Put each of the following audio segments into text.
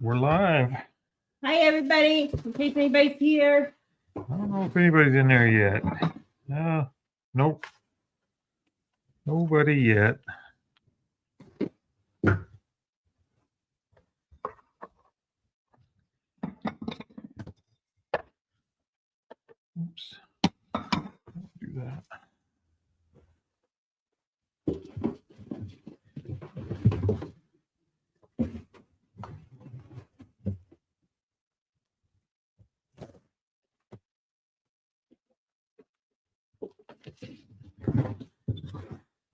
We're live. Hi, everybody. In case anybody's here. I don't know if anybody's in there yet. Nope. Nobody yet. Oops. Don't do that.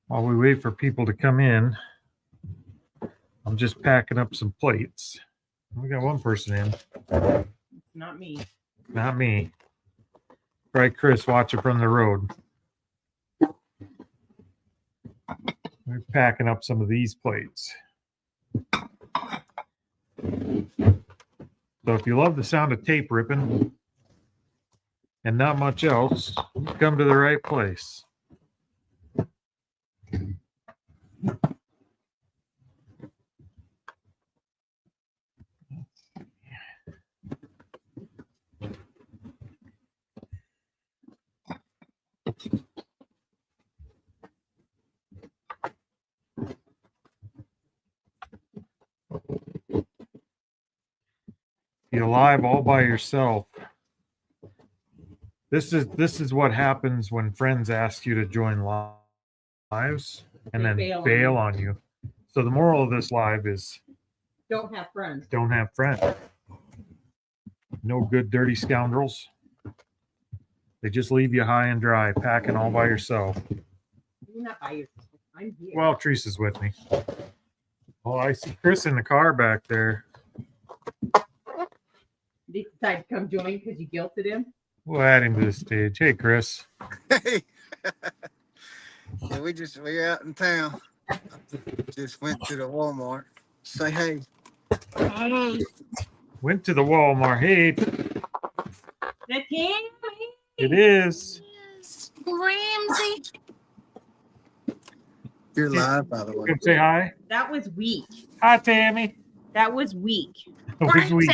While we wait for people to come in, I'm just packing up some plates. We got one person in. Not me. Not me. Right, Chris, watching from the road. We're packing up some of these plates. So if you love the sound of tape ripping and not much else, you come to the right place. Be alive all by yourself. This is what happens when friends ask you to join lives and then bail on you. So the moral of this live is Don't have friends. don't have friends. No good dirty scoundrels. They just leave you high and dry, packing all by yourself. You're not by yourself. I'm here. Well, Teresa's with me. Oh, I see Chris in the car back there. Did he decide to come join because you guilted him? We'll add him to the stage. Hey, Chris. Hey, yeah, we're out in town. Just went to the Walmart. Say hey. Hey. Went to the Walmart. Hey, That can it is. Ramsey. You're live, by the way. Come say hi. That was weak. Hi, Tammy. That was weak. It was weak.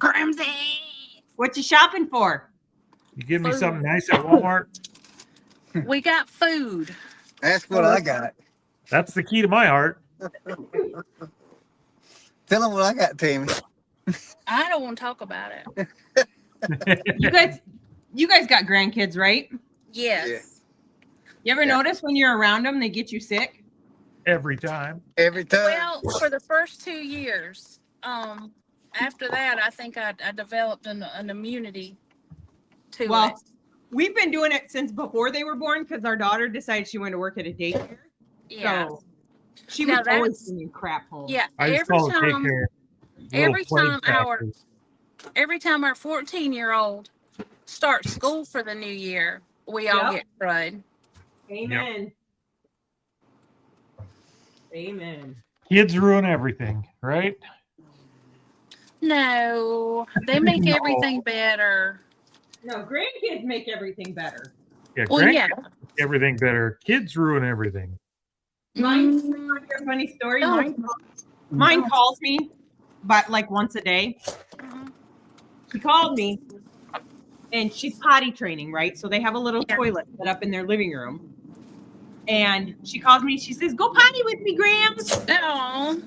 Ramsey. What you shopping for? You give me something nice at Walmart? We got food. Ask what I got. That's the key to my heart. Tell them what I got, Tammy. I don't want to talk about it. You guys got grandkids, right? Yes. Yeah. You ever notice when you're around them, they get you sick? Every time. Every time. Well, for the first 2 years, after that, I think I developed an immunity to Well, it. we've been doing it since before they were born because our daughter decided she wanted to work at a daycare. Yeah. So she Now was always bringing crap home. Yeah. I just call it take care. Every time our 14-year-old starts school for the new year, we all get crud. Amen. Amen. Kids ruin everything, right? No, they make everything better. No, grandkids make everything better. Yeah, Well, yeah. grandkids make everything better. Kids ruin everything. Mine's Mm, a funny story. No. Mine calls me, but like once a day. mhm. She called me, and she's potty training, right? So they have a little toilet set up in their living room. And she calls me. She says, "Go potty with me, Grams." Oh,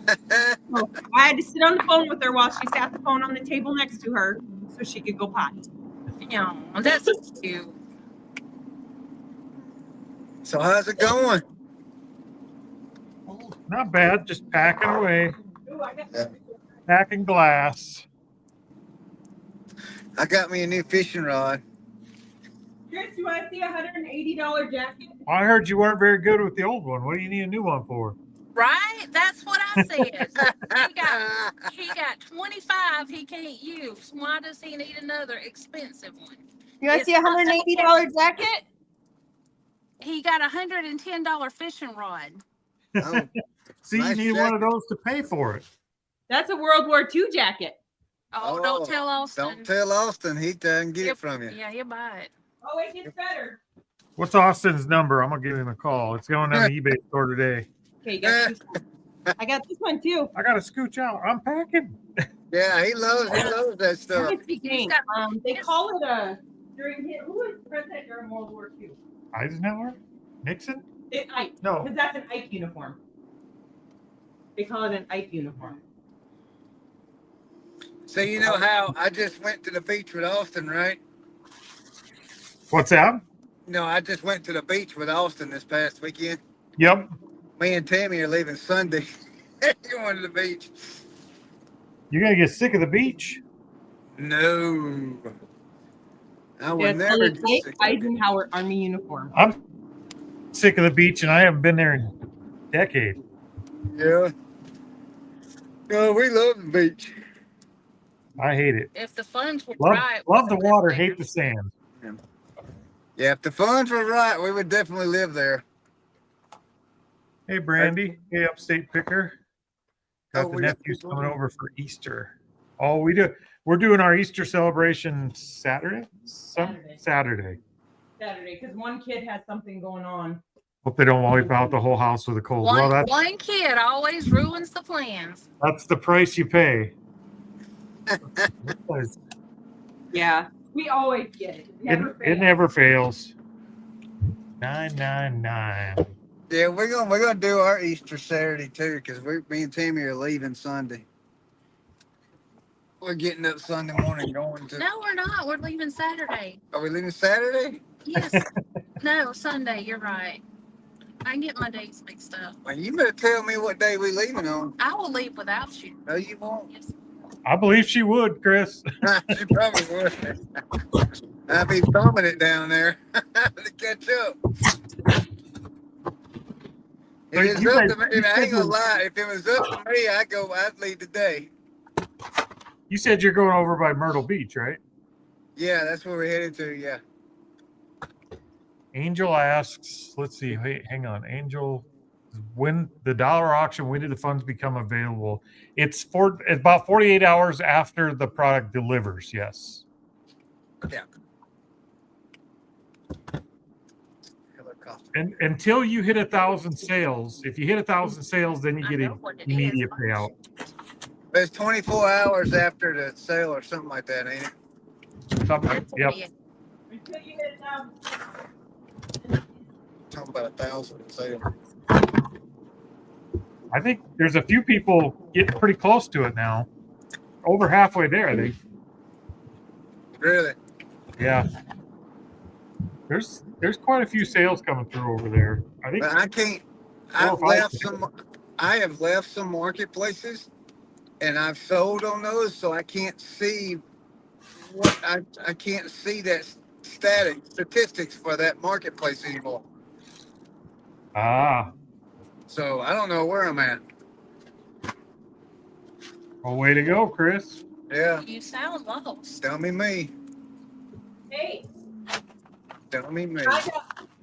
So I had to sit on the phone with her while she sat the phone on the table next to her so she could go potty. yeah, that's cute. So how's it going? Not bad. Just packing away. Ooh, I got Packing glass. I got me a new fishing rod. Chris, you want to see a $180 jacket? I heard you weren't very good with the old one. What do you need a new one for? Right? That's what I said. he got 25 he can't use. Why does he need another expensive one? You want to see a $180 jacket? He got $110 fishing rod. Oh, See, Nice you need one of jacket. those to pay for it. That's a World War II jacket. Oh, Oh, don't tell Austin. don't tell Austin. He doesn't get it from you. Yeah, he'll buy it. Oh, it gets better. What's Austin's number? I'm gonna give him a call. It's going on the eBay store today. Okay, you got I got this one too. I gotta scooch out. I'm packing. Yeah, he loves that stuff. It's the same. They call it a during his, who was president during World War II? Eisenhower? Nixon? Ike. No. Because that's an Ike uniform. They call it an Ike uniform. So you know how I just went to the beach with Austin, right? What's that? No, I just went to the beach with Austin this past weekend. Yep. Me and Tammy are leaving Sunday. Going to the beach. You're gonna get sick of the beach. No. I would It's never a get Ike sick of it. Eisenhower Army uniform. I'm sick of the beach, and I haven't been there in a decade. Yeah. No, we love the beach. I hate it. If the funds were Love, right. love the water, hate the sand. Yeah, if the funds were right, we would definitely live there. Hey, Brandy. Hey, Upstate Picker. Got Oh, the we got nephews people coming on? over for Easter. Oh, we're doing our Easter celebration Saturday. Saturday. Saturday, because one kid has something going on. Hope they don't wipe out the whole house with a cold. Well, One kid always ruins the plans. that's the price you pay. Yeah, we always get it. It never fails. 999. Yeah, we're gonna do our Easter Saturday too, because me and Tammy are leaving Sunday. We're getting up Sunday morning going to. No, we're not. We're leaving Saturday. Are we leaving Saturday? Yes. No, Sunday. You're right. I get my days mixed up. Well, you better tell me what day we leaving on. I will leave without you. No, you won't. Yes. I believe she would, Chris. She probably would. I'd be thumbing it down there to catch up. If So it's you up guys- to me, I ain't gonna lie. If it was up to me, I'd leave today. You said you're going over by Myrtle Beach, right? Yeah, that's where we're headed to. Yeah. Angel asks, let's see, hey, hang on. Angel, when the dollar auction, when did the funds become available? It's about 48 hours after the product delivers, yes. Yeah. And until you hit 1,000 sales, if you hit 1,000 sales, then you I get know an what it immediate is. payout. It's 24 hours after the sale or something like that, ain't it? Something, yep. Until you get down. Talking about 1,000 sale. I think there's a few people getting pretty close to it now. Over halfway there, I think. Really? Yeah. There's quite a few sales coming through over there. I think But I can't. I have left some marketplaces, and I've sold on those, so I can't see what I can't see that statistics for that marketplace anymore. Ah, So I don't know where I'm at. well, way to go, Chris. Yeah, You sound lost. tell me. Hey, Tell me.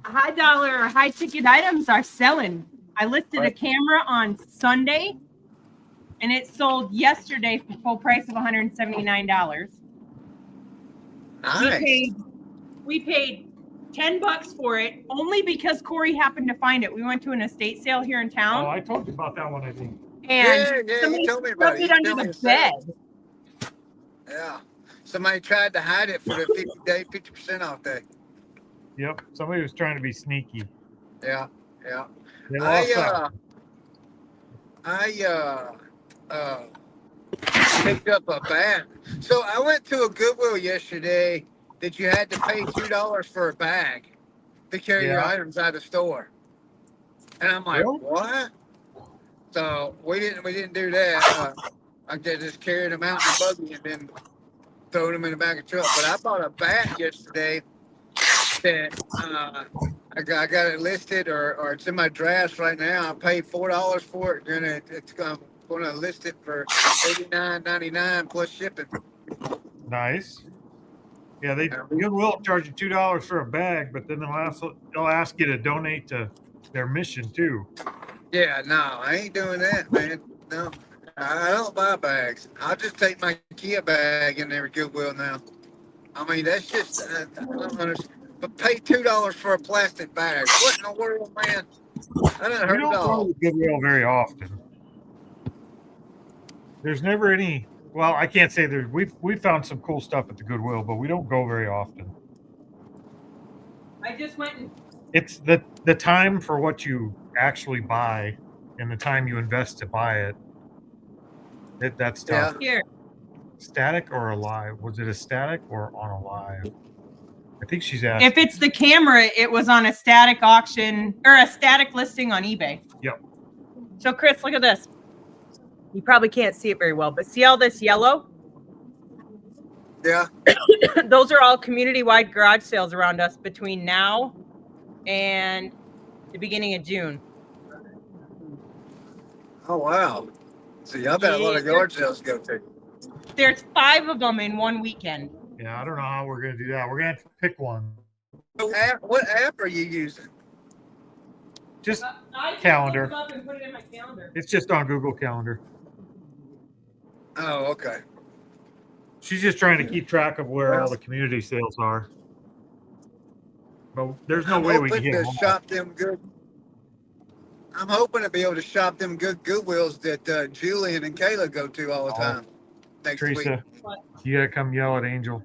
high dollar or high ticket items are selling. I listed a camera on Sunday, and it sold yesterday for full price of $179. Nice. We paid $10 for it only because Corey happened to find it. We went to an estate sale here in Oh, town, I talked to you about that one, I think. and Yeah, somebody you told me about stuck it. it You under told me the to say bed. it. Yeah. Somebody tried to hide it for the 50% off day. Yep, somebody was trying to be sneaky. Yeah. They lost out. I picked up a bag. So I went to a Goodwill yesterday that you had to pay $2 for a bag to carry your Yeah. items out of the store. And I'm like, Really? what? So we didn't do that. I just carried them out in the buggy and then throw them in the back of the truck. But I bought a bat yesterday that I got it listed or it's in my drafts right now. I paid $4 for it, and it's going to list it for $89.99 plus shipping. Nice. Yeah, Goodwill charge you $2 for a bag, but then they'll ask you to donate to their mission too. Yeah, no, I ain't doing that, man. No, I don't buy bags. I'll just take my Kia bag in there at Goodwill now. I mean, that's just I don't understand. But pay $2 for a plastic bag. What in the world, man? I done We heard it don't go all. to Goodwill very often. there's never any. Well, I can't say there. We've found some cool stuff at the Goodwill, but we don't go very often. I just went and It's the time for what you actually buy and the time you invest to buy it. That's tough. Yeah. here. Static or alive? Was it a static or on a live? I think she's asking. If it's the camera, it was on a static auction or a static listing on eBay. Yep. So Chris, look at this. You probably can't see it very well, but see all this yellow? Yeah. Those are all community-wide garage sales around us between now and the beginning of June. Oh wow. So y'all got a lot of yard sales to go to. There's 5 of them in one weekend. Yeah, I don't know how we're gonna do that. We're gonna have to pick one. What app are you using? Just I just Calendar. looked up and put it in my calendar. it's just on Google Calendar. Oh, okay. She's just trying to keep track of where all the community sales are. But there's no I'm way we can hoping get to them all. shop them good. I'm hoping to be able to shop them good Goodwills that Julian and Kayla go to all the Oh, time. Next week. Teresa, you gotta come yell at Angel.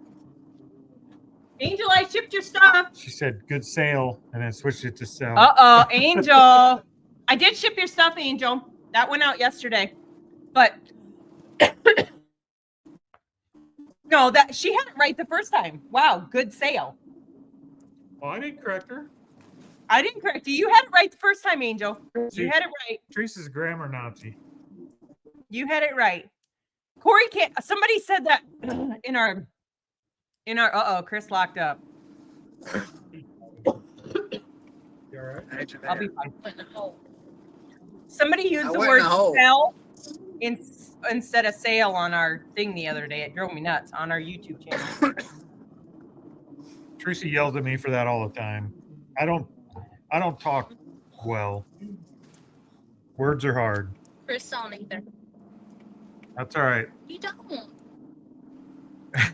Angel, I shipped your stuff. She said good sale and then switched it to sell. Uh-oh, Angel. I did ship your stuff, Angel. That went out yesterday. But no, that she had it right the first time. Wow, good sale. Well, I didn't correct her. I didn't correct you. You had it right the first time, Angel. See, You had it right. Teresa's grammar Nazi. You had it right. Corey can't. Somebody said that in our. Chris locked up. You all right? I'll be fine. Went in the hole. Somebody used I the went word in a hole. sell instead of sale on our thing the other day. It drove me nuts on our YouTube channel. Teresa yells at me for that all the time. I don't talk well. Words are hard. Chris don't either. That's all right. You don't.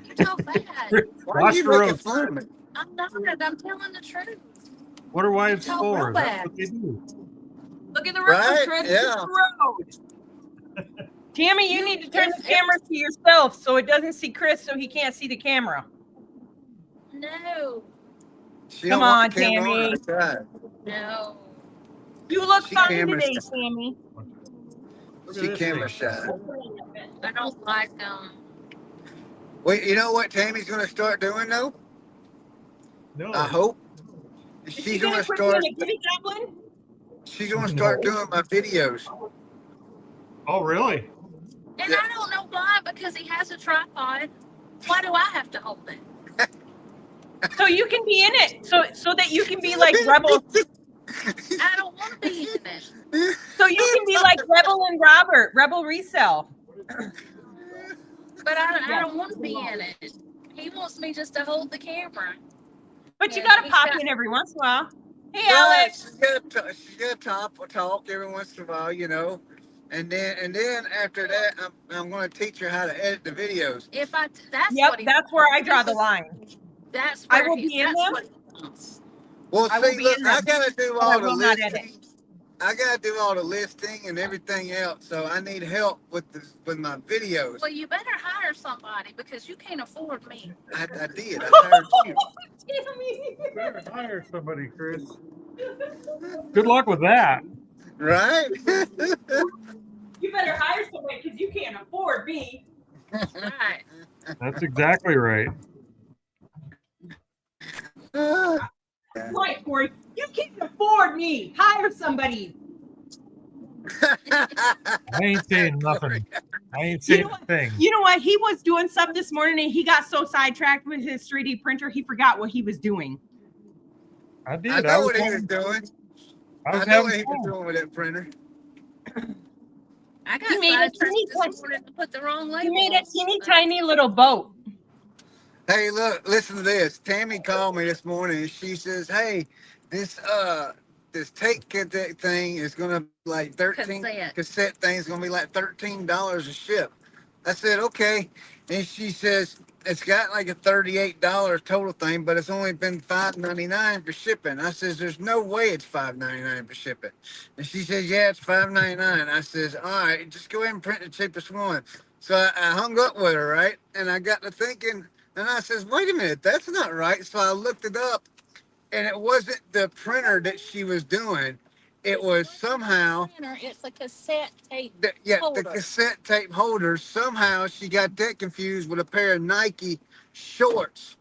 You talk bad. Why are Wash you the making roads. fun of me? I'm not. I'm telling the truth. What are wives You talk for? real That's bad. what they do. Look at the road, Right? Chris. Yeah. Look at the road. Tammy, you need to turn the camera to yourself so it doesn't see Chris, so he can't see the camera. No. She Come don't want on, the camera Tammy. That's right. No. You look She fine camera today, shy. Tammy. Look at She this camera thing. shy. I don't like Wait, you know what Tammy's gonna start doing though? No. I hope. Is She's she gonna quit start. being a giddy goblin? She's gonna start No. doing my videos. Oh, really? And Yeah. I don't know why, because he has a tripod. Why do I have to hold it? So you can be in it, so that you can be like Rebel. I don't want to be in it. So you can be like Rebel and Robert, Rebel Resell. But I don't want to be in it. He wants me just to hold the camera. But you Yeah, gotta he's pop got- in every once in a while. Hey, Right, Alex. she's gonna talk every once in a while, you know, and then after that, I'm gonna teach her how to edit the videos. If I, that's Yep, what he that's where I wants. draw the line. That's I where will he, be in that's them. what he wants. Well, I will see, be look, in I them, gotta do but I all the will not edit. listing. I gotta do all the listing and everything else, so I need help with my videos. Well, you better hire somebody because you can't afford me. I did. I hired you. Tammy. Better hire somebody, Chris. Good luck with that. Right? You better hire somebody because you can't afford me. Right. That's exactly right. Right, Corey. You can't afford me. Hire somebody. I ain't saying nothing. I ain't You saying know a thing. You know what? He was doing stuff this morning and he got so sidetracked with his 3D printer, he forgot what he was doing. I did. I know what he was doing. I was I know what having he was fun. doing with that printer. I got You made a sidetracked teeny this morning to put the wrong label. You made a on teeny stuff. tiny little boat. Hey, look, listen to this. Tammy called me this morning and she says, "Hey, this tape thing is gonna be like 13 Cassette. thing is gonna be like $13 a ship." I said, "Okay," and she says, it's got like a $38 total thing, but it's only been $5.99 for shipping. I says, there's no way it's $5.99 for shipping. And she says, yeah, it's $5.99. I says, all right, just go ahead and print the cheapest one. So I hung up with her, right? And I got to thinking, and I says, wait a minute, that's not right. So I looked it up, and it wasn't the printer that she was doing. It was somehow It's a cassette tape. the Holder. cassette tape holder. Somehow she got that confused with a pair of Nike shorts.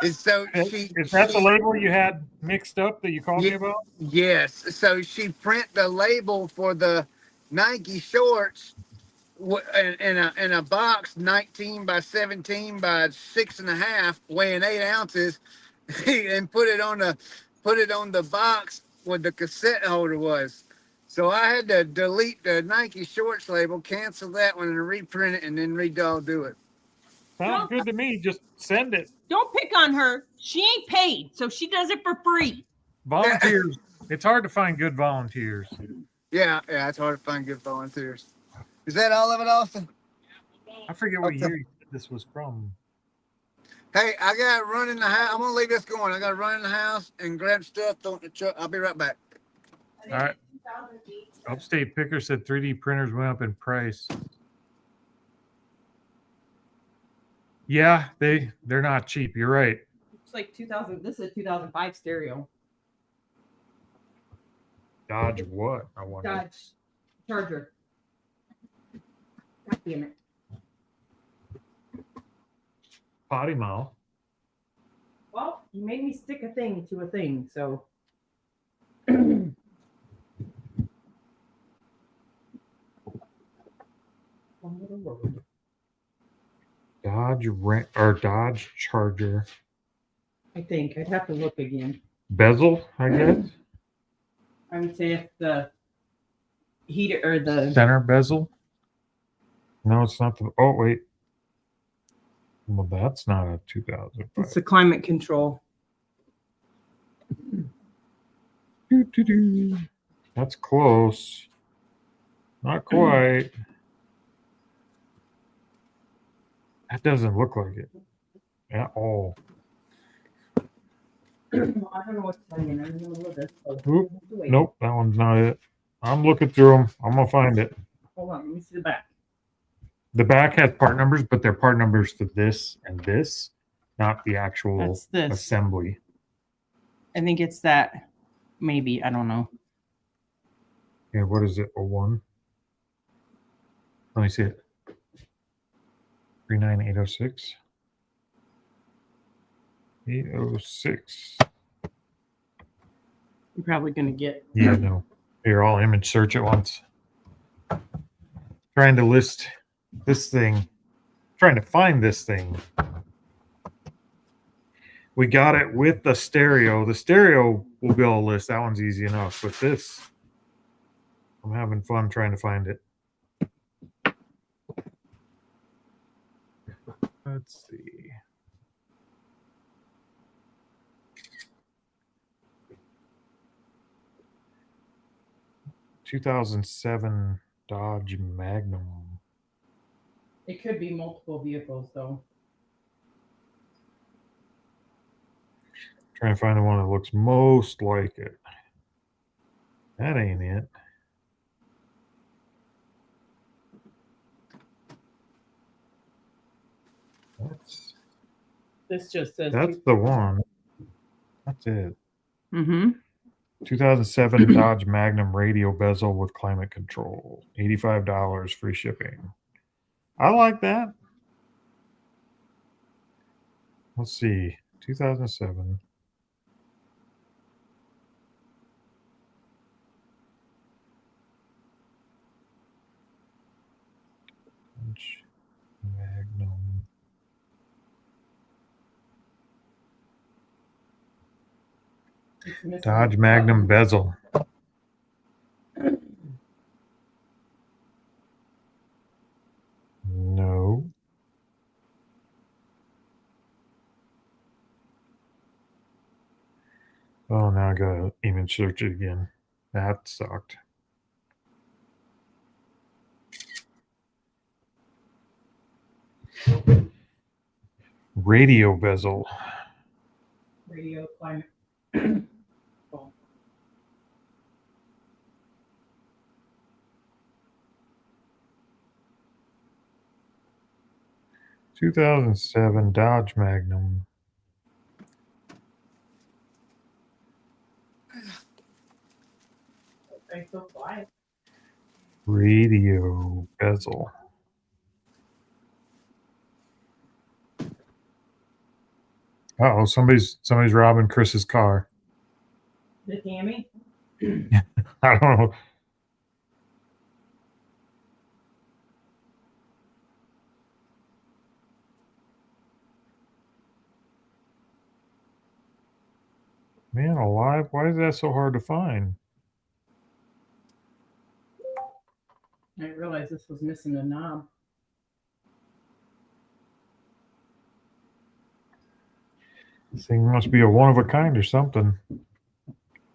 And so Is that the label you had mixed up that you called me about? yes. So she print the label for the Nike shorts in a box 19 by 17 by 6.5, weighing 8 ounces, and put it on the box where the cassette holder was. So I had to delete the Nike shorts label, cancel that one, and reprint it, and then do it. Sounds good to me. Just send it. Don't pick on her. She ain't paid, so she does it for free. Volunteers. It's hard to find good volunteers. Yeah, it's hard to find good volunteers. Is that all of it, Austin? I forget what year this was from. Hey, I got to run in the house. I'm going to leave this going. I got to run in the house and grab stuff, throw it in the truck. I'll be right back. All right. Upstate Picker said 3D printers went up in price. Yeah, they're not cheap. You're right. It's like 2000. This is a 2005 stereo. Dodge what? I wonder. Dodge Charger. God damn it. Potty mouth. Well, you made me stick a thing to a thing, so. Dodge Charger. I think I'd have to look again. Bezel, I guess. I would say if the heater or the Center bezel. No, it's not the. Oh wait. Well, that's not a 2005. it's the climate control. That's close. Not quite. That doesn't look like it at all. I don't know what's playing. I don't know what this. Oop. Nope, that one's not it. I'm looking through them. I'm gonna find it. Hold on, let me see the back. The back has part numbers, but they're part numbers for this and this, not the actual That's this. assembly. I think it's that. Maybe I don't know. Yeah, what is it? A 1? Let me see it. 39806. 806. I'm probably gonna get. Yeah, no. Here, I'll image search at once. Trying to list this thing. Trying to find this thing. We got it with the stereo. The stereo will be able to list. That one's easy enough. But this, I'm having fun trying to find it. Let's see. (2007) Dodge Magnum. It could be multiple vehicles though. Trying to find the one that looks most like it. That ain't it. This just says. That's the one. That's it. Mm-hmm. 2007 Dodge Magnum radio bezel with climate control. $85 free shipping. I like that. Let's see. 2007. Dodge Magnum. Dodge Magnum bezel. No. Oh, now I gotta image search it again. That sucked. Radio bezel. Radio climate. Oh. 2007 Dodge Magnum. Okay, so quiet. Radio bezel. Uh-oh, somebody's robbing Chris's car. The Tammy. I don't know. Man alive, why is that so hard to find? I didn't realize this was missing a knob. This thing must be a one of a kind or something.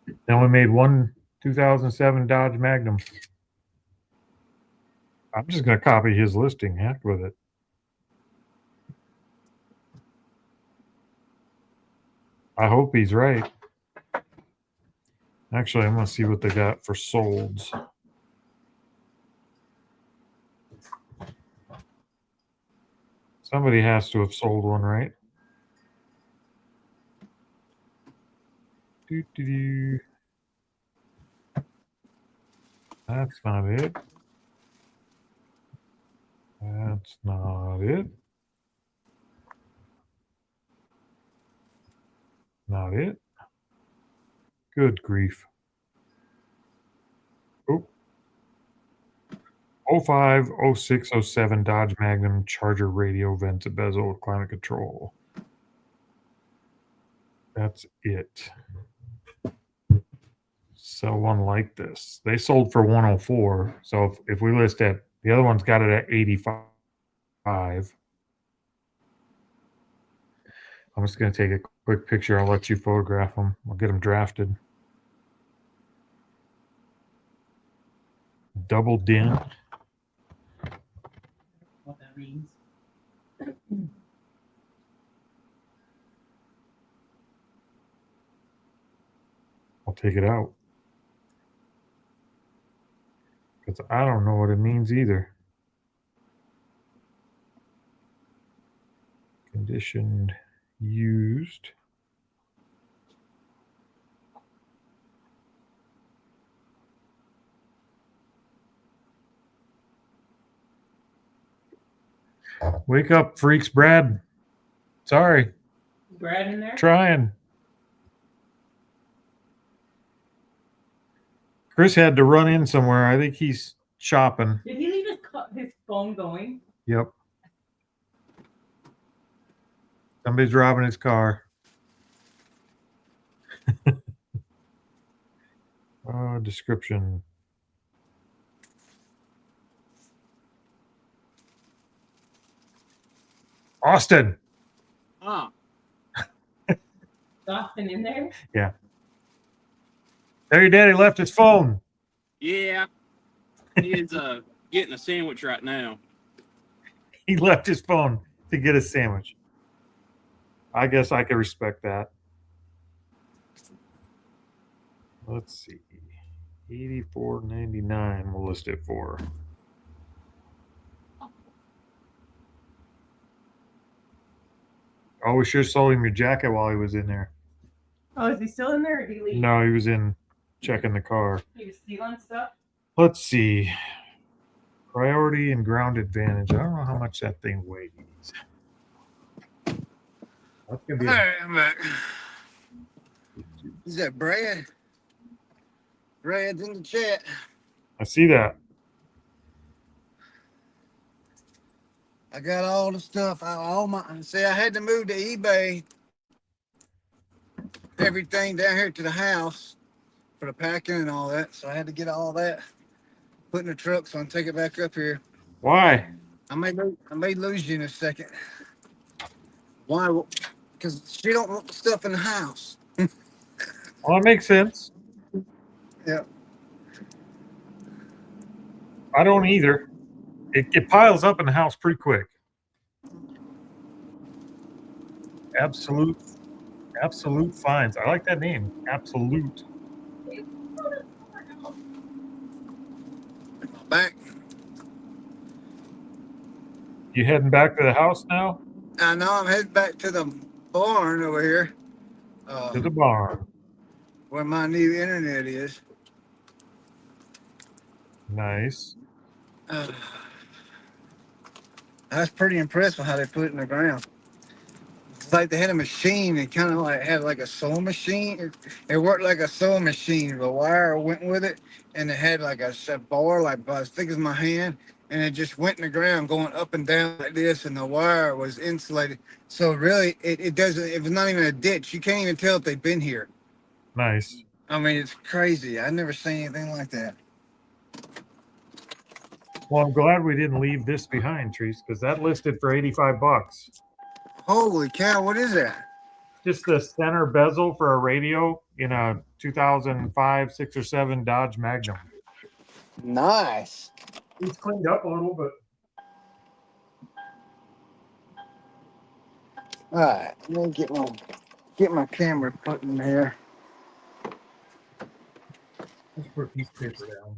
They only made one 2007 Dodge Magnum. I'm just going to copy his listing. Heck with it. I hope he's right. Actually, I'm going to see what they got for solds. Somebody has to have sold one, right? Doo-doo-doo. That's not it. That's not it. Not it. Good grief. Oh. 05, 06, 07 Dodge Magnum Charger radio vents bezel with climate control. That's it. Sell one like this. They sold for 104. So if we list it, the other one's got it at 85. I'm just going to take a quick picture. I'll let you photograph them. I'll get them drafted. Double din. What that means. I'll take it out. Because I don't know what it means either. Conditioned, used. Wake up, freaks, Brad. Sorry. Brad in there? Trying. Chris had to run in somewhere. I think he's shopping. Did he leave his phone going? Yep. Somebody's robbing his car. Description. Austin. Ah, Austin in there? Yeah. There your daddy left his phone. yeah. He is getting a sandwich right now. He left his phone to get a sandwich. I guess I can respect that. Let's see. $84.99 we'll list it for. Oh, we should have sold him your jacket while he was in there. Oh, is he still in there or did he leave? No, he was in checking the car. He was stealing stuff? Let's see. Priority and ground advantage. I don't know how much that thing weighs. That's gonna be All right, I'm back. Is that Brad? Brad's in the chat. I see that. I got all the stuff. I had to move to eBay everything down here to the house for the packing and all that. So I had to get all that put in the truck so I can take it back up here. Why? I may lose you in a second. Why? Because she don't want the stuff in the house. Well, that makes sense. Yeah. I don't either. It piles up in the house pretty quick. Absolute Finds. I like that name. Absolute. Back. You heading back to the house now? I know I'm heading back to the barn over here. To the barn. Where my new internet is. Nice. I was pretty impressed with how they put it in the ground. It's like they had a machine and kind of like had like a sewing machine. It worked like a sewing machine. The wire went with it, and it had like a bar like about as thick as my hand, and it just went in the ground going up and down like this, and the wire was insulated. So really, it doesn't. It was not even a ditch. You can't even tell if they've been here. Nice. I mean, it's crazy. I've never seen anything like that. Well, I'm glad we didn't leave this behind, Trees, because that listed for $85. Holy cow! What is that? Just the center bezel for a radio in a 2005, 6, or 7 Dodge Magnum. Nice. It's cleaned up a little, but All right, let me get my camera put in here. let's put a piece of paper down.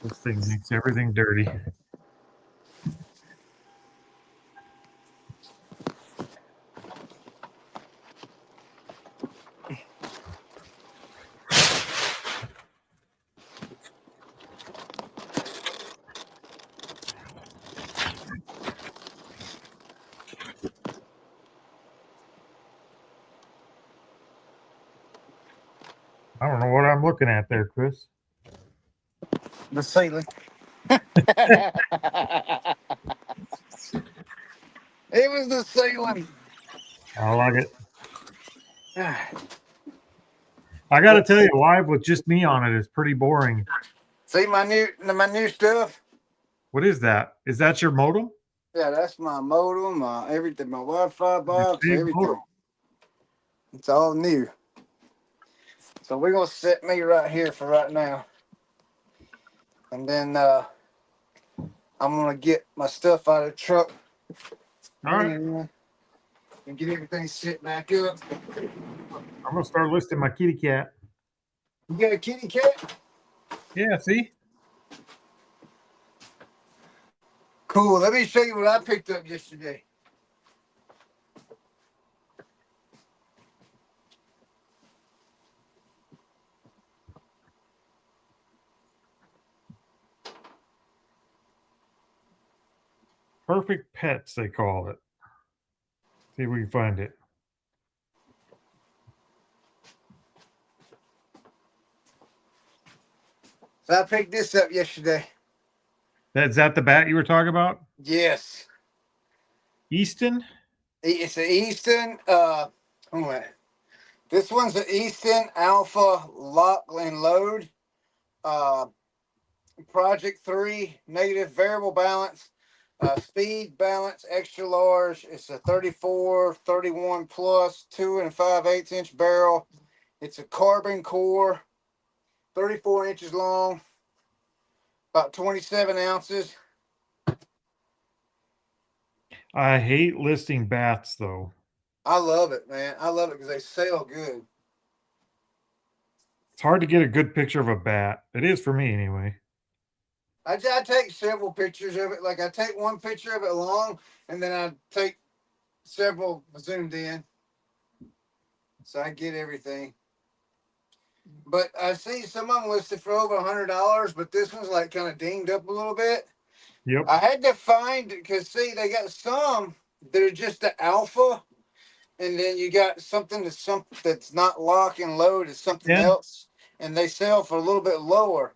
This thing makes everything dirty. I don't know what I'm looking at there, Chris. The ceiling. It was the ceiling. I like it. I got to tell you, live with just me on it is pretty boring. See my new stuff? What is that? Is that your modem? Yeah, that's my modem, my everything, my Wi-Fi box, big everything. modem. It's all new. So we're gonna set me right here for right now, and then I'm gonna get my stuff out of the truck. All right. And get everything set back up. I'm going to start listing my kitty cat. You got a kitty cat? Yeah, see? Cool. Let me show you what I picked up yesterday. Perfect Pets, they call it. See if we can find it. So I picked this up yesterday. Is that the bat you were talking about? Yes. Easton? It's an Easton. Hold on. This one's an Easton Alpha Lock and Load. Project 3, negative variable balance. Speed balance, extra large. It's a 34, 31 plus, 2 5/8 inch barrel. It's a carbon core, 34 inches long, about 27 ounces. I hate listing bats, though. I love it, man. I love it because they sell good. It's hard to get a good picture of a bat. It is for me, anyway. I take several pictures of it. Like I take one picture of it long, and then I take several zoomed in, so I get everything. But I see some of them listed for over $100, but this one's like kind of dinged up a little bit. Yep. I had to find, because see, they got some that are just the alpha, and then you got something that's not lock and load, it's something else, and they sell for a little bit lower.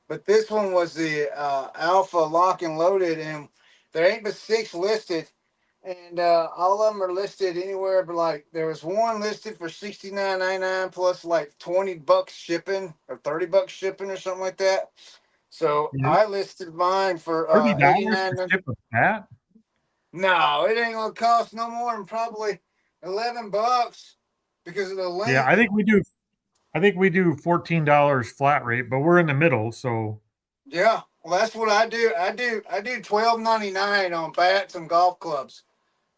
But this one was the alpha lock and loaded, and there ain't but 6 listed, and all of them are listed anywhere. But like there was one listed for $69.99 plus like $20 shipping or $30 shipping or something like that. So I listed mine for $89. To ship a bat? No, it ain't gonna cost no more than probably $11 because of the length. Yeah, I think we do $14 flat rate, but we're in the middle, so yeah. Well, that's what I do. I do $12.99 on bats and golf clubs.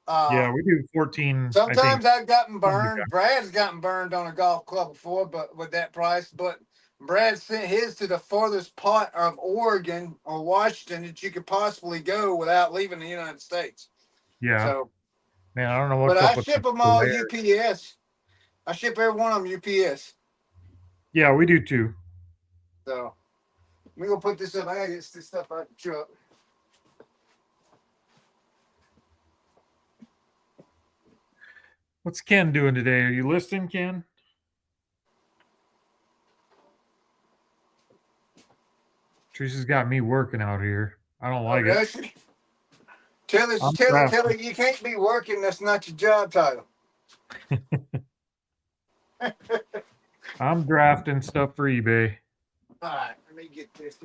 Yeah, we do 14. Sometimes I think. I've gotten burned. Brad's gotten burned on a golf club before, but with that price. But Brad sent his to the farthest part of Oregon or Washington that you could possibly go without leaving the United States. Yeah, So, man, I don't know but what's up I with ship the them all glare. UPS. I ship every one of them UPS. Yeah, we do too. So we gonna put this up. I gotta get this stuff out the truck. What's Ken doing today? Are you listening, Ken? Teresa's got me working out here. I don't like it. Rushy. Tell I'm her you can't be working. That's not your job title. I'm drafting stuff for eBay. All right, let me get this.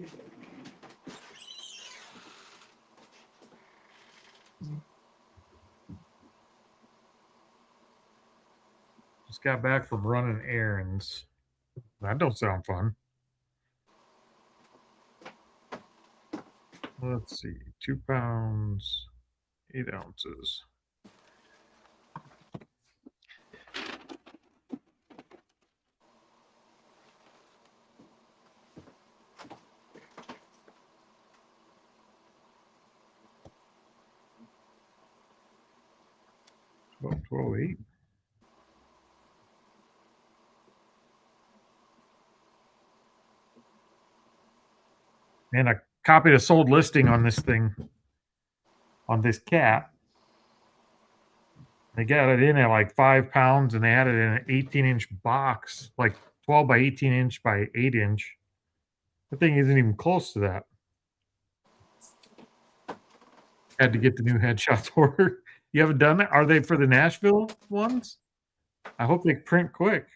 Just got back from running errands. That don't sound fun. Let's see. 2 pounds, 8 ounces. About 12.8. And I copied a sold listing on this thing, on this cat. They got it in at like 5 pounds, and they had it in an 18-inch box, like 12 by 18 inch by 8 inch. The thing isn't even close to that. Had to get the new headshots ordered. You haven't done that? Are they for the Nashville ones? I hope they print quick.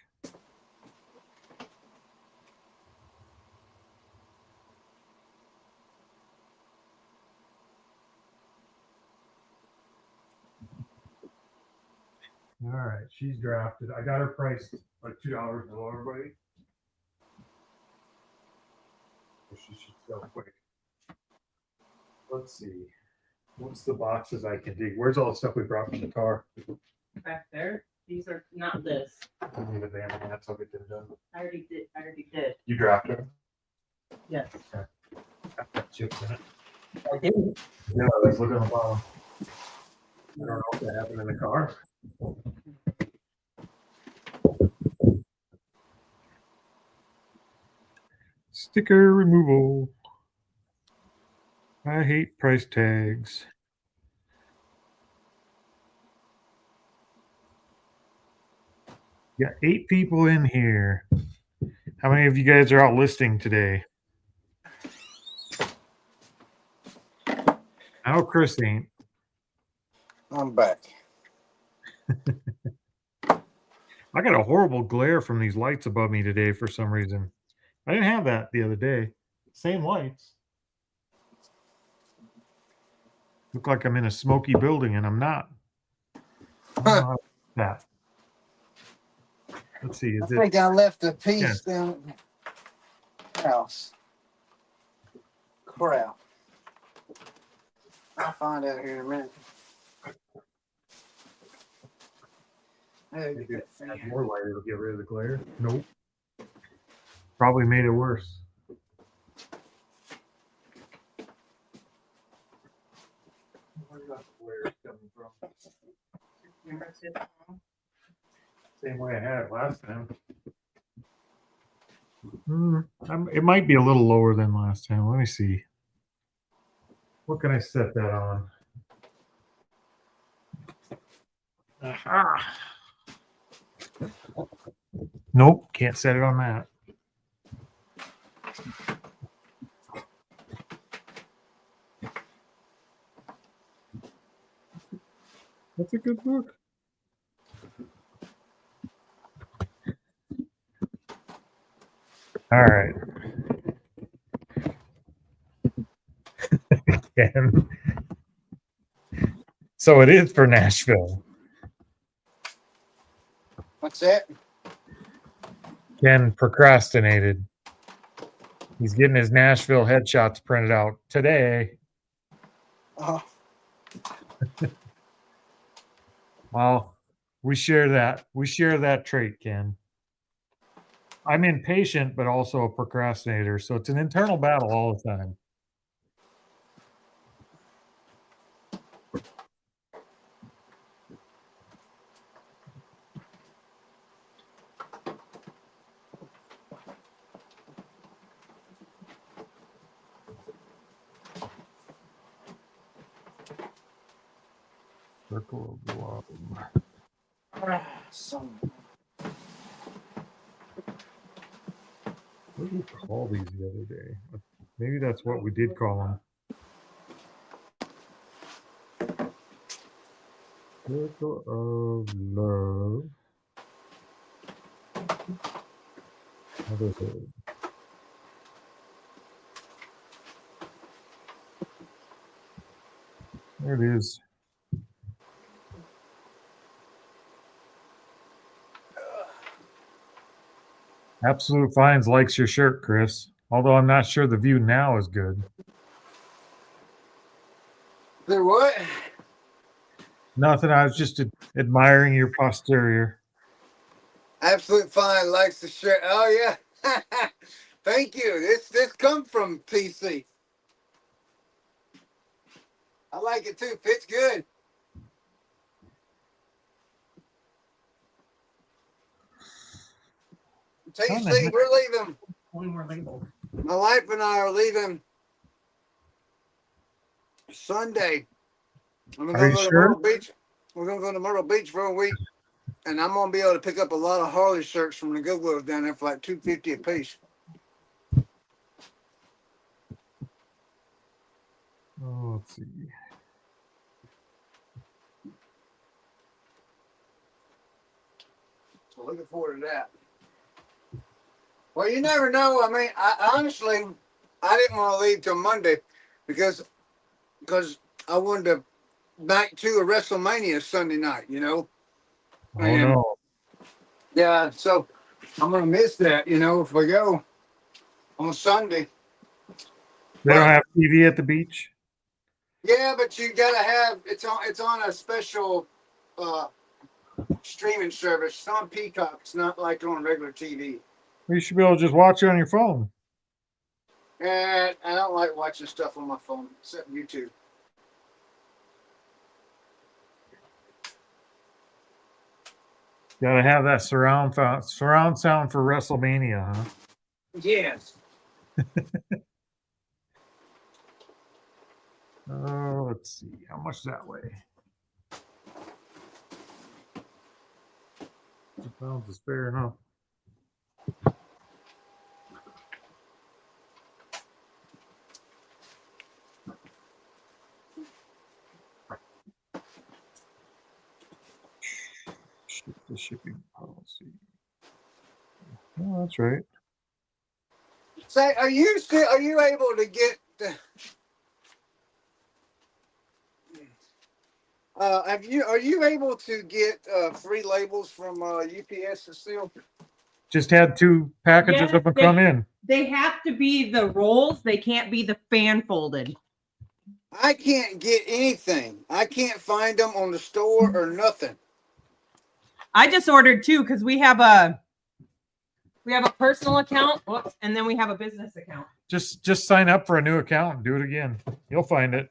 All right, she's drafted. I got her priced like $2 below everybody. She should sell quick. Let's see. What's the boxes I can dig? Where's all the stuff we brought from the car? Back there. These are not this. We need a van and that's how we get it done. I already did. You drafted them? Yes. Got chips in it. I did. Yeah, let's look on the bottom. I don't know what happened in the car. Sticker removal. I hate price tags. Got 8 people in here. How many of you guys are out listing today? I know Chris ain't. I'm back. I got a horrible glare from these lights above me today for some reason. I didn't have that the other day. Same lights. Look like I'm in a smoky building and I'm not. That. Let's see. I think I left a piece Yeah. down at the house. Crap. I'll find out here in a minute. Maybe if I add more light, it'll get rid of the glare. Nope. Probably made it worse. Where's that glare coming from? Same way I had it last time. It might be a little lower than last time. Let me see. What can I set that on? Aha. Nope, can't set it on that. That's a good book. All right. Again. So it is for Nashville. What's that? Ken procrastinated. He's getting his Nashville headshots printed out today. Well, we share that. We share that trait, Ken. I'm impatient, but also a procrastinator. So it's an internal battle all the time. Circle of love. What did we call these the other day? Maybe that's what we did call them. Circle of love. Motherhood. There it is. Absolute Finds likes your shirt, Chris. Although I'm not sure the view now is good. There what? Nothing. I was just admiring your posterior. Absolute Fine likes the shirt. Oh yeah. Thank you. This comes from PC. I like it too. Fits good. TC, we're leaving. One more label. My wife and I are leaving Sunday. I'm Are you go to sure? Myrtle Beach. We're gonna go to Myrtle Beach for a week, and I'm gonna be able to pick up a lot of Harley shirts from the Goodwills down there for like $2.50 a piece. Oh, let's see. So looking forward to that. Well, you never know. I mean, I honestly, I didn't want to leave till Monday because I wanted to back to a WrestleMania Sunday night. You know. Oh And, no. yeah, so I'm gonna miss that. You know, if we go on Sunday. They don't have TV at the beach? Yeah, but you gotta have it's on a special streaming service. It's on Peacock. It's not like on regular TV. You should be able to just watch it on your phone. And I don't like watching stuff on my phone except YouTube. Gotta have that surround sound for WrestleMania, huh? Yes. Oh, let's see. How much that weigh? 2 pounds is fair enough. Ship the shipping policy. Oh, that's right. Say, are you able to get are you able to get free labels from UPS still? Just had 2 packages Yes, of them come in. They have to be the rolls. They can't be the fan folded. I can't get anything. I can't find them on the store or nothing. I just ordered 2 because we have a personal account, whoops, and then we have a business account. Just sign up for a new account and do it again. You'll find it.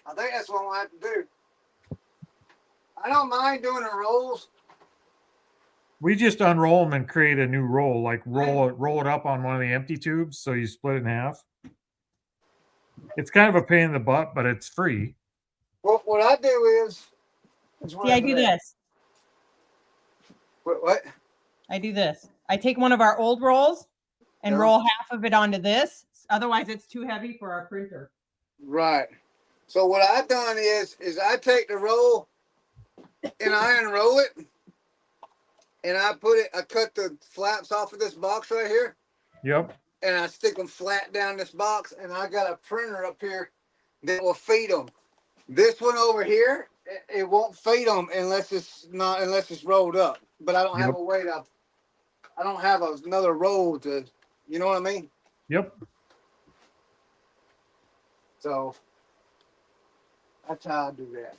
I think that's what I have to do. I don't mind doing the rolls. We just unroll them and create a new roll. Like roll it up on one of the empty tubes, so you split it in half. It's kind of a pain in the butt, but it's free. Well, what I do is See, I do this. What? I do this. I take one of our old rolls and roll half of it onto this. Otherwise, it's too heavy for our printer. Right. So what I've done is I take the roll and I unroll it, and I cut the flaps off of this box right here. Yep. And I stick them flat down this box, and I got a printer up here that will feed them. This one over here, it won't feed them unless it's rolled up. But I don't have a way to. I don't have another roll to. You know what I mean? Yep. So that's how I do that.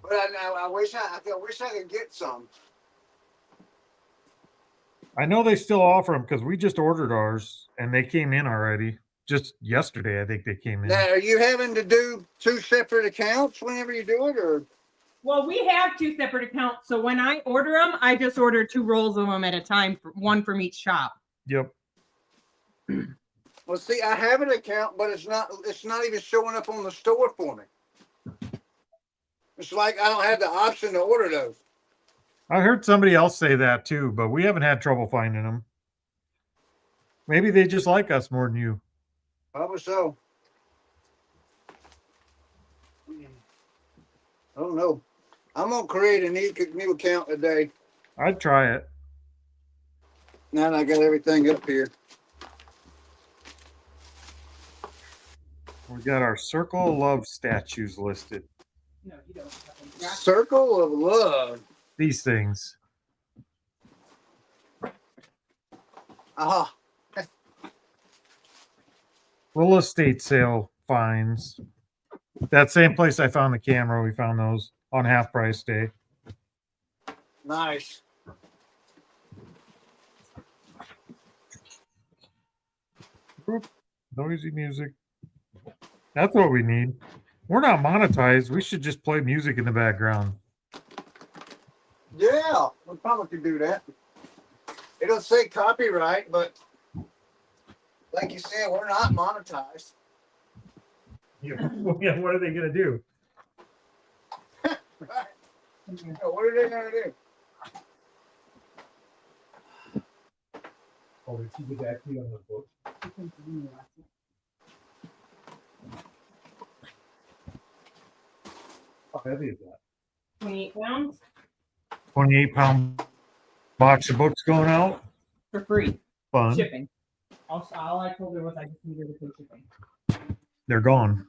But I wish I could get some. I know they still offer them because we just ordered ours and they came in already. Just yesterday, I think they came in. Now, are you having to do 2 separate accounts whenever you do it, or? Well, we have 2 separate accounts, so when I order them, I just order 2 rolls of them at a time, one from each shop. Yep. Well, see, I have an account, but it's not even showing up on the store for me. It's like I don't have the option to order those. I heard somebody else say that too, but we haven't had trouble finding them. Maybe they just like us more than you. Probably so. I don't know. I'm gonna create a new account today. I'd try it. Now that I got everything up here. We got our Circle of Love statues listed. No, you don't. Circle of Love. These things. Aha. Little estate sale finds. That same place I found the camera, we found those on half price day. Nice. Noisy music. That's what we need. We're not monetized. We should just play music in the background. Yeah, we probably could do that. It'll say copyright, but like you said, we're not monetized. Yeah, what are they gonna do? Right. So what are they gonna do? Oh, did you get that key on the book? How heavy is that? 28 pounds 28-pound box of books going out. for free Fun. shipping. All I told her was I just needed to pay shipping. They're gone.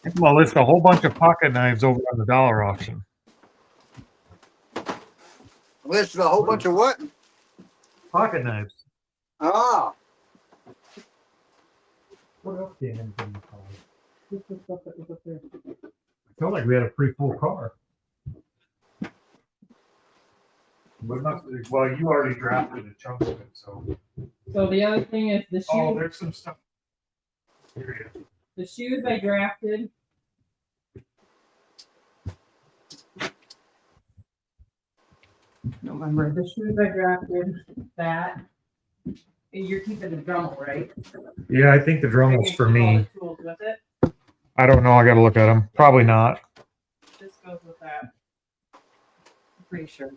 I'm gonna list a whole bunch of pocket knives over on the dollar auction. List a whole bunch of what? Pocket knives. Ah, What else came in from the car? Just the stuff that was up there. I felt like we had a pretty full car. Well, you already drafted a chunk of it, so. So the other thing is the Oh, shoes. there's some stuff. Here you go. The shoes I drafted. November. The shoes I drafted. That. You're keeping the Dremel, right? Yeah, I think the Dremel's for All me. the tools with it. I don't know. I got to look at them. Probably not. This goes with that. I'm pretty sure.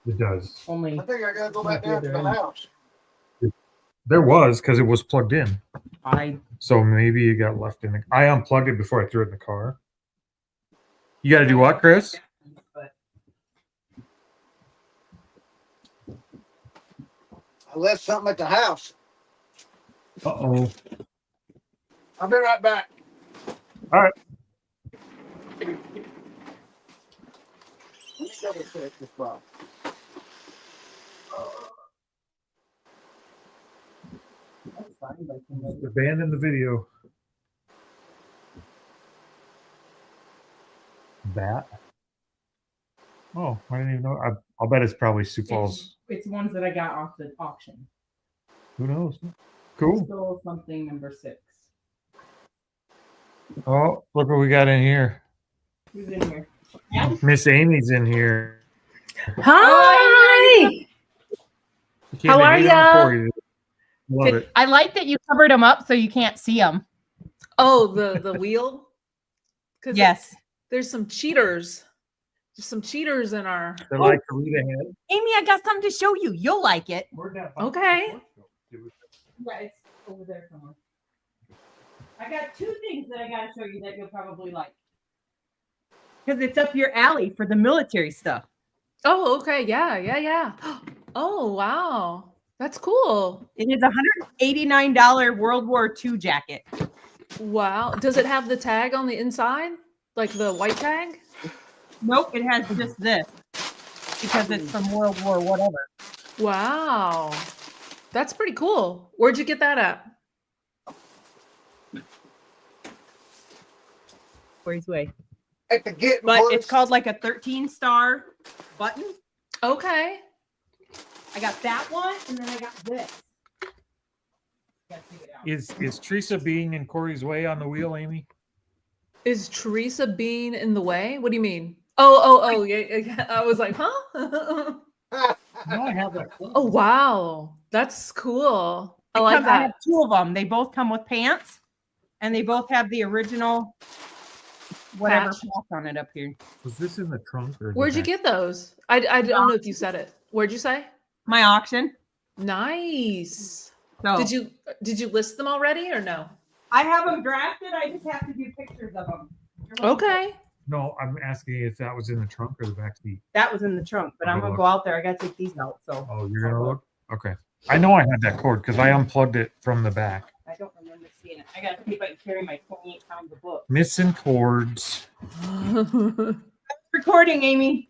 It does. Only I think I gotta go back down to the house. There was because it was plugged in. I So maybe it got left in the. I unplugged it before I threw it in the car. You got to do what, Chris? but I left something at the house. Uh-oh. I'll be right back. All right. Let me double check this box. Abandon the video. That. Oh, I didn't even know. I'll bet it's probably Sioux Falls. it's ones that I got off the auction. Who knows? Cool. Still something number 6. Oh, look what we got in here. Who's in here? Miss Amy's in here. Hi. Came How in are right on ya? for you. Love it. I like that you covered them up so you can't see them. Oh, the wheel? 'Cause Yes. there's some cheaters. There's some cheaters in our. They like to read ahead. Amy, I got something to show you. You'll like it. Where'd that Okay. Yeah, it's over there somewhere. I got 2 things that I got to show you that you'll probably like. Because it's up your alley for the military stuff. Oh, okay. Yeah. Oh, wow. That's cool. It is a $189 World War II jacket. Wow. Does it have the tag on the inside? Like the white tag? Nope, it has just this because it's from World War whatever. Wow. That's pretty cool. Where'd you get that at? Corey's Way. At the get, But it's called like a 13-star button. Okay. I got that one, and then I got this. Gotta take it out. Is Teresa being in Corey's Way on the wheel, Amy? Is Teresa Bean in the way? What do you mean? Oh, yeah. I was like, huh? No, I have that. Oh, wow. That's cool. I It like comes- I that. have two of them. They both come with pants, and they both have the original whatever Patch. patch on it up here. Was this in the trunk or? Where'd you get those? I don't know if you said it. Where'd you say? My auction. Nice. So Did you list them already or no? I have them drafted. I just have to do pictures of them. Okay. No, I'm asking if that was in the trunk or the back seat. That was in the trunk, but I'm gonna go out there. I gotta take these out. So Oh, you're gonna look? Okay. I know I had that cord because I unplugged it from the back. I don't remember seeing it. I gotta see if I can carry my 28 pounds of books. Missing cords. Recording, Amy.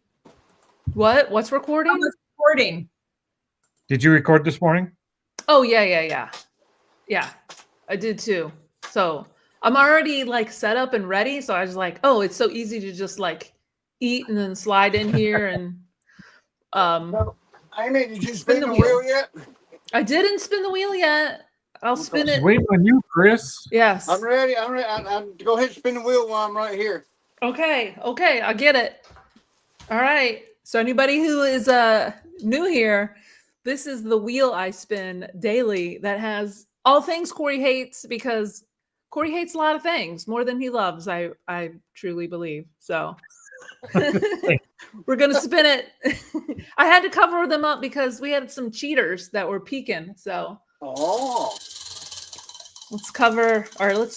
What? What's I recording? was recording. Did you record this morning? Oh, yeah. Yeah, I did too. So I'm already like set up and ready. So I was like, oh, it's so easy to just like eat and then slide in here. And Amy, did you Spin spin the the wheel. wheel yet? I didn't spin the wheel yet. I'll spin Just it. waiting on you, Chris. Yes. I'm ready. I'm ready. Go ahead and spin the wheel while I'm right here. Okay, I get it. All right. So anybody who is new here, this is the wheel I spin daily that has all things Corey hates, because Corey hates a lot of things more than he loves. I truly believe. So we're gonna spin it. I had to cover them up because we had some cheaters that were peeking. So Oh. let's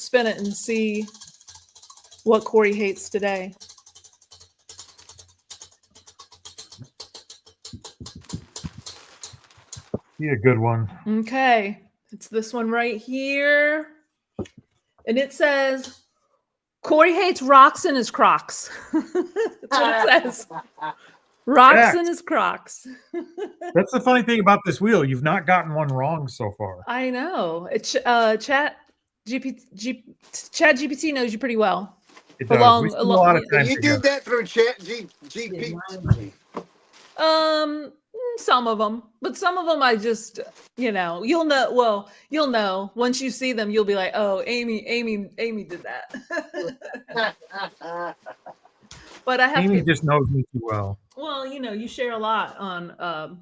spin it and see what Corey hates today. Be a good one. Okay, it's this one right here. And it says, Corey hates rocks in his Crocs. That's what it says. Rocks Facts. in his Crocs. That's the funny thing about this wheel. You've not gotten one wrong so far. I know. Chat GPT knows you pretty well. It does. Along- We spend a along- lot of time You together. did that through Chat GPT. Some of them, but some of them I just, you'll know once you see them, you'll be like, oh, Amy did that. But I have Amy to, just knows me too well. well, you share a lot on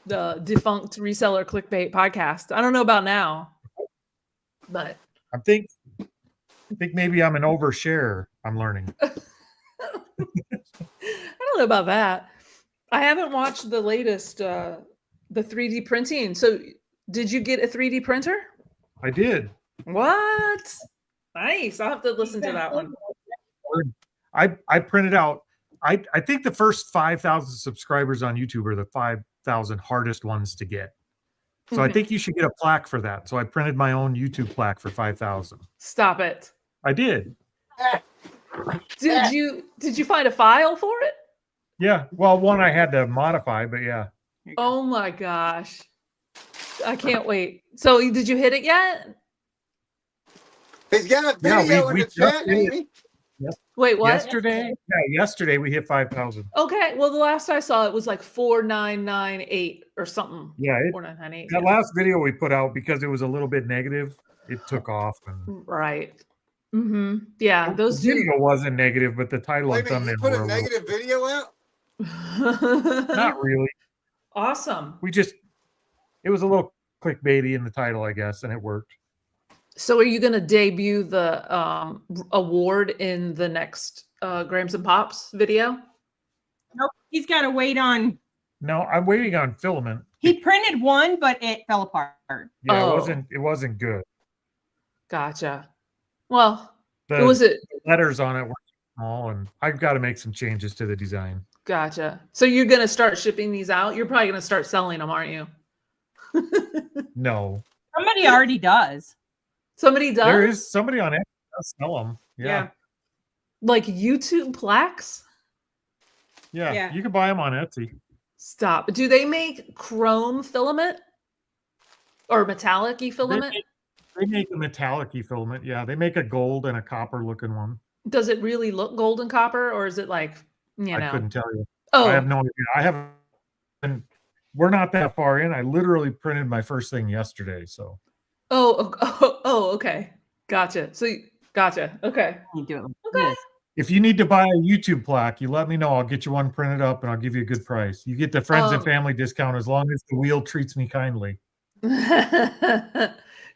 the defunct Reseller Clickbait podcast. I don't know about now, but I think maybe I'm an oversharer. I'm learning. I don't know about that. I haven't watched the latest, the 3D printing. So did you get a 3D printer? I did. What? Nice. I'll have to listen to that one. I printed out. I think the first 5,000 subscribers on YouTube are the 5,000 hardest ones to get. So I Mhm. think you should get a plaque for that. So I printed my own YouTube plaque for 5,000. Stop it. I did. Did you find a file for it? Yeah. Well, one I had to modify, but yeah. Oh my gosh. I can't wait. So did you hit it yet? He's got a Yeah, video we in the just chat, did it. Amy. Wait, what? Yesterday we hit 5,000. Okay. Well, the last I saw it was like 4998 or something. Yeah. 4998. That last video we put out, because it was a little bit negative, it took off. And Right. Mm-hmm. Yeah. Those the do. video wasn't negative, but the title Wait and a minute, you thumbnail put were a negative video out? not really. Awesome. It was a little clickbaity in the title, I guess, and it worked. So are you going to debut the award in the next Grams and Pops video? Nope. He's got to wait on. No, I'm waiting on filament. He printed one, but it fell apart. Yeah, Oh. it wasn't good. Gotcha. Well, The was it? letters on it were small, and I've got to make some changes to the design. Gotcha. So you're going to start shipping these out? You're probably going to start selling them, aren't you? No, Somebody already does. Somebody does? there is somebody on it that does sell them. Yeah. Like YouTube plaques? Yeah, Yeah. you can buy them on Etsy. Stop. Do they make chrome filament? Or metallic-y filament? They make a metallic-y filament. Yeah, they make a gold and a copper looking one. Does it really look gold and copper, or is it like, you I know? couldn't tell you. Oh, I have no idea. I haven't. We're not that far in. I literally printed my first thing yesterday. So okay. Gotcha. So, gotcha. Okay. You do it like Okay. this. if you need to buy a YouTube plaque, you let me know. I'll get you one printed up and I'll give you a good price. You get the friends and family discount as long as the wheel treats me kindly.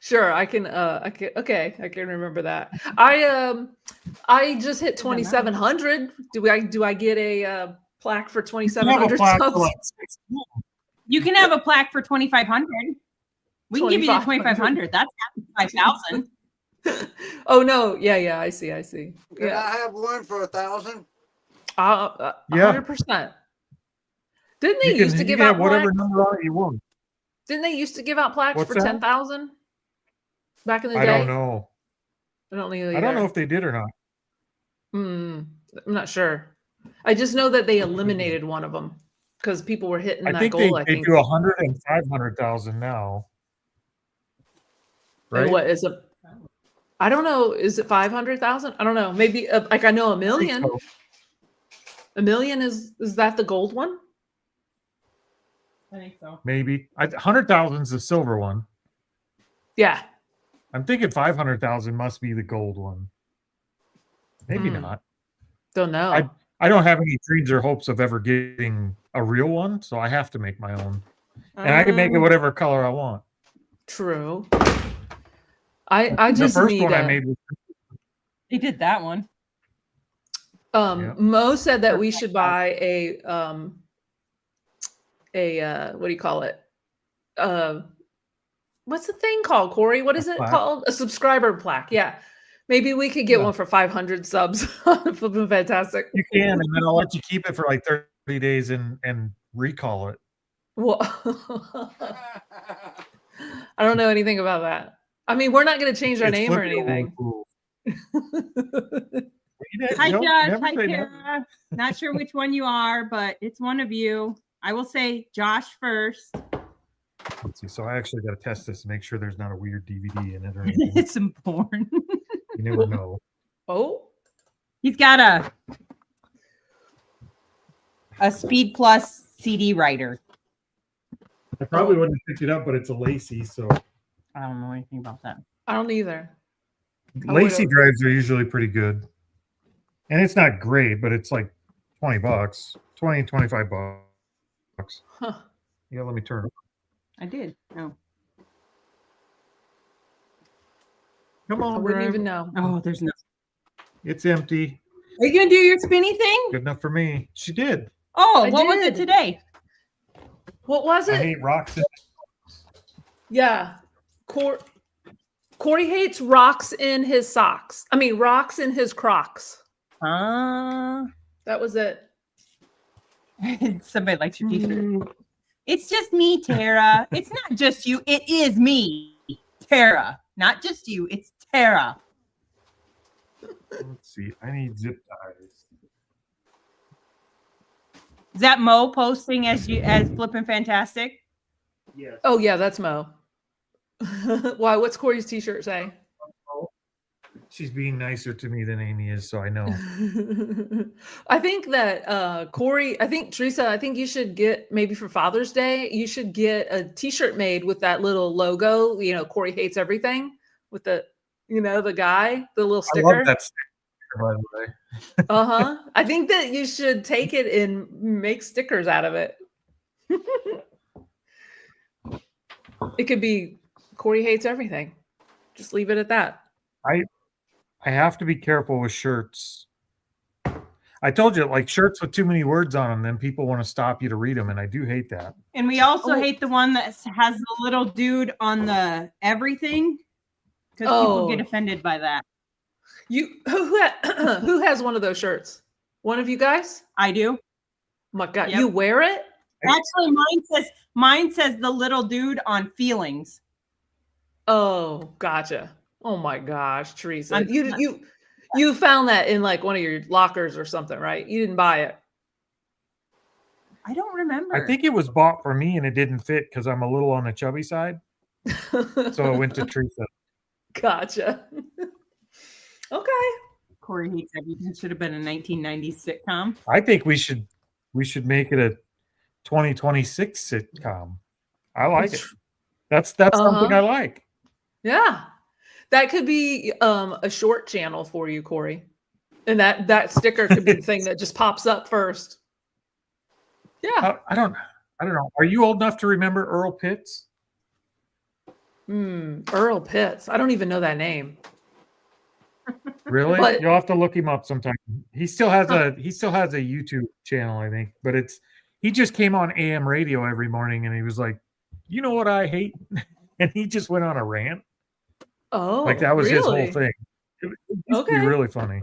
Sure, I can. Okay, I can remember that. I just hit 2,700. Do I get a plaque for You can have a 2,700 plaque for subs? like 16. You can have a plaque for 2,500. We can give you the 2,500. 2,500. That's 5,000. Oh no, yeah, I see. Can Yeah, I have one for 1,000? 100%. Didn't they used to You give can out have whatever plaques? number on it you want. Didn't they used to give out plaques What's for that? 10,000 back in the I day? don't know. I don't know. I don't know if they did or not. I'm not sure. I just know that they eliminated one of them because people were hitting I that think goal. they do 100 and 500,000 now. And Right? what is a? I don't know. Is it 500,000? I don't know. Maybe like I know a I think million. so. A million is that the gold one? I think so. Maybe 100,000 is the silver one. Yeah. I'm thinking 500,000 must be the gold one. Maybe Hmm. not. Don't know. I don't have any dreams or hopes of ever getting a real one, so I have to make my own. And I can make it whatever color I want. True. I The just first need one I a. made was They did that one. Yeah. Mo said that we should buy a what do you call it? What's the thing called, Corey? What is it plaque. called? A subscriber plaque. Yeah. Maybe we could get Yeah. one for 500 subs. Flipping fantastic. You can, and then I'll let you keep it for like 30 days and recall it. Well, I don't know anything about that. I mean, we're not going to change our It's name or flipping old anything. school. Hi, Nope, Josh. never Hi, say never. Tara. Not sure which one you are, but it's one of you. I will say Josh first. Let's see. So I actually got to test this to make sure there's not a weird DVD in it or anything. It's some porn. You never know. Oh, He's got a Speed Plus CD writer. I probably wouldn't have picked it up, but it's a Lacey, so I don't know anything about that. I don't either. Lacey drives are usually pretty good. And it's not great, but it's like $20, 20, 25 bucks. Huh. Yeah, let me turn it. I did. Oh. Come I on, wouldn't drive. even know. Oh, there's no. It's empty. Are you gonna do your spinny thing? Good enough for me. She did. Oh, I what was it did. today? What was I it? hate rocks. Yeah. Corey hates rocks in his socks. I mean, rocks in his Crocs. That was it. Somebody likes your t-shirt. It's just me, Tara. It's not just you. It is me, Tara. Not just you. It's Tara. Let's see. I need zip ties. Is that Mo posting as flipping fantastic? Yes. Oh yeah, that's Mo. Why? What's Corey's t-shirt say? She's being nicer to me than Amy is, so I know. I think that Corey, Teresa, I think you should get, maybe for Father's Day, you should get a t-shirt made with that little logo, Corey hates everything, with the, the guy, the little I sticker. love that sticker, by the way. Uh-huh. I think that you should take it and make stickers out of it. It could be Corey hates everything. Just leave it at that. I have to be careful with shirts. I told you, like shirts with too many words on them, then people want to stop you to read them, and I do hate that. And we also hate the one that has the little dude on the everything, because people get offended by that. Who has one of those shirts? One of you guys? I do. Oh my God, Yep. you wear it? Actually, mine says the little dude on feelings. Oh, gotcha. Oh my gosh, Teresa. You found that in like one of your lockers or something, right? You didn't buy it. I don't remember. I think it was bought for me and it didn't fit because I'm a little on the chubby side. So it went to Teresa. Gotcha. Okay. Corey hates everything. Should have been a 1990s sitcom. I think we should make it a 2026 sitcom. I like it. That's something I like. Yeah. That could be a short channel for you, Corey. And that sticker could be the thing that just pops up first. Yeah. I don't know. Are you old enough to remember Earl Pitts? Earl Pitts. I don't even know that name. Really? But- You'll have to look him up sometime. He still has a YouTube channel, I think, but he just came on AM radio every morning and he was like, "You know what I hate?" And he just went on a rant. Oh, Like that was his whole really? thing. It used to be really funny.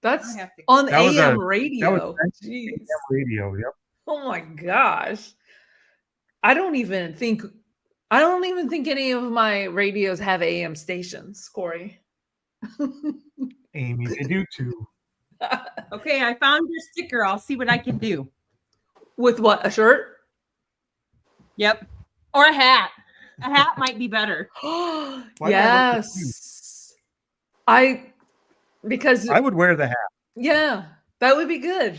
That's I have to- on That was AM a- radio. that was Jeez. AM radio, yep. Oh my gosh. I don't even think any of my radios have AM stations, Corey. Amy, they do too. Okay, I found your sticker. I'll see what I can do. With what? A shirt? Yep. Or a hat. A hat might be better. Why not look Yes. Because I would wear the hat. yeah, that would be good.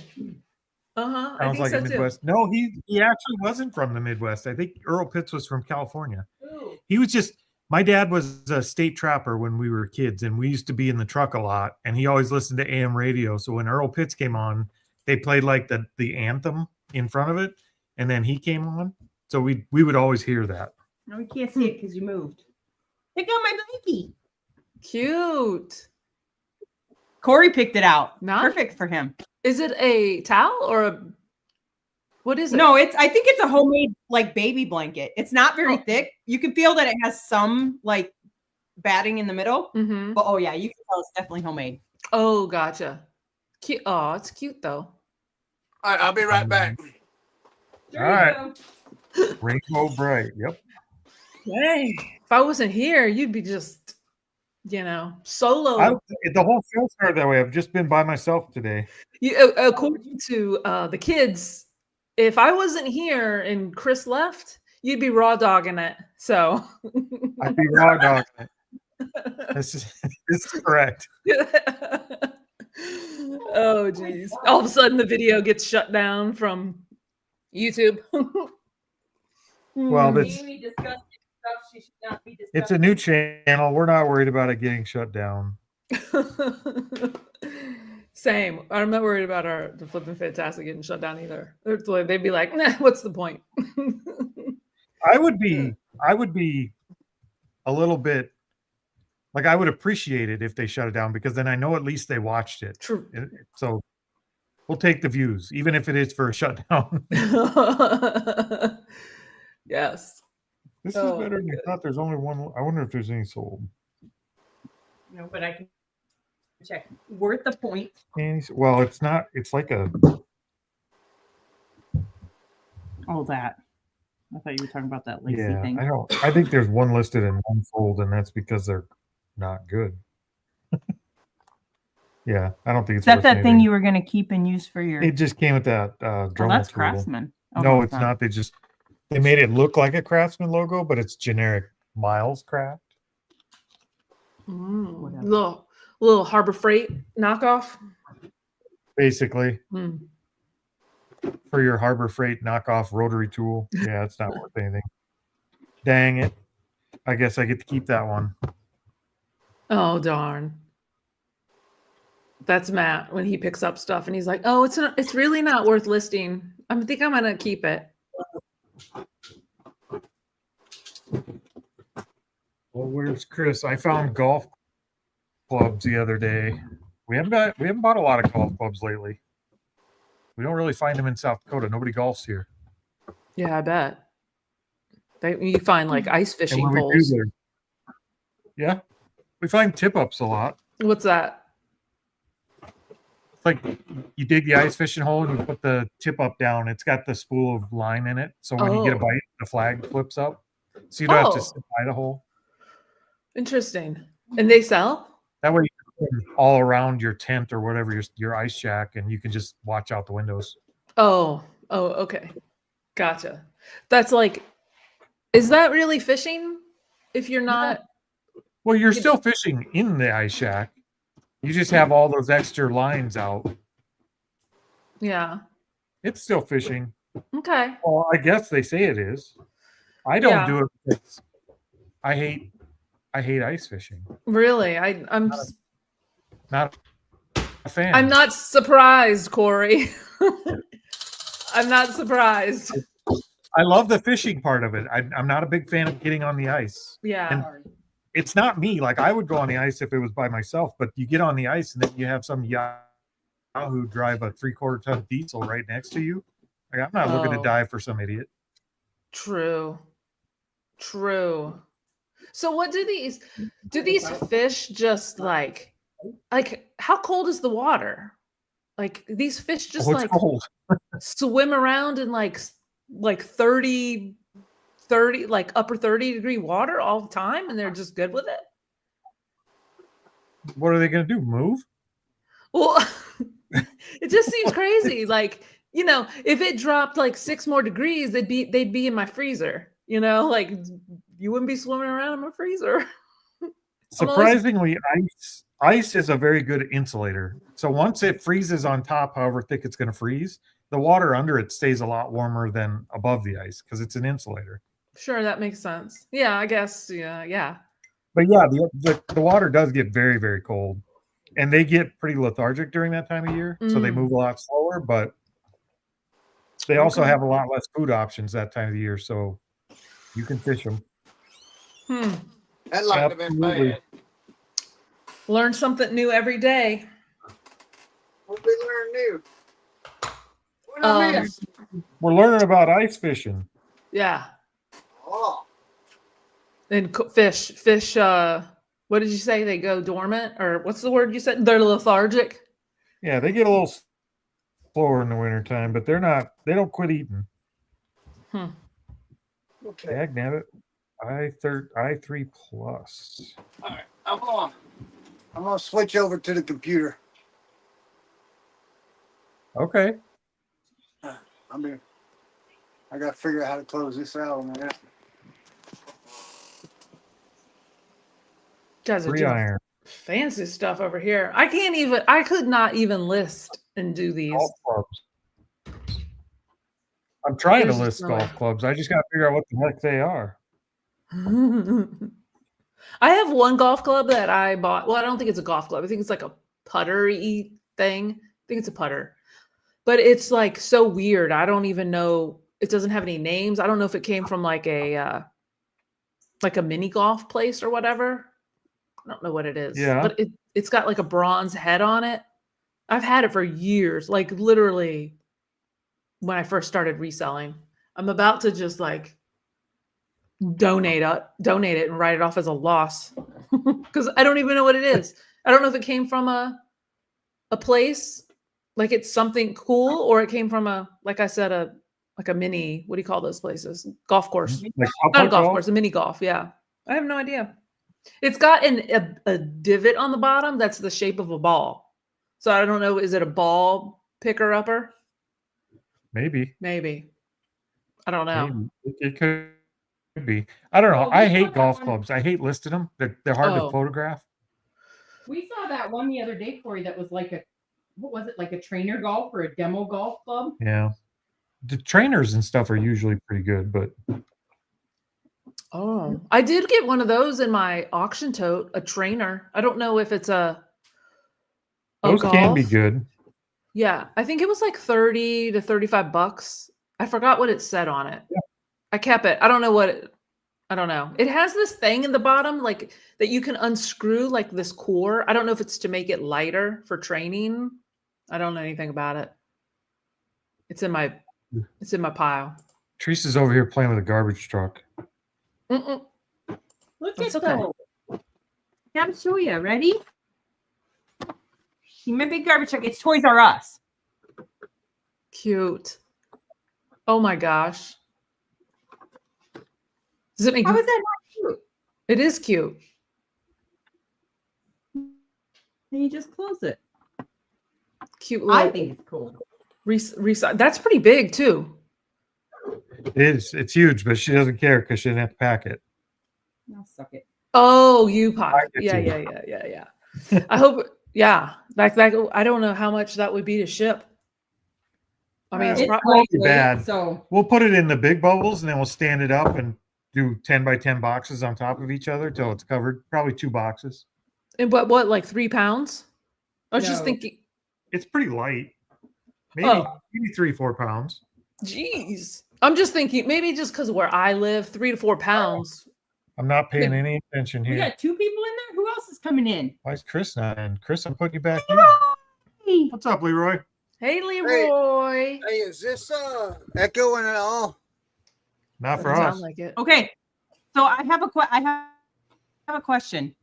I Sounds think like so a Midwest. No, he actually wasn't from the Midwest. I think Earl Pitts was from California. too. He was just my dad was a state trapper when we were kids, and we used to be in the truck a lot. And he always listened to AM radio. So when Earl Pitts came on, they played like the anthem in front of it, and then he came on. So we would always hear that. No, we can't see it because you moved. Pick out my blankie. Cute. Corey picked it out. Nice. Perfect for him. Is it a towel or a what is it? No, I think it's a homemade like baby blanket. It's not very Oh. thick. You can feel that it has some like batting in the middle. Mm-hmm. But oh yeah, you can tell it's definitely homemade. Oh, gotcha. Cute. Oh, it's cute though. All right, I'll be right back. There All you right. go. Rainbow Bright. Yep. Dang. If I wasn't here, you'd be just, solo. The whole show started that way. I've just been by myself today. According to the kids, if I wasn't here and Chris left, you'd be raw dogging it. So I'd be raw dogging it. This is correct. Oh geez. All of a sudden the video gets shut down from YouTube. Well, that's- Amy discussed stuff she should not be discussing. It's a new channel. We're not worried about it getting shut down. Same. I'm not worried about the Flippin' Fantastic getting shut down either. They'd be like, nah, what's the point? I would be a little bit like I would appreciate it if they shut it down because then I know at least they watched it. True. So we'll take the views, even if it is for a shutdown. Yes. This Oh, is better than I thought. There's only one. I wonder if there's any sold. No, but I can check. Worth the point. Well, it's not. It's like a. Oh, that. I thought you were talking about that lacy Yeah, thing. I don't. I think there's one listed and one sold, and that's because they're not good. Yeah, I don't think it's. Is that worth that thing anything. you were going to keep and use for your? It just came with that Oh, Dremel that's tool. Craftsman. Oh, No, it's not. They made it look like a Craftsman logo, but it's generic Miles Craft. Little Harbor Freight knockoff. Basically, Mm. for your Harbor Freight knockoff rotary tool. Yeah, it's not worth anything. Dang it. I guess I get to keep that one. Oh darn. That's Matt when he picks up stuff and he's like, "Oh, it's really not worth listing. I think I'm gonna keep it." Well, where's Chris? I found golf clubs the other day. We haven't bought a lot of golf clubs lately. We don't really find them in South Dakota. Nobody golfs here. Yeah, I bet. You find like ice And fishing when we do, poles. yeah, we find tip ups a lot. What's that? It's like you dig the ice fishing hole and you put the tip up down. It's got the spool of line in it, so when you get a Oh. bite, the flag flips up, so you don't have to Oh. sit by the hole. Interesting. And they sell? That way, you can put them all around your tent or whatever your ice shack, and you can just watch out the windows. Oh, okay. Gotcha. That's like, is that really fishing? If you're not, Well, you're still fishing in the ice shack. You just have all those extra lines out. Yeah. It's still fishing. Okay. Well, I guess they say it is. I don't Yeah. do it because I hate ice fishing. Really, I'm Not a fan. I'm not surprised, Corey. I'm not surprised. I love the fishing part of it. I'm not a big fan of getting on the ice. Yeah. And it's not me. Like I would go on the ice if it was by myself, but you get on the ice and then you have some Yahoo drive a 3/4 ton diesel right next to you. Like I'm not looking to Oh. dive for some idiot. True. So what do these fish just like how cold is the water? Like these fish just Oh, it's like cold. swim around in like 30 like upper 30-degree water all the time and they're just good with it? What are they going to do? Move? Well, it just seems crazy. Like, you know, if it dropped like 6 more degrees, they'd be in my freezer. You know, like you wouldn't be swimming around in my freezer. Surprisingly, ice is a very good insulator. So once it freezes on top, however thick it's going to freeze, the water under it stays a lot warmer than above the ice because it's an insulator. Sure, that makes sense. Yeah, I guess. Yeah. But yeah, the water does get very, very cold. And they get pretty lethargic during that time of year. So they move a lot slower, but they also have a lot less food options that time of the year. So you can fish them. That might have been bad. Learn something new every day. What we learn new? What I miss? We're learning about ice fishing. Yeah. Oh, And fish. What did you say? They go dormant, or what's the word you said? They're lethargic. Yeah, they get a little slower in the wintertime, but they don't quit eating. okay. Dag nabbit. I3 plus. All right, I'm gonna switch over to the computer. Okay. I gotta figure out how to close this out, man. Guys are Free doing iron. fancy stuff over here. I could not even list and do these. Golf clubs. I'm trying There's to just list no golf way. clubs. I just got to figure out what the heck they are. I have one golf club that I bought. Well, I don't think it's a golf club. I think it's like a putter-y thing. I think it's a putter. But it's like so weird. I don't even know. It doesn't have any names. I don't know if it came from like a mini golf place or whatever. I don't know what it is. Yeah. But it's got like a bronze head on it. I've had it for years. Like literally when I first started reselling. I'm about to just like donate it and write it off as a loss because I don't even know what it is. I don't know if it came from a place like it's something cool or it came from like I said, a mini, what do you call those places? Golf course. Like Not a golf course, a mini golf. Yeah. I have no idea. It's got a divot on the bottom that's the shape of a ball. So I don't know. Is it a ball picker upper? Maybe. I don't know. Maybe. It could be. I don't know. I hate golf clubs. I hate listing them. They're hard to photograph. We saw that one the other day, Corey, that was like what was it, like a trainer golf or a demo golf club? Yeah. The trainers and stuff are usually pretty good, but Oh, I did get one of those in my auction tote, a trainer. I don't know if it's a those can be golf. good. Yeah, I think it was like 30 to 35 bucks. I forgot what it said on it. Yeah. I kept it. I don't know. It has this thing in the bottom like that you can unscrew like this core. I don't know if it's to make it lighter for training. I don't know anything about it. It's in my pile. Teresa's over here playing with a garbage truck. Mm-mm. Look That's at okay. those. Gotta show you. Ready? See my big garbage truck. It's Toys R Us. Cute. Oh my gosh. Does it make How is that not cute? It is cute. And you just close it. Cute I little think it's cool. that's pretty big too. It is. It's huge, but she doesn't care because she didn't have to pack it. I'll suck it. Oh, you pop. I get Yeah, you. yeah. I hope Yeah, like I don't know how much that would be to ship. I mean, it's It's pro- won't be lightweight, bad. So We'll put it in the big bubbles and then we'll stand it up and do 10 by 10 boxes on top of each other till it's covered. Probably 2 boxes. and what, like 3 pounds? I was just No. thinking, It's pretty light. Maybe Oh. maybe 3-4 pounds. geez. I'm just thinking maybe just because where I live, 3 to 4 pounds. I'm not paying any attention we here. got 2 people in there. Who else is coming in? Why is Chris not in? Chris, I'm putting you back in. Hey. What's up, Leroy? Hey, Leroy. Hey, is this echoing at all? Not for Doesn't us. sound like it. Okay, so I have a question.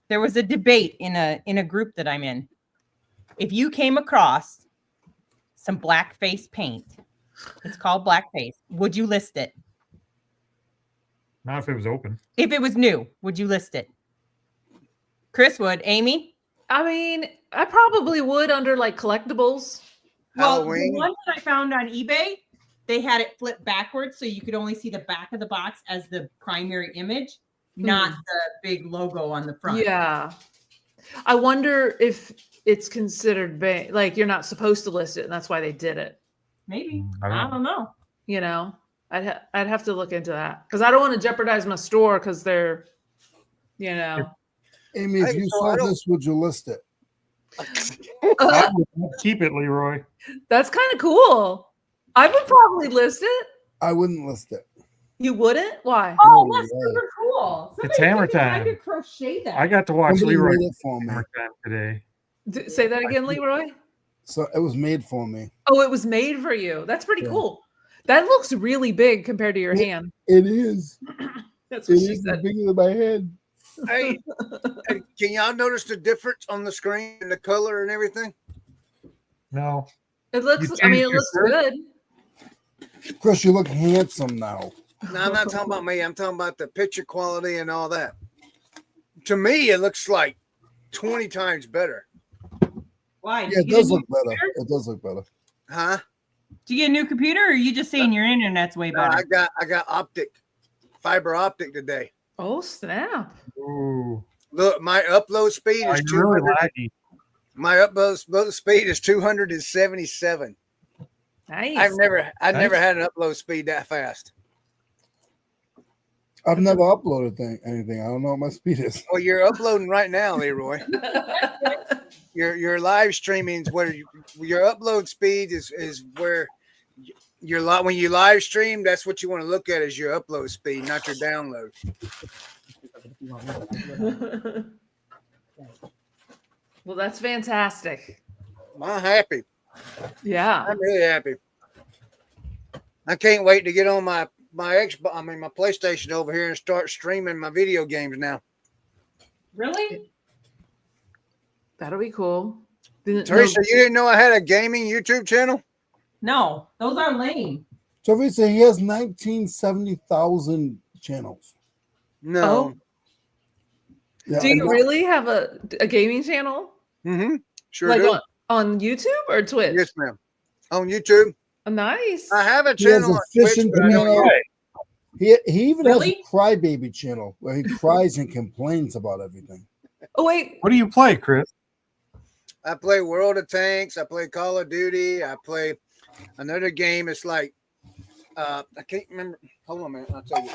There was a debate in a group that I'm in. If you came across some blackface paint, it's called blackface, would you list it? Not if it was open. If it was new, would you list it? Chris would. Amy? I mean, I probably would under like collectibles. Well, Halloween? the one that I found on eBay, they had it flipped backwards so you could only see the back of the box as the primary image, not the big logo on the front. Yeah. I wonder if it's considered like you're not supposed to list it and that's why they did it. Maybe. I don't I don't know. You know, I'd have to look into that because I don't want to jeopardize my store because they're, you know. Amy, if Hey, you so I saw don't- this, would you list it? I would keep it, Leroy. That's kind of cool. I would probably list it. I wouldn't list it. You wouldn't? Why? Oh, No that's way. super cool. It's Somebody hammer think that I time. could crochet that. I got to watch Somebody Leroy made it for me. hammer time today. Say that again, Leroy. So it was made for me. Oh, it was made for you. That's pretty Yeah. cool. That looks really big compared to your Yeah. hand. It is. That's It what she is said. bigger than my head. Hey, hey, can y'all notice the difference on the screen and the color and everything? No. It looks. You I mean, changed it your looks shirt? good. Chris, you look handsome now. No, I'm not talking about me. I'm talking about the picture quality and all that. To me, it looks like 20 times better. Why? Did Yeah, you it get a does new look better. computer? It does look better. Huh? Do you get a new computer, or are you just saying your internet's way No, better? I got fiber optic today. Oh snap! Ooh. Look, my upload speed Oh, is you're really 200. laggy. My upload speed is 277. Nice. I've never Nice. had an upload speed that fast. I've never uploaded anything. I don't know what my speed is. Well, you're uploading right now, Leroy. Your live streaming is where your upload speed is where when you live stream. That's what you want to look at is your upload speed, not your download. Well, that's fantastic. I'm happy. Yeah. I'm really happy. I can't wait to get on my Xbox. I mean, my PlayStation over here and start streaming my video games now. Really? That'll be cool. Teresa, you didn't know I had a gaming YouTube channel? No, those are lame. So if he said he has 1970,000 channels. No. Oh. Yeah, Do and you really have a gaming channel? Mm-hmm. Sure Like do. on YouTube or Twitch? Yes, ma'am. On YouTube. Oh, nice. I have a he has channel a on Twitch, fishing but I don't channel. use He even Really? has a crybaby channel where he cries and complains about everything. Oh wait. What do you play, Chris? I play World of Tanks. I play Call of Duty. I play another game. It's like I can't remember. Hold on a minute. I'll tell you.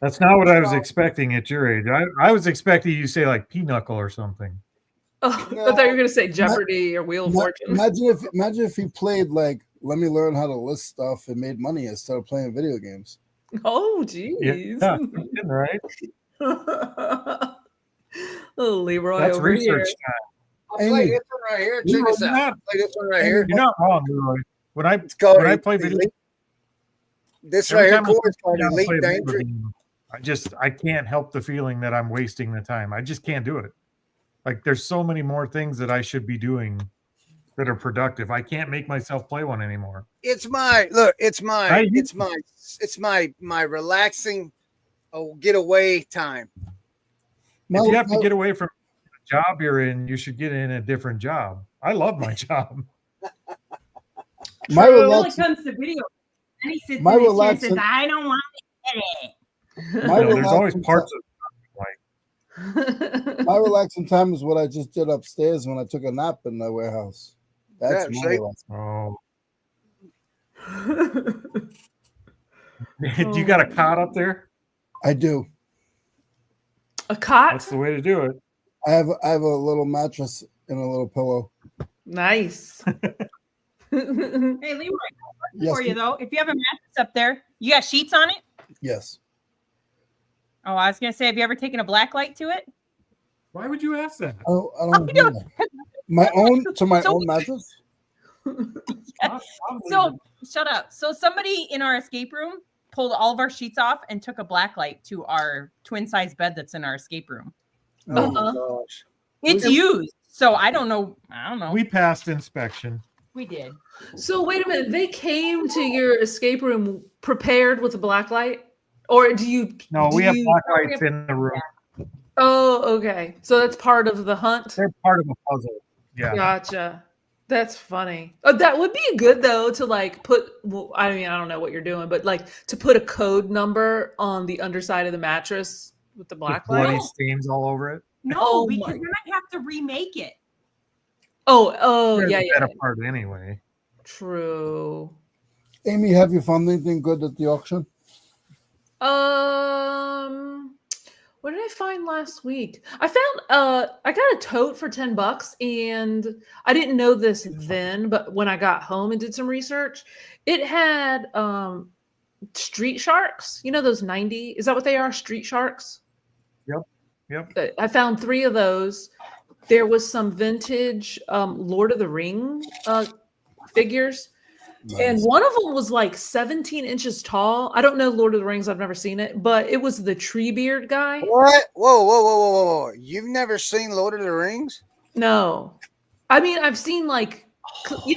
That's not what I was expecting at your age. I was expecting you to say like Pinochle or something. Oh, I thought you were gonna say Jeopardy or Wheel of Fortune. Imagine if he played like Let Me Learn How to List Stuff and made money instead of playing video games. Oh, geez. Yeah, right. Oh, Leroy That's over research here. time. I'll play Amy. this one right here. Check You're this out. not- I'll play this one right here. You're not wrong, Leroy. When I It's called when I play video, This every right here, time I Corey, is called sit down and play Elite a video Danger. game, I can't help the feeling that I'm wasting the time. I just can't do it. Like there's so many more things that I should be doing that are productive. I can't make myself play one anymore. It's my look. It's I- my relaxing, getaway time. If you have to get away from the job you're in, you should get in a different job. I love my job. My When it relaxing, comes to video, and he sits My in his chair and relaxing- says, "I don't want to edit." my You know, there's always relaxing parts of like My relaxing time is what I just did upstairs when I took a nap in the warehouse. That's Yeah, my see? relaxing. Oh, you got a cot up there? I do. A cot? That's the way to do it. I have a little mattress and a little pillow. Nice. Hey, Leroy, Yes, for you though, if you have a mattress up there, you got sheets on it? yes. Oh, I was gonna say, have you ever taken a black light to it? Why would you ask that? I don't do that. My own mattress. So shut up. So somebody in our escape room pulled all of our sheets off and took a black light to our twin size bed that's in our escape room. Oh my Uh-huh. gosh. It's used. So I don't know. We passed inspection. We did. So wait a minute. They came to your escape room prepared with a black light, or do you? No, do we have you- black lights in the room. Oh, okay. So that's part of the hunt. They're part of the puzzle. Yeah. Gotcha. That's funny. That would be good though to like put. Well, I mean, I don't know what you're doing, but like to put a code number on the underside of the mattress with the black With bloody light. stains all over it. No, Oh because my- then I have to remake it. Oh, They're yeah, the yeah. better part anyway. True. Amy, have you found anything good at the auction? What did I find last week? I found I got a tote for $10 and I didn't know this then, but when I got home and did some research, it had street sharks. You know those 90, is that what they are? Street sharks? Yep. I found 3 of those. There was some vintage Lord of the Ring figures. And Nice. one of them was like 17 inches tall. I don't know Lord of the Rings. I've never seen it, but it was the Treebeard guy. What? Whoa. You've never seen Lord of the Rings? No, I mean, I've seen like,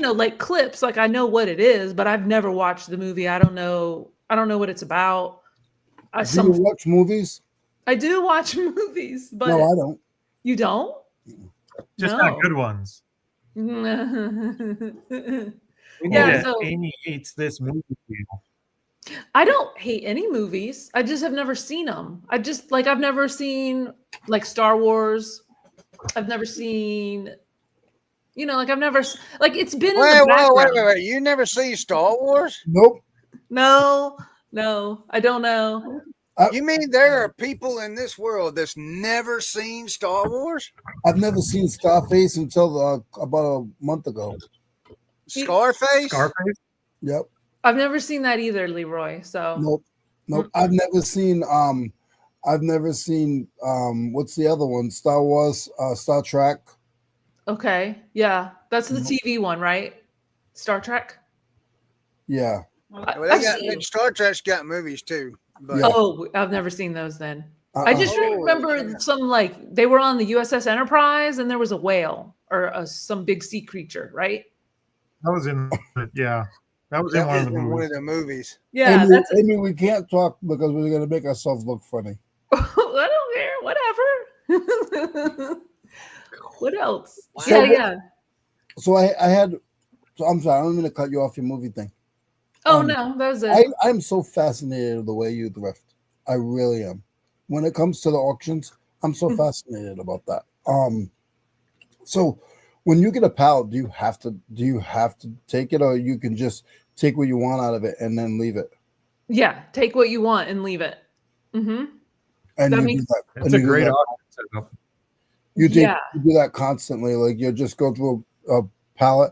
like clips, like I know what it is, but I've never watched the movie. I don't know what it's about. Do you watch movies? I do watch movies, but No, I don't. you don't? Just No. not good ones. We Yeah, need a so- Amy hates this movie deal. I don't hate any movies. I just have never seen them. I've never seen like Star Wars. I've never seen, I've never like it's been in the background. Wait. You never seen Star Wars? Nope. No, I don't know. You mean there are people in this world that's never seen Star Wars? I've never seen Scarface until about a month ago. Scarface? Scarface? Yep. I've never seen that either, Leroy. So Nope. I've never seen what's the other one? Star Wars, Star Trek. okay, yeah, that's the TV one, right? Star Trek. Yeah. Well, I've seen- Star Trek's got movies too. But Yeah. Oh, I've never seen those. Then I Uh-uh. just Oh, remember yeah. some like they were on the USS Enterprise, and there was a whale or some big sea creature, right? That was in yeah. That was in that one was of the in one movies. of the movies. Yeah, Amy, that's. Amy, we can't talk because we're gonna make ourselves look funny. I don't care. Whatever. What else? So- Yeah. So I had. So I'm sorry. I'm gonna cut you off your movie thing. Oh no, that was it. I'm so fascinated with the way you thrift. I really am. When it comes to the auctions, I'm so fascinated about that. So when you get a pallet, do you have to take it, or you can just take what you want out of it and then leave it? Yeah, take what you want and leave it. Mm-hmm. And That you makes- do that. It's and a you do great that- auction setup. You Yeah. do that constantly. Like you just go through a pallet,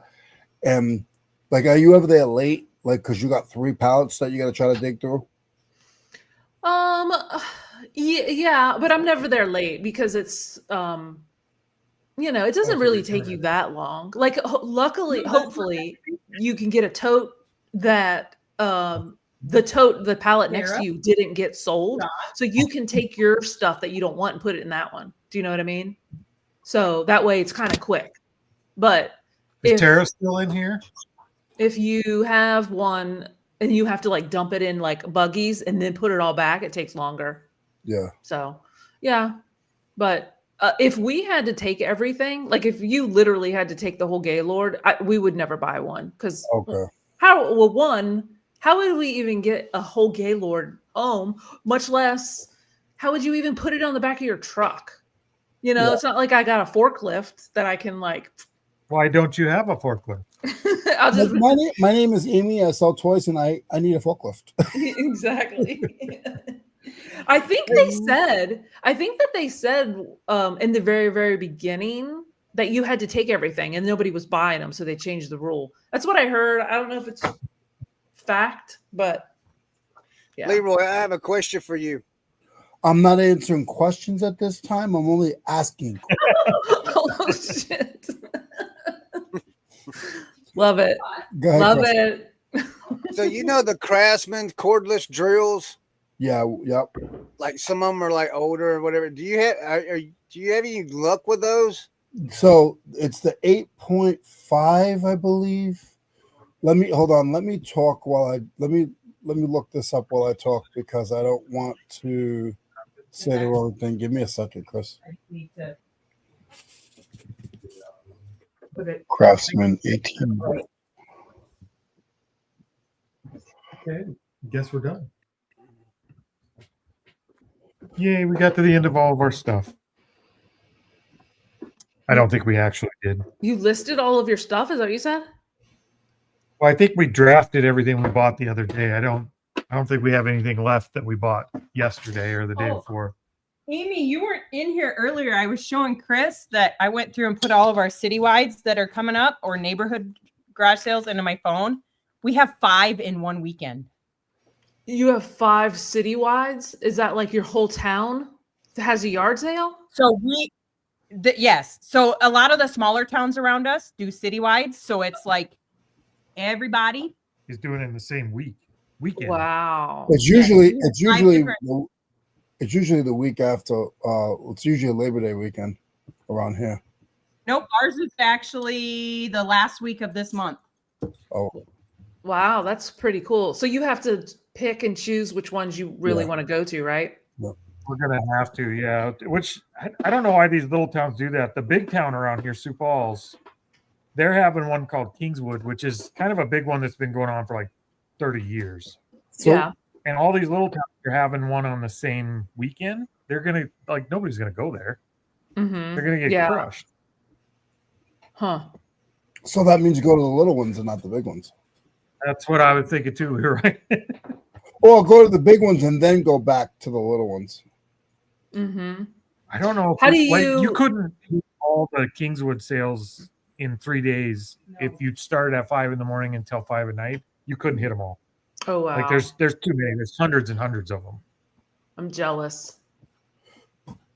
and like, are you ever there late? Like, because you got 3 pallets that you got to try to dig through. Yeah, but I'm never there late because it's it doesn't really take you that long. Like luckily, hopefully you can get a tote that the pallet next to you didn't get sold. So you can take your stuff that you don't want and put it in that one. Do you know what I mean? So that way it's kind of quick. But Is Tara still in here? if you have one and you have to like dump it in like buggies and then put it all back, it takes longer. Yeah. So, yeah. But if we had to take everything, like if you literally had to take the whole Gaylord, we would never buy one. Because Okay. how would we even get a whole Gaylord home, much less how would you even put it on the back of your truck? You know, Yeah. it's not like I got a forklift that I can like. Why don't you have a forklift? I'll just My name is Amy. I sell toys, and I need a forklift. exactly. I think that they said in the very, very beginning that you had to take everything and nobody was buying them, so they changed the rule. That's what I heard. I don't know if it's fact, but yeah. Leroy, I have a question for you. I'm not answering questions at this time. I'm only asking. Oh shit. Love it. Go ahead, Love Chris. it. So you know the Craftsman cordless drills? Yeah, yep. Like some of them are like older or whatever. Do you have any luck with those? So it's the 8.5, I believe. Let me hold on. Let me talk while let me look this up while I talk because I don't want to say the wrong thing. Give me a second, Chris. Craftsman 18. Okay, guess we're done. Yay, we got to the end of all of our stuff. I don't think we actually did. You listed all of your stuff, is that what you said? Well, I think we drafted everything we bought the other day. I don't think we have anything left that we bought yesterday or the day Oh. before. Amy, you weren't in here earlier. I was showing Chris that I went through and put all of our citywides that are coming up or neighborhood garage sales into my phone. We have 5 in one weekend. You have 5 citywides? Is that like your whole town that has a yard sale? So yes. So a lot of the smaller towns around us do citywides. So it's like everybody. He's doing it in the same weekend. Wow. It's usually Yeah, it's usually different- it's usually the week after. It's usually Labor Day weekend around here. Nope. Ours is actually the last week of this month. Oh, Wow, that's pretty cool. So you have to pick and choose which ones you really Yeah. want to go to, right? We're gonna have to, yeah. Which I don't know why these little towns do that. The big town around here, Sioux Falls, they're having one called Kingswood, which is kind of a big one that's been going on for like 30 years. So- yeah. And all these little towns are having one on the same weekend. They're gonna nobody's gonna go there. Mm-hmm. They're gonna get Yeah. crushed. Huh. so that means you go to the little ones and not the big ones. That's what I was thinking too. You're right. Or go to the big ones and then go back to the little ones. Mm-hmm. I don't know. If How do you you- couldn't do all the Kingswood sales in 3 days if you started at 5 in the morning until 5 at night. You couldn't hit them all. Oh wow. Like there's too many. There's hundreds and hundreds of them. I'm jealous.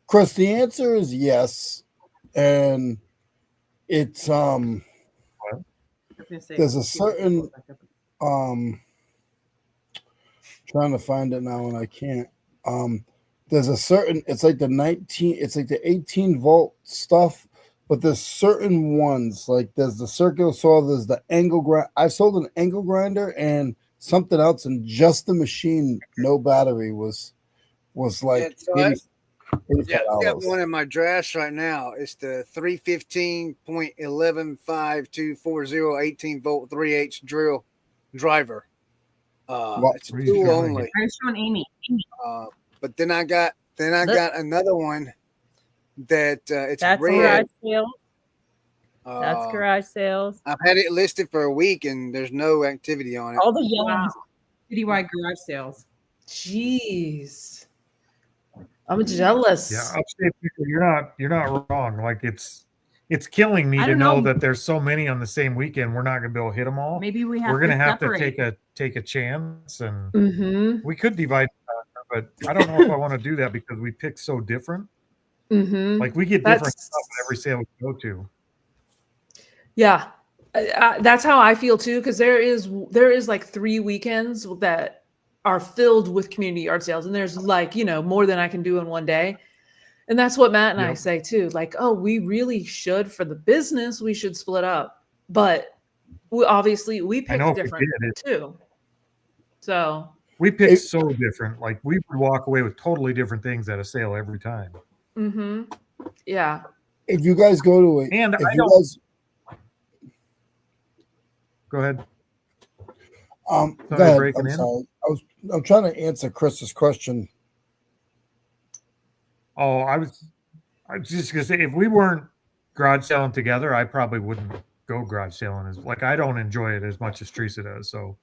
Chris, the answer is yes, and it's there's a certain trying to find it now and I can't. There's a certain it's like the 18 volt stuff, but there's certain ones like there's the circular saw, there's the angle grind. I sold an angle grinder and something else, and just the machine, no battery was like Yeah, so I- $85. Yeah, I got one in my drafts right now. It's the 315.115240 18 volt 3H drill driver. What? It's a tool only. I was showing Amy. But then I got another one that it's That's red. garage sales. That's Uh, garage sales. I've had it listed for a week and there's no activity on it. All the yellow Wow. citywide garage sales. Jeez. I'm jealous. Yeah, upstate people, you're not wrong. Like it's killing me I to don't know know. that there's so many on the same weekend. We're not gonna be able to hit them all. Maybe we have We're gonna to have separate. to take a chance, and Mm-hmm. we could divide, but I don't know if I want to do that because we pick so different. Mm-hmm. Like we get different That's- stuff at every sale we go to. Yeah, that's how I feel too. Because there is like 3 weekends that are filled with community yard sales, and there's like more than I can do in one day. And that's what Matt and I Yep. say too. Like, oh, we really should for the business, we should split up, but we I know pick if we different did it, too. So we pick so different. Like we would walk away with totally different things at a sale every time. mm-hmm. Yeah. If you guys go to it, And if I you don't. guys Go ahead. go Somebody ahead. breaking I'm in? sorry. I'm trying to answer Chris's question. Oh, I was just gonna say if we weren't garage selling together, I probably wouldn't go garage selling. As like I don't enjoy it as much as Teresa does, so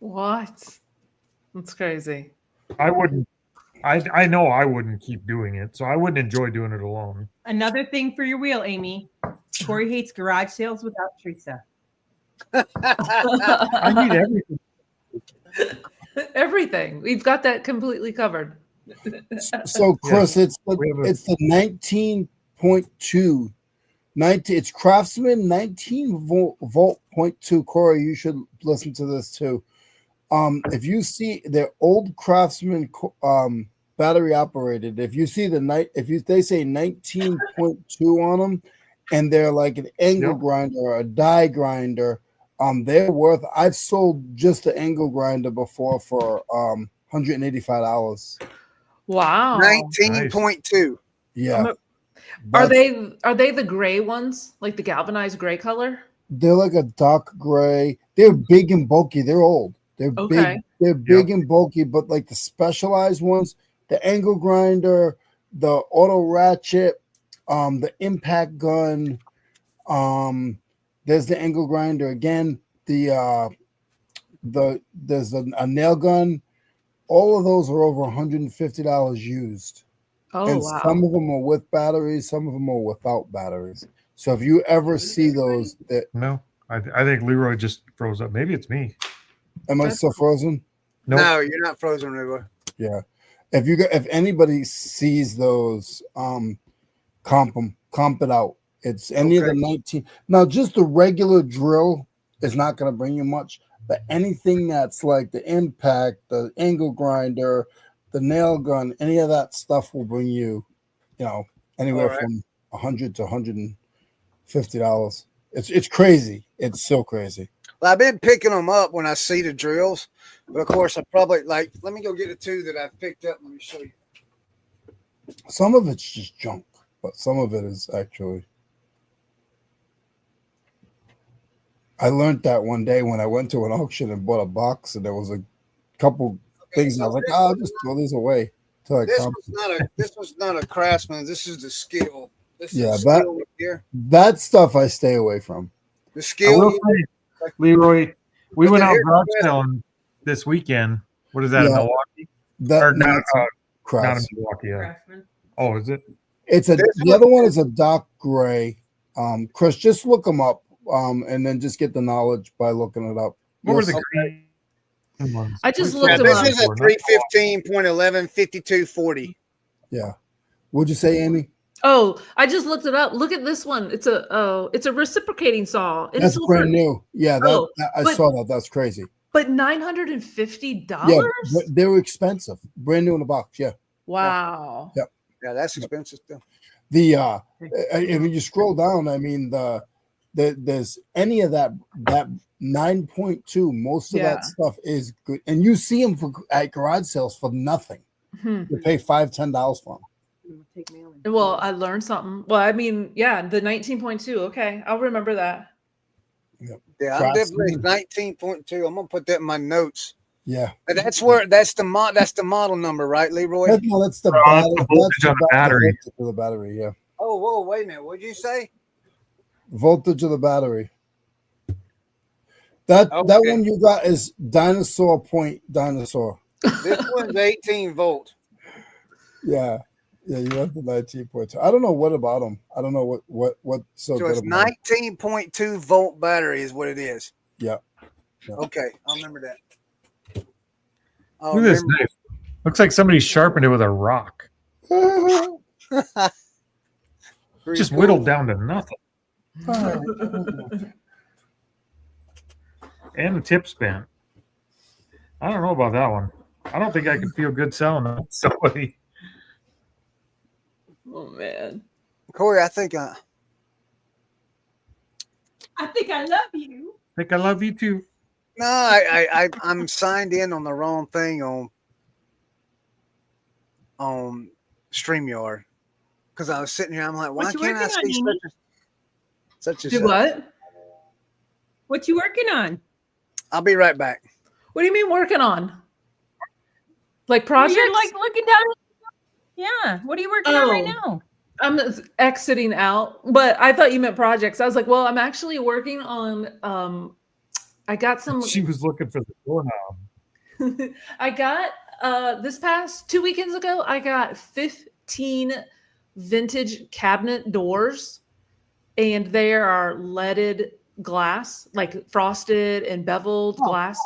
What? That's crazy. I wouldn't. I know I wouldn't keep doing it, so I wouldn't enjoy doing it alone. Another thing for your wheel, Amy. Corey hates garage sales without Teresa. I need everything. Everything. We've got that completely covered. So Chris, Yeah. it's the 19.2. 19, it's Craftsman 19 volt 0.2. Corey, you should listen to this too. If you see their old Craftsman battery operated, if you see they say 19.2 on them, and they're like an angle grinder or a die grinder, they're worth. I've sold just the angle grinder before for $185. Wow. 19.2. Yeah. Are they the gray ones, like the galvanized gray color? They're like a dark gray. They're big and bulky. They're old. They're Okay. big. They're big and bulky, but like the specialized ones, the angle grinder, the auto ratchet, the impact gun. There's the angle grinder again. There's a nail gun. All of those are over $150 used. Oh, And wow. some of them are with batteries, some of them are without batteries. So if you ever see those, that No, I think Leroy just froze up. Maybe it's me. am I still frozen? Nope. No, you're not frozen, Leroy. Yeah. If anybody sees those, comp it out. It's any of the 19. Now, just the regular drill is not going to bring you much, but anything that's like the impact, the angle grinder, the nail gun, any of that stuff will bring you, anywhere from $100 to $150. It's crazy. It's so crazy. Well, I've been picking them up when I see the drills, but of course I probably let me go get the two that I've picked up. Let me show you. Some of it's just junk, but some of it is actually. I learned that one day when I went to an auction and bought a box, and there was a couple things, and I was like, I'll just throw these away. This was not a Craftsman. This is the skill. This is Yeah, the skill right here. that stuff I stay away from. The I skill. will say, Leroy, we But went the out hair- garage selling this weekend. What is that in Yeah. Milwaukee? That Or not, not not in Craftsman. Milwaukee. Yeah. Oh, is it? It's the other one is a dark gray. Chris, just look them up, and then just get the knowledge by looking it up. What were You'll the see- green ones? I just We looked sold them This up. those is a for, not 315.11 5240. Yeah. What'd you say, Amy? Oh, I just looked it up. Look at this one. It's a reciprocating saw. And That's it's brand new. Yeah, Oh, I but- saw that. That's crazy. But $950? Yeah, but they were expensive. Brand new in a box. Yeah. Wow. Yeah. Yeah, that's expensive still. If you scroll down, I mean there's any of that 9.2. Most of Yeah. that stuff is good, and you see them at garage sales for nothing. Hmm. You pay $5-10 for them. Well, I learned something. Well, I mean, yeah, the 19.2. Okay, I'll remember that. Yeah, I'm definitely 19.2. I'm gonna put that in my notes. Yeah, And that's the model number, right, Leroy? that's the that's the battery. voltage on the battery. Voltage of the battery. Yeah, Oh, whoa, wait a minute. What'd you say? voltage of the battery. That one you got is dinosaur point dinosaur. This one's 18 volt. Yeah, you have the 19.2. I don't know what about them. I don't know what so So good it's about 'em. 19.2 volt battery is what it is. Yeah. Okay, I'll remember that. I'll Look at this remember- knife. Looks like somebody sharpened it with a rock. Pretty Just cool. whittled down to nothing. And the tip bent. I don't know about that one. I don't think I could feel good selling that to somebody. Oh man. Corey, I think I think I love you. I think I love you too. no, I'm signed in on the wrong thing on StreamYard because I was sitting here. I'm like, why What you can't I working on, see Amy? such a Do such? what? What you working on? I'll be right back. What do you mean working on? Like Well, projects? you're like looking down. Yeah. What are you working on right Oh. now? I'm exiting out, but I thought you meant projects. I was like, well, I'm actually working on I got some She was looking for the doorknob. I got this past 2 weekends ago, I got 15 vintage cabinet doors, and they are leaded glass, like frosted and beveled glass.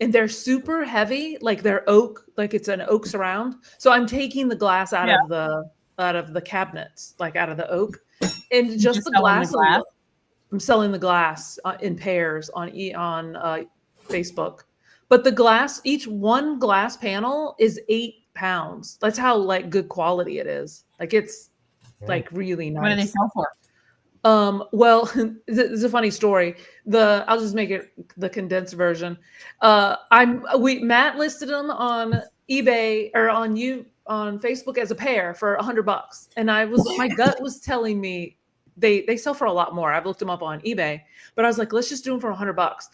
And they're super heavy, like they're oak, like it's an oak surround. So I'm taking the glass out of the cabinets, like out of the oak, and just the selling the glass. glass? I'm selling the glass in pairs on Facebook. But the glass, each one glass panel is 8 pounds. That's how like good quality it is. Like it's like really nice. What do they sell for? Well, it's a funny story. I'll just make it the condensed version. Matt listed them on eBay or on Facebook as a pair for $100. And my gut was telling me they sell for a lot more. I've looked them up on eBay, but I was like, let's just do them for $100.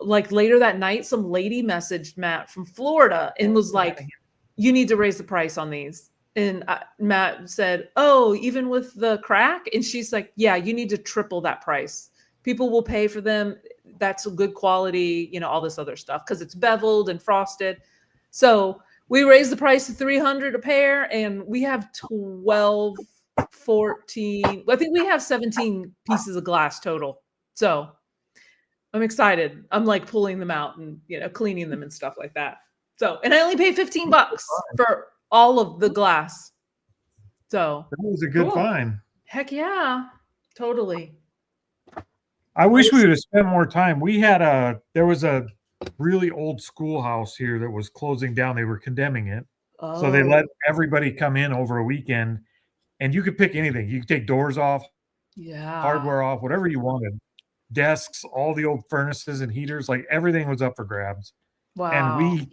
Like later that night, some lady messaged Matt from Florida and was like, you need to raise the price on these. And Matt said, oh, even with the crack? And she's like, yeah, you need to triple that price. People will pay for them. That's a good quality, all this other stuff because it's beveled and frosted. So we raised the price to $300 a pair, and we have 12, 14. I think we have 17 pieces of glass total. So I'm excited. I'm like pulling them out and, cleaning them and stuff like that. So, and I only paid $15 for all of the glass. So that was a good find. Heck yeah, totally. I wish we would have spent more time. There was a really old schoolhouse here that was closing down. They were condemning it. Oh. So they let everybody come in over a weekend, and you could pick anything. You could take doors off, hardware off, whatever you wanted. Desks, all the old furnaces and heaters, like everything was up for grabs. Wow. And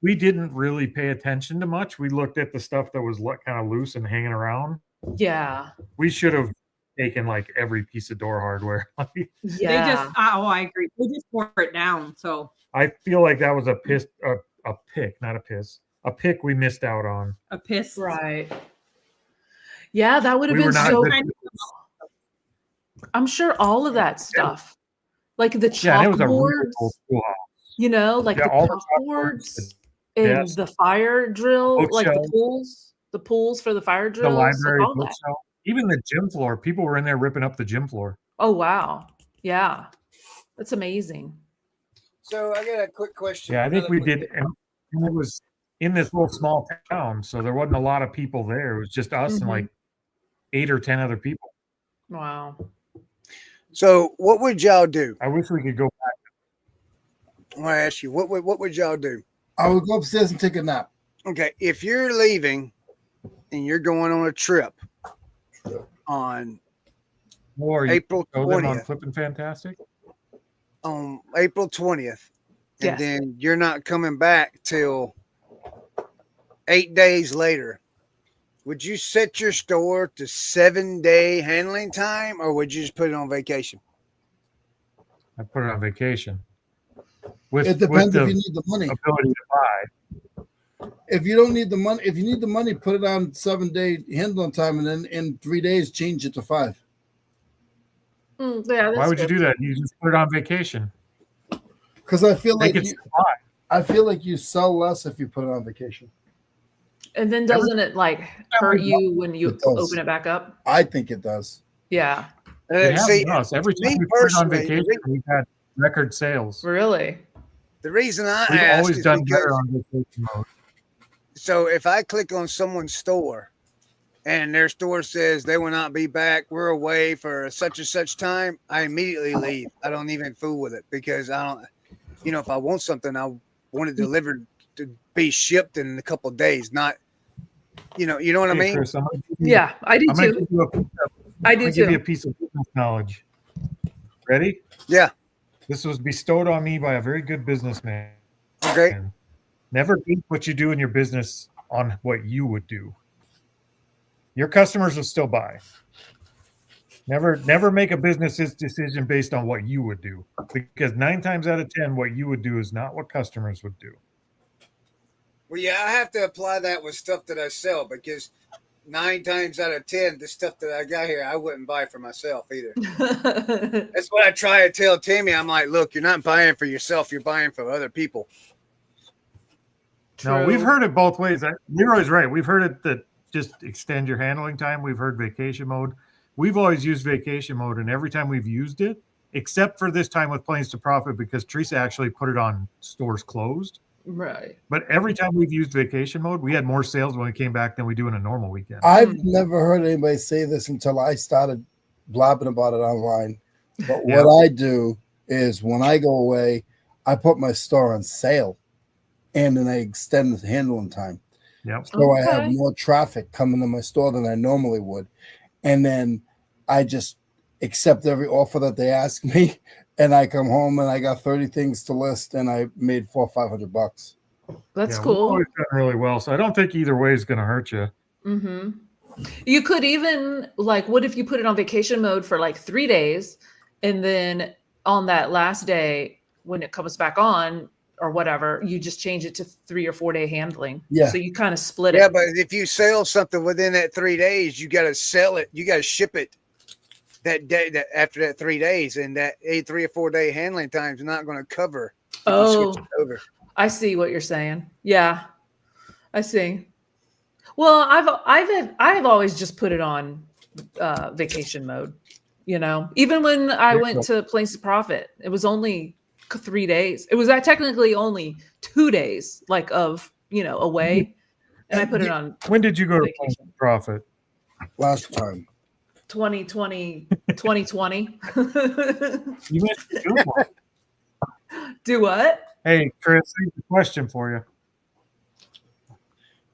we didn't really pay attention to much. We looked at the stuff that was kind of loose and hanging around. Yeah. We should have taken like every piece of door hardware. Yeah. I agree. They just tore it down. So I feel like that was a pick we missed out on. A piss. Right. Yeah, that would have been so I'm sure all of that stuff. Like the chalkboards, like the chalkboards and the fire drill, like the pools for the fire drills. The library, even the gym floor. People were in there ripping up the gym floor. Oh, wow. Yeah. That's amazing. So I got a quick question. Yeah, I think we did. And it was in this little small town, so there wasn't a lot of people there. It was just us and like 8 or 10 other people. Wow. So what would y'all do? I wish we could go back. I want to ask you, what would y'all do? I would go upstairs and take a nap. Okay, if you're leaving and you're going on a trip on April 20th, on Flippin' Fantastic, on April 20th, and then you're not coming back till 8 days later, would you set your store to 7-day handling time, or would you just put it on vacation? I put it on vacation. It depends if you need the money. Ability to buy. If you don't need the money, if you need the money, put it on 7-day handling time, and then in 3 days change it to 5. Why would you do that? You just put it on vacation. Because I feel like you sell less if you put it on vacation. And then doesn't it like hurt you when you open it back up? I think it does. Yeah. Every time we put it on vacation, we've had record sales. Really? The reason I We've ask always is done because, better on vacation mode. So if I click on someone's store and their store says they will not be back, we're away for such and such time, I immediately leave. I don't even fool with it because I don't, if I want something, I want it delivered to be shipped in a couple of days, not, you know what I mean? Chris, yeah, I do too. I do too. Give you a piece of business knowledge. Ready? Yeah. This was bestowed on me by a very good businessman. Okay. Never base what you do in your business on what you would do. Your customers will still buy. Never make a business decision based on what you would do, because 9 times out of 10, what you would do is not what customers would do. Well, yeah, I have to apply that with stuff that I sell because 9 times out of 10, the stuff that I got here, I wouldn't buy for myself either. That's what I try to tell Timmy. I'm like, look, you're not buying for yourself, you're buying for other people. No, we've True. heard it both ways. Leroy's right. We've heard it that just extend your handling time. We've heard vacation mode. We've always used vacation mode, and every time we've used it, except for this time with Planes to Profit, because Teresa actually put it on stores closed. Right. But every time we've used vacation mode, we had more sales when we came back than we do in a normal weekend. I've never heard anybody say this until I started blabbing about it online. But Yeah. what I do is when I go away, I put my store on sale and then I extend the handling time. Yep. So I have Okay. more traffic coming to my store than I normally would. And then I just accept every offer that they ask me. And I come home and I got 30 things to list and I made $400 or $500. That's We've cool. always done really well. So I don't think either way is going to hurt you. Mm-hmm. You could even like, what if you put it on vacation mode for like 3 days, and then on that last day when it comes back on or whatever, you just change it to 3 or 4 day handling. Yeah. So you kind of split Yeah, it. but if you sell something within that 3 days, you got to sell it. You got to ship it that day, that after that 3 days, and that 3 or 4 day handling time is not going to cover. If you switch it over. I see what you're saying. Yeah, I see. Well, I've always just put it on vacation mode. You know, even when I went to Planes to Profit, it was only 3 days. It was technically only 2 days, like of away, and I put it on When did you go to Planes vacation. to Profit? Last time. 2020. You missed a good one. Do what? Hey, Chris, here's a question for you.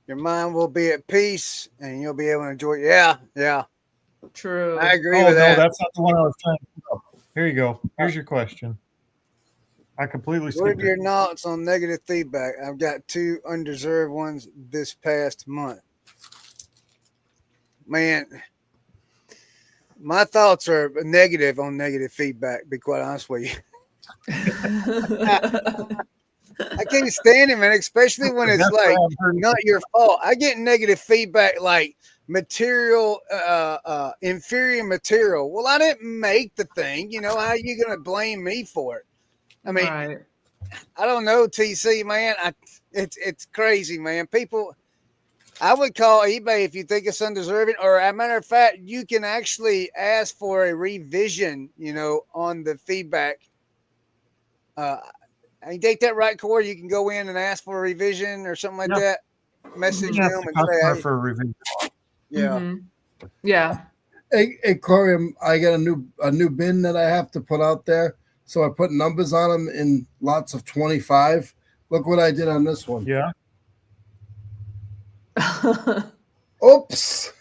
Your mind will be at peace, and you'll be able to enjoy. Yeah. True. I agree Oh, with no, that. that's not the one I was trying to put up. Here you go. Here's your question. I completely What skipped are your it. thoughts on negative feedback? I've got 2 undeserved ones this past month. Man, my thoughts are negative on negative feedback, be quite honest with you. I can't stand it, man, especially when it's That's like what I've heard. not your fault. I get negative feedback like material, inferior material. Well, I didn't make the thing. How are you going to blame me for it? I mean, Right. I don't know, TC, man. It's crazy, man. People, I would call eBay if you think it's undeserving, or as a matter of fact, you can actually ask for a revision, on the feedback. I take that right, Corey? You can go in and ask for a revision or something like Yeah. that. Message You can them ask and the customer say, for a review. yeah. Mhm. Yeah. Hey, Corey, I got a new bin that I have to put out there. So I put numbers on them in lots of 25. Look what I did on this one. Yeah. Oops.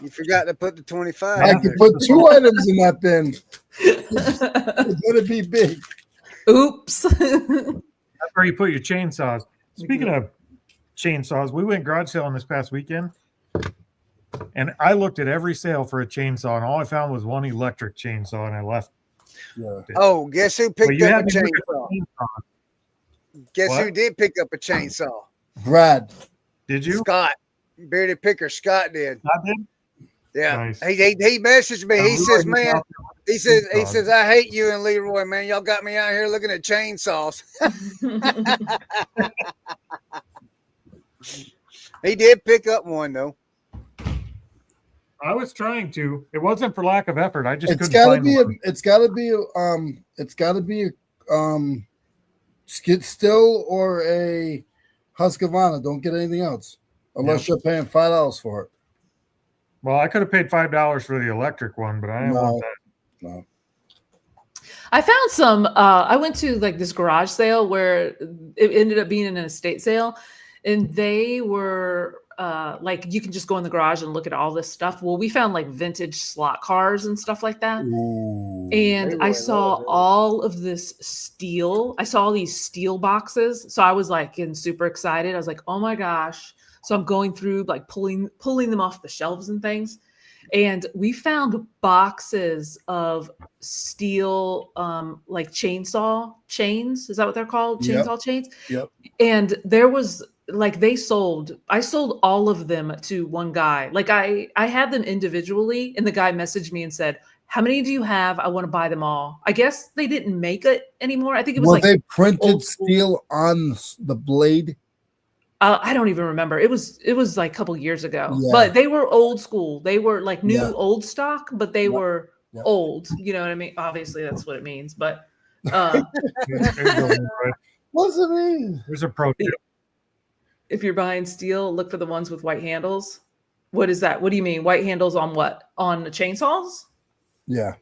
You forgot to put the 25. I in can there. put 2 items in that bin. It's going to be big. Oops. That's where you put your chainsaws. Speaking of chainsaws, we went garage selling this past weekend, and I looked at every sale for a chainsaw, and all I found was one electric chainsaw, and I left. Yeah. Oh, guess who But picked you up a had me look at chainsaw? the chainsaw. Guess who What? did pick up a chainsaw? Brad. Did you? Scott. Bearded picker Scott did. I did. Yeah. Nice. He messaged me. He Leroy says, was man, out there with he chainsaws. says, I hate you and Leroy, man. Y'all got me out here looking at chainsaws. He did pick up one though. I was trying to. It wasn't for lack of effort. I just It's couldn't got to find be one. it's got to be a skid still or a Husqvarna. Don't get anything else unless you're paying $5 for it. Well, I could have paid $5 for the electric one, but I didn't want that. No. I found some. I went to like this garage sale where it ended up being an estate sale, and they were like you can just go in the garage and look at all this stuff. Well, we found like vintage slot cars and stuff like that. Ooh. And Leroy I loves saw it. all of this steel. I saw all these steel boxes. So I was like getting super excited. I was like, oh my gosh. So I'm going through like pulling them off the shelves and things. and we found boxes of steel, like chainsaw chains. Is that what they're called? Yep. Chainsaw chains. Yep. And there was like I sold all of them to one guy. Like I had them individually, and the guy messaged me and said, "How many do you have? I want to buy them all." I guess they didn't make it anymore. I think it was Well, like they printed old school. steel on the blade. I don't even remember. It was like a couple years ago, Yeah. but they were old school. They were like new Yeah. old stock, but they Yeah. were Yeah. old. You know what I mean? Obviously, that's what it means. But There you go, Leroy. What's it mean? There's a pro tip. if you're buying steel, look for the ones with white handles. What is that? What do you mean? White handles on what? On the chainsaws? Yeah.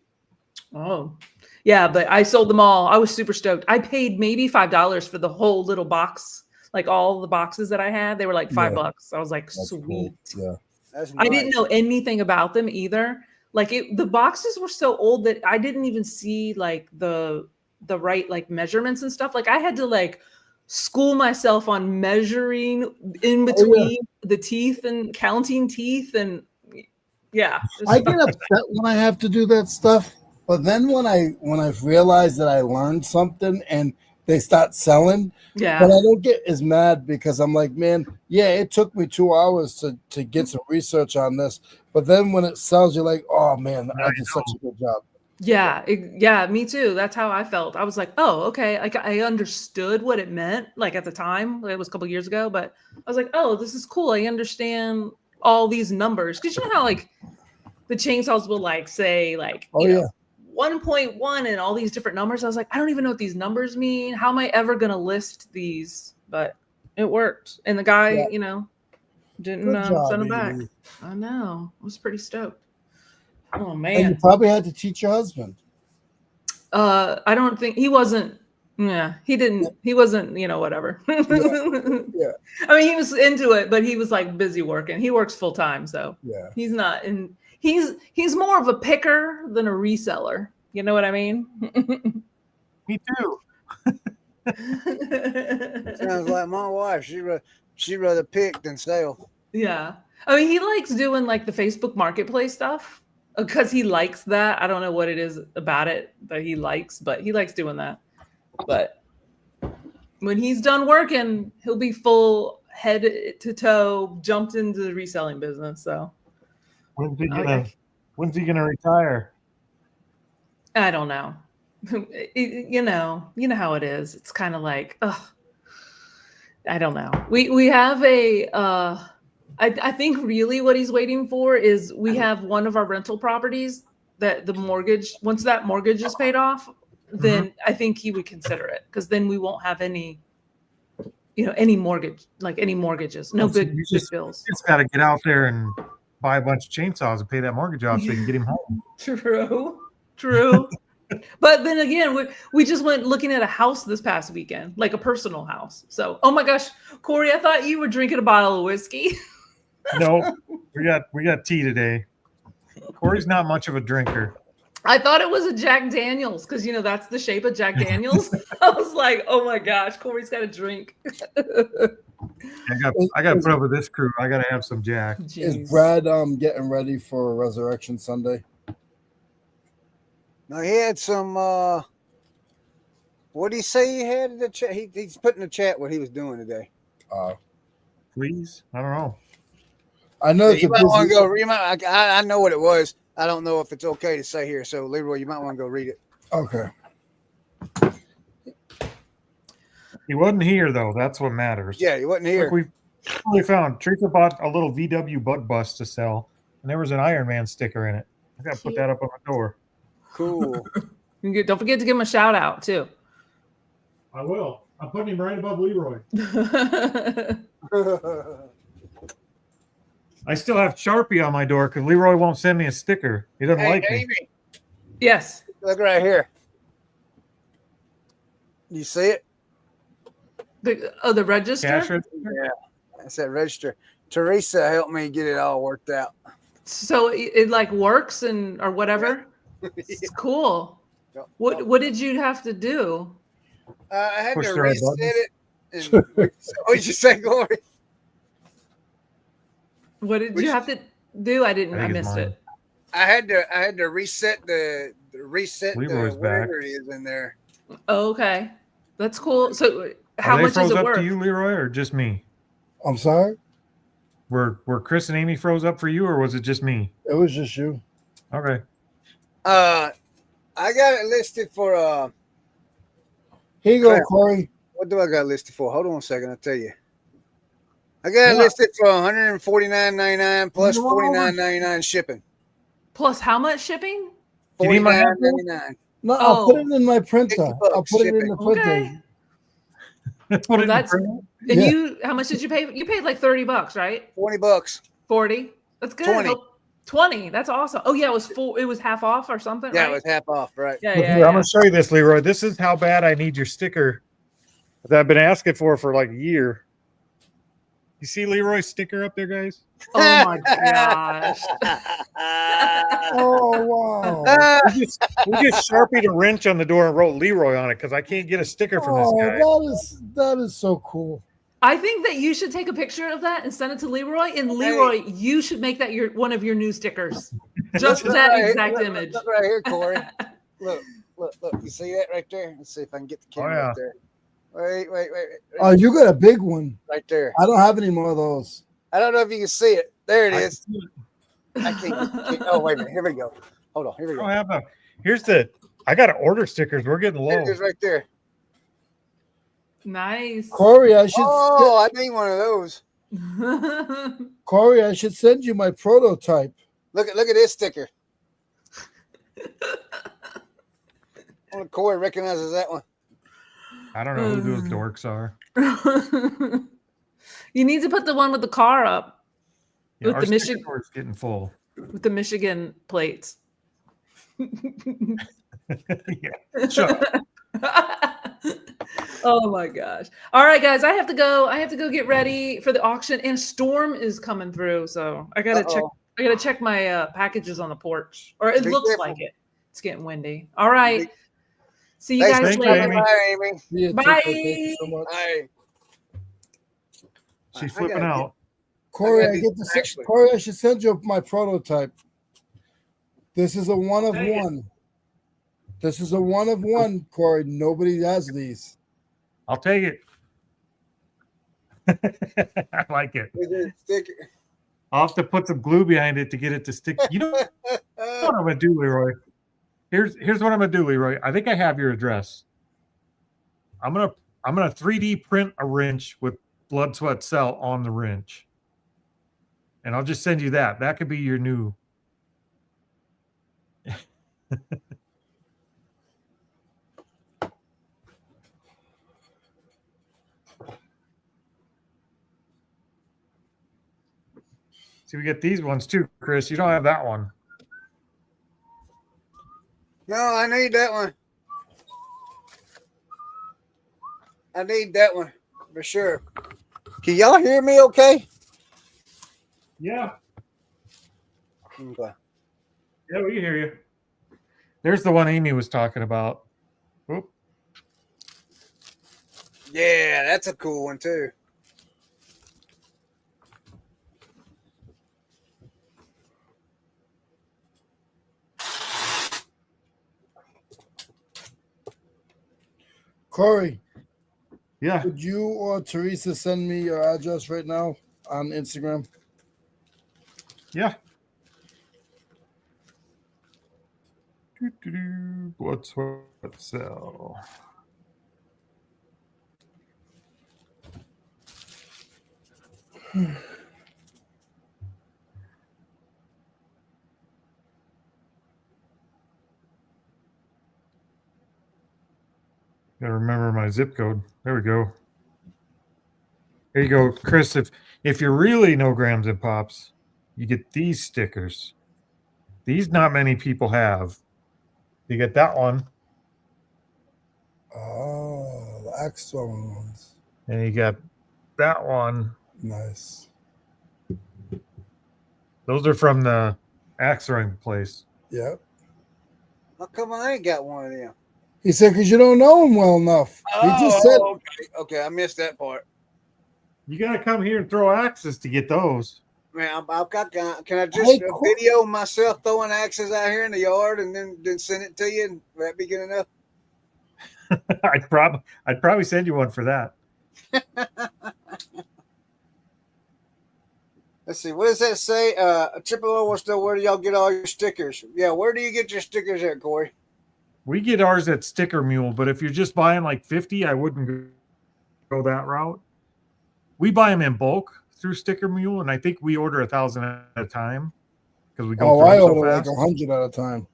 Oh, yeah. But I sold them all. I was super stoked. I paid maybe $5 for the whole little box. Like all the boxes that I had, they were like $5. I was like, That's sweet. cool. Yeah. That's I didn't nice. know anything about them either. Like the boxes were so old that I didn't even see like the right like measurements and stuff. Like I had to like school myself on measuring in between the teeth and counting teeth, and yeah. I get upset when I have to do that stuff, but then when I've realized that I learned something and they start selling, yeah. but I don't get as mad because I'm like, man, yeah, it took me 2 hours to get some research on this, but then when it sells, you're like, oh man, I did such a good job. Yeah, yeah, me too. That's how I felt. I was like, oh, okay. Like I understood what it meant, like at the time. It was a couple years ago, but I was like, oh, this is cool. I understand all these numbers. Because you know how like the chainsaws will like say like Oh, you yeah. know, 1.1 and all these different numbers. I was like, I don't even know what these numbers mean. How am I ever gonna list these? But it worked. And the guy, Yeah. you know, didn't Good job, send him back. Edie. I know. I was pretty stoked. Oh And man. you probably had to teach your husband. I don't think he wasn't. Yeah, he didn't. He wasn't. You know, whatever. Yeah. I mean, he was into it, but he was like busy working. He works full time, so Yeah. he's not. And he's more of a picker than a reseller. You know what I mean? Me too. Sounds like my wife. She rather pick than sell. Yeah. I mean, he likes doing like the Facebook Marketplace stuff because he likes that. I don't know what it is about it that he likes, but he likes doing that. But when he's done working, he'll be full head to toe, jumped into the reselling business. So When's he gonna retire? I don't know. You know how it is. It's kind of like, I don't know. We have a I think really what he's waiting for is we have one of our rental properties that the mortgage, once that mortgage is paid off, then I think he would consider it because then we won't have any, any mortgage, like any mortgages, no big bills. He's got to get out there and buy a bunch of chainsaws and pay that mortgage off so you can get him home. True. But then again, we just went looking at a house this past weekend, like a personal house. So, oh my gosh, Corey, I thought you were drinking a bottle of whiskey. No, we got tea today. Corey's not much of a drinker. I thought it was a Jack Daniels because that's the shape of Jack Daniels. I was like, oh my gosh, Corey's got a drink. I got to put up with this crew. I got to have some Jack. Jeez. Is Brad getting ready for Resurrection Sunday? No, he had some. What did he say he had in the chat? He's put in the chat what he was doing today. Please, I don't know. I know it's You a might want busy. to go. I know what it was. I don't know if it's okay to say here. So Leroy, you might want to go read it. Okay. He wasn't here though. That's what matters. Yeah, he wasn't here. Look, we really found Teresa bought a little VW butt bus to sell, and there was an Iron Man sticker in it. I got to put that up on the door. Cool. Don't forget to give him a shout out too. I will. I'm putting him right above Leroy. I still have Sharpie on my door because Leroy won't send me a sticker. He doesn't like me. Amy, Yes. look right here. You see it? The register. Cash register? Yeah, that's that register. Teresa helped me get it all worked out. So it like works or whatever. It's cool. Yep. What did you have to do? I had Push to the right reset buttons? it. And what did you say, Corey? What did you have to do? I I think missed it's mine. it. I had to reset the Leroy's whatever back. it is in there. Oh, okay. That's cool. So how Are they much is froze it up worth? to you, Leroy, or just me? I'm sorry. Were Chris and Amy froze up for you, or was it just me? It was just you. Okay. I got it listed for Here you go, Crap. Corey. what do I got listed for? Hold on a second, I'll tell you. I got it listed for $149.99 plus $49.99 shipping. Plus how much shipping? Do you need my help? $49.99. No, I'll put Oh. it in my printer. $50 I'll put it in the printer. Okay. Put Well, it in the that's printer. and Yeah. you how much did you pay? You paid like $30, right? $20. 40. That's good. 20. Oh, 20. That's awesome. Oh yeah, it was half off or something, Yeah, right? it was half off, right? Yeah, Look yeah, here, I'm yeah. gonna show you this, Leroy. This is how bad I need your sticker that I've been asking for like a year. You see Leroy's sticker up there, guys? Oh my gosh. Oh wow. We just sharpied a wrench on the door and wrote Leroy on it because I can't get a sticker from this guy. That is so cool. I think that you should take a picture of that and send it to Leroy. And Leroy, you should make that one of your new stickers. Just Look that right here, exact look, image. Look right here, Corey. Look. You see that right there? Let's see if I can get the camera yeah. right there. Wait. Oh, you got a big one. Right there. I don't have any more of those. I don't know if you can see it. There it I is. I can't. Oh, wait a minute. Here we go. Hold on. Here we I go. don't have a. I got to order stickers. We're getting There low. it is right there. Nice. Corey, I should Oh, I need one of those. Corey, I should send you my prototype. Look at this sticker. Only Corey recognizes that one. I don't know who those dorks are. You need to put the one with the car up. Yeah, With our the sticker Michigan- door is getting full. with the Michigan plates. Yeah. Sure. Oh my gosh. All right, guys. I have to go get ready for the auction. And storm is coming through. So I gotta check my packages on the porch. Or it Be looks careful. like it. It's getting windy. All right. See you Thanks guys for Thank you, later. Amy. Bye, Amy. Yeah, Bye. Thank you so much. Bye. She's I flipping gotta out. Corey, I gotta Corey, I should send you my prototype. This is a one of Dang it. one. This is a one of one, Corey. Nobody has these. I'll take it. I like it. Sticker. I'll have to put some glue behind it to get it to stick. You know what I'm gonna do, Leroy? Here's what I'm gonna do, Leroy. I think I have your address. I'm gonna 3D print a wrench with blood, sweat, cell on the wrench, and I'll just send you that. That could be your new. See, we get these ones too, Chris. You don't have that one. No, I need that one. I need that one for sure. Can y'all hear me okay? Yeah. Okay. Yeah, we can hear you. There's the one Amy was talking about. Oop. Yeah, that's a cool one too. Corey, Yeah. could you or Teresa send me your address right now on Instagram? Yeah. What's sell? Gotta remember my zip code. There we go. There you go, Chris. If you're really no grams and pops, you get these stickers. These not many people have. You get that one, Oh, the axe throwing ones. and you got that one. Nice. Those are from the axe throwing place. Yep. How come I ain't got one of them? He said, because you don't know him well enough. He just said, okay. I missed that part. You gotta come here and throw axes to get those. Man, can I just Hey, cool. video myself throwing axes out here in the yard and then send it to you? And would that be good enough? I'd probably send you one for that. Let's see. What does that say? Triple O wants to know, where do y'all get all your stickers? Yeah, where do you get your stickers at, Corey? We get ours at Sticker Mule, but if you're just buying like 50, I wouldn't go that route. We buy them in bulk through Sticker Mule, and I think we order 1,000 at a time because we go through I them so order fast. like 100 at a time.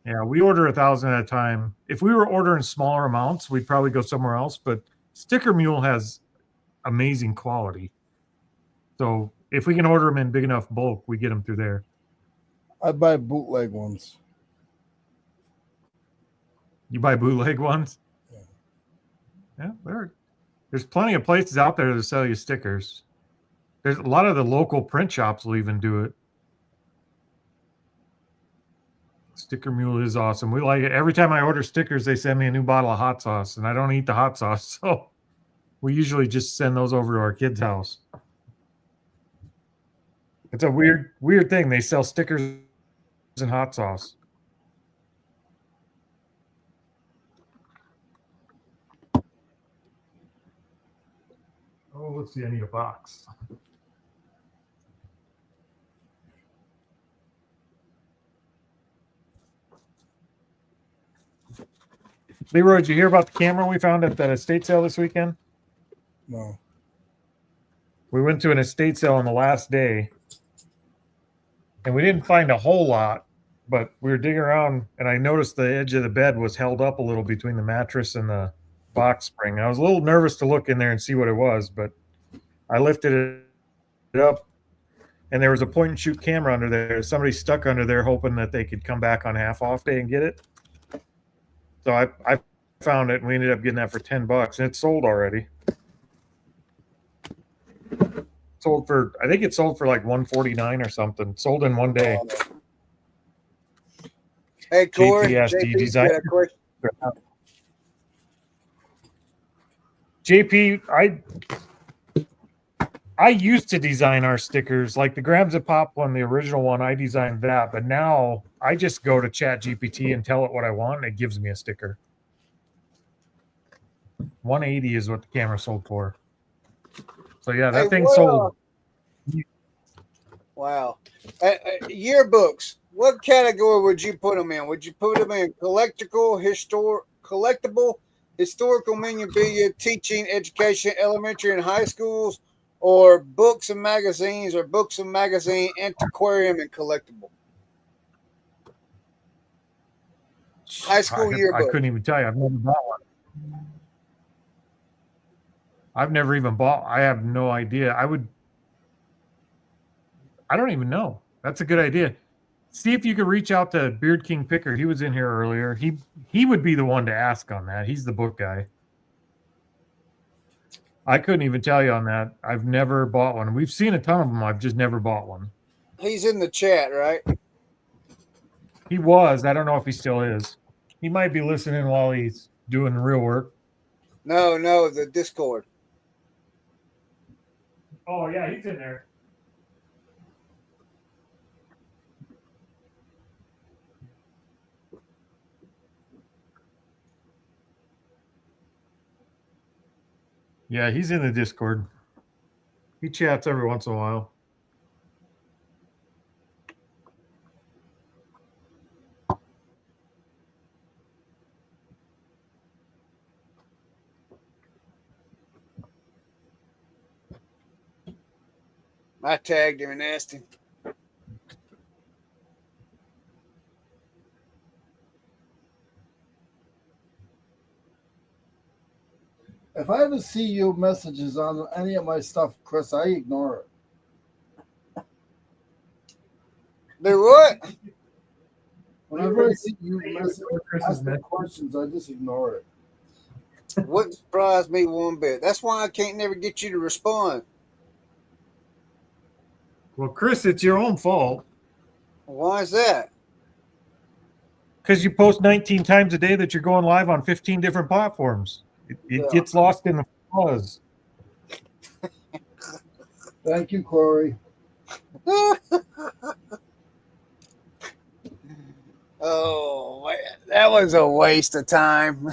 Yeah, we order 1,000 at a time. If we were ordering smaller amounts, we'd probably go somewhere else. But Sticker Mule has amazing quality. So if we can order them in big enough bulk, we get them through there. I buy bootleg ones. You buy bootleg ones? Yeah, there's plenty of places out there to sell you stickers. There's a lot of the local print shops will even do it. Sticker Mule is awesome. We like it. Every time I order stickers, they send me a new bottle of hot sauce, and I don't eat the hot sauce, so we usually just send those over to our kid's house. It's a weird thing. They sell stickers and hot sauce. Oh, let's see. I need a box. Leroy, did you hear about the camera we found at that estate sale this weekend? No. We went to an estate sale on the last day, and we didn't find a whole lot, but we were digging around, and I noticed the edge of the bed was held up a little between the mattress and the box spring. I was a little nervous to look in there and see what it was, but I lifted it up, and there was a point and shoot camera under there. Somebody stuck under there hoping that they could come back on half off day and get it. So I found it, and we ended up getting that for $10, and it's sold already. I think it sold for like $149 or something. Sold in one day. Hey, Corey. JPSD JP's got a question. JP, I used to design our stickers, like the Grams and Pop one, the original one. I designed that, but now I just go to ChatGPT and tell it what I want, and it gives me a sticker. $180 is what the camera sold for. So yeah, that thing sold. Wow. Yearbooks. What category would you put them in? Would you put them in collectible, historical memorabilia, teaching, education, elementary and high schools, or books and magazines, or books and magazine, antiquarian, and collectible? High school yearbook. I couldn't even tell you. I've never bought one. I've never even bought. I have no idea. I don't even know. That's a good idea. See if you could reach out to Beard King Picker. He was in here earlier. He would be the one to ask on that. He's the book guy. I couldn't even tell you on that. I've never bought one. We've seen a ton of them. I've just never bought one. He's in the chat, right? He was. I don't know if he still is. He might be listening while he's doing the real work. No, the Discord. Oh, yeah, he's in there. Yeah, he's in the Discord. He chats every once in a while. I tagged him and asked him. If I ever see you messages on any of my stuff, Chris, I ignore it. Do what? Whenever I see you asking questions, I just ignore it. Wouldn't surprise me one bit. That's why I can't never get you to respond. Well, Chris, it's your own fault. Why is that? Because you post 19 times a day that you're going live on 15 different platforms. It gets lost in the fuzz. Thank you, Corey. Oh man, that was a waste of time.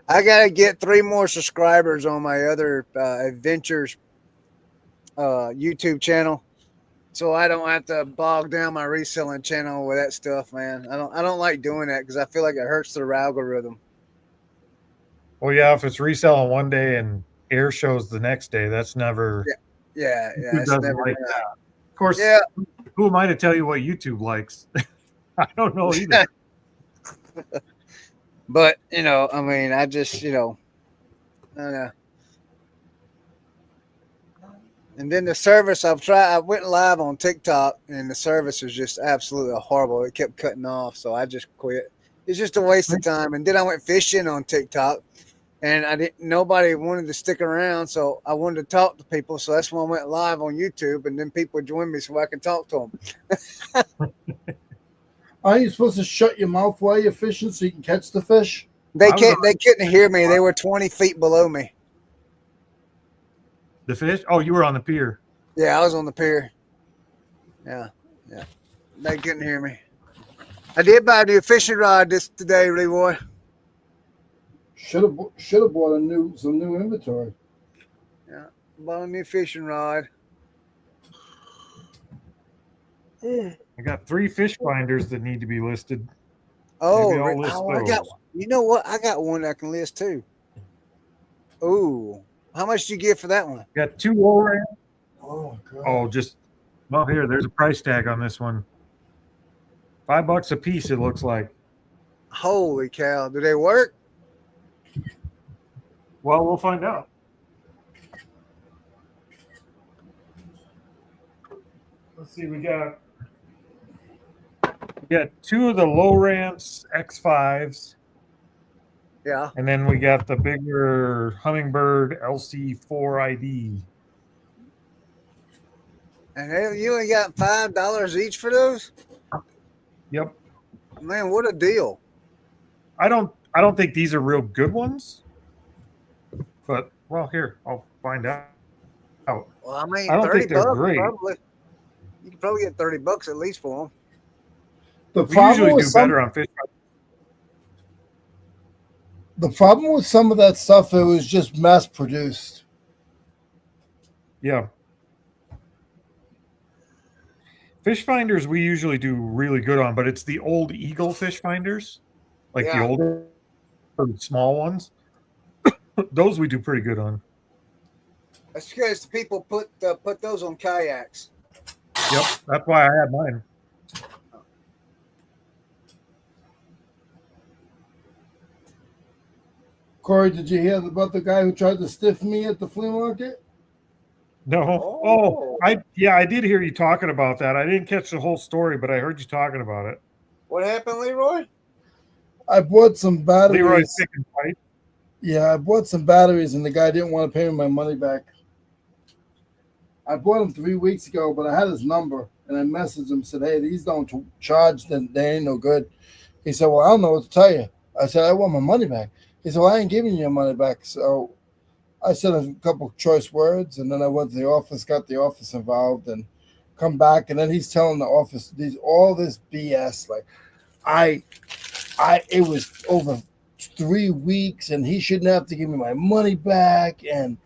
I gotta get 3 more subscribers on my other adventures YouTube channel, so I don't have to bog down my reselling channel with that stuff, man. I don't like doing that because I feel like it hurts the algorithm. Well, yeah, if it's reselling one day and air shows the next day, that's never. Yeah, YouTube it's doesn't never like gonna. that. Of course, Yeah, who am I to tell you what YouTube likes? I don't know either. but I mean, I just, I don't know. And then the service I went live on TikTok and the service was just absolutely horrible. It kept cutting off, so I just quit. It's just a waste of time. And then I went fishing on TikTok and nobody wanted to stick around, so I wanted to talk to people. So that's when I went live on YouTube, and then people joined me so I can talk to them. Aren't you supposed to shut your mouth while you're fishing so you can catch the fish? They couldn't hear me. They were 20 feet below me. The fish? Oh, you were on the pier. Yeah, I was on the pier. Yeah. They couldn't hear me. I did buy a new fishing rod today, Leroy. Should have bought some new inventory. Yeah, bought a new fishing rod. I got 3 fish finders that need to be listed. Oh, Maybe I'll list I got. those. You know what? I got one I can list too. Ooh, how much did you get for that one? Got 2 lower. Oh god. Oh, there's a price tag on this one. $5 a piece, it looks like. Holy cow! Do they work? Well, we'll find out. Let's see, we got 2 of the Lowrance X5s, Yeah. and then we got the bigger Humminbird LC4ID. And you only got $5 each for those? Yep. Man, what a deal! I don't think these are real good ones, but well, here I'll find out. Well, I mean, I don't 30 think they're bucks great. probably. You can probably get $30 at least for them. The We problem usually with do better on fish. The problem with some of that stuff, it was just mass produced. Yeah. Fish finders we usually do really good on, but it's the old Eagle fish finders, like the Yeah. older small ones. Those we do pretty good on. That's because the people put those on kayaks. Yep, that's why I had mine. Corey, did you hear about the guy who tried to stiff me at the flea market? No. Oh. I did hear you talking about that. I didn't catch the whole story, but I heard you talking about it. What happened, Leroy? I bought some batteries. Leroy's picking fight. Yeah, I bought some batteries, and the guy didn't want to pay me my money back. I bought them 3 weeks ago, but I had his number, and I messaged him, said, hey, these don't charge, then they ain't no good. He said, well, I don't know what to tell you. I said, I want my money back. He said, well, I ain't giving you your money back. So I said a couple of choice words, and then I went to the office, got the office involved, and come back, and then he's telling the office all this BS. Like, it was over 3 weeks, and he shouldn't have to give me my money back, and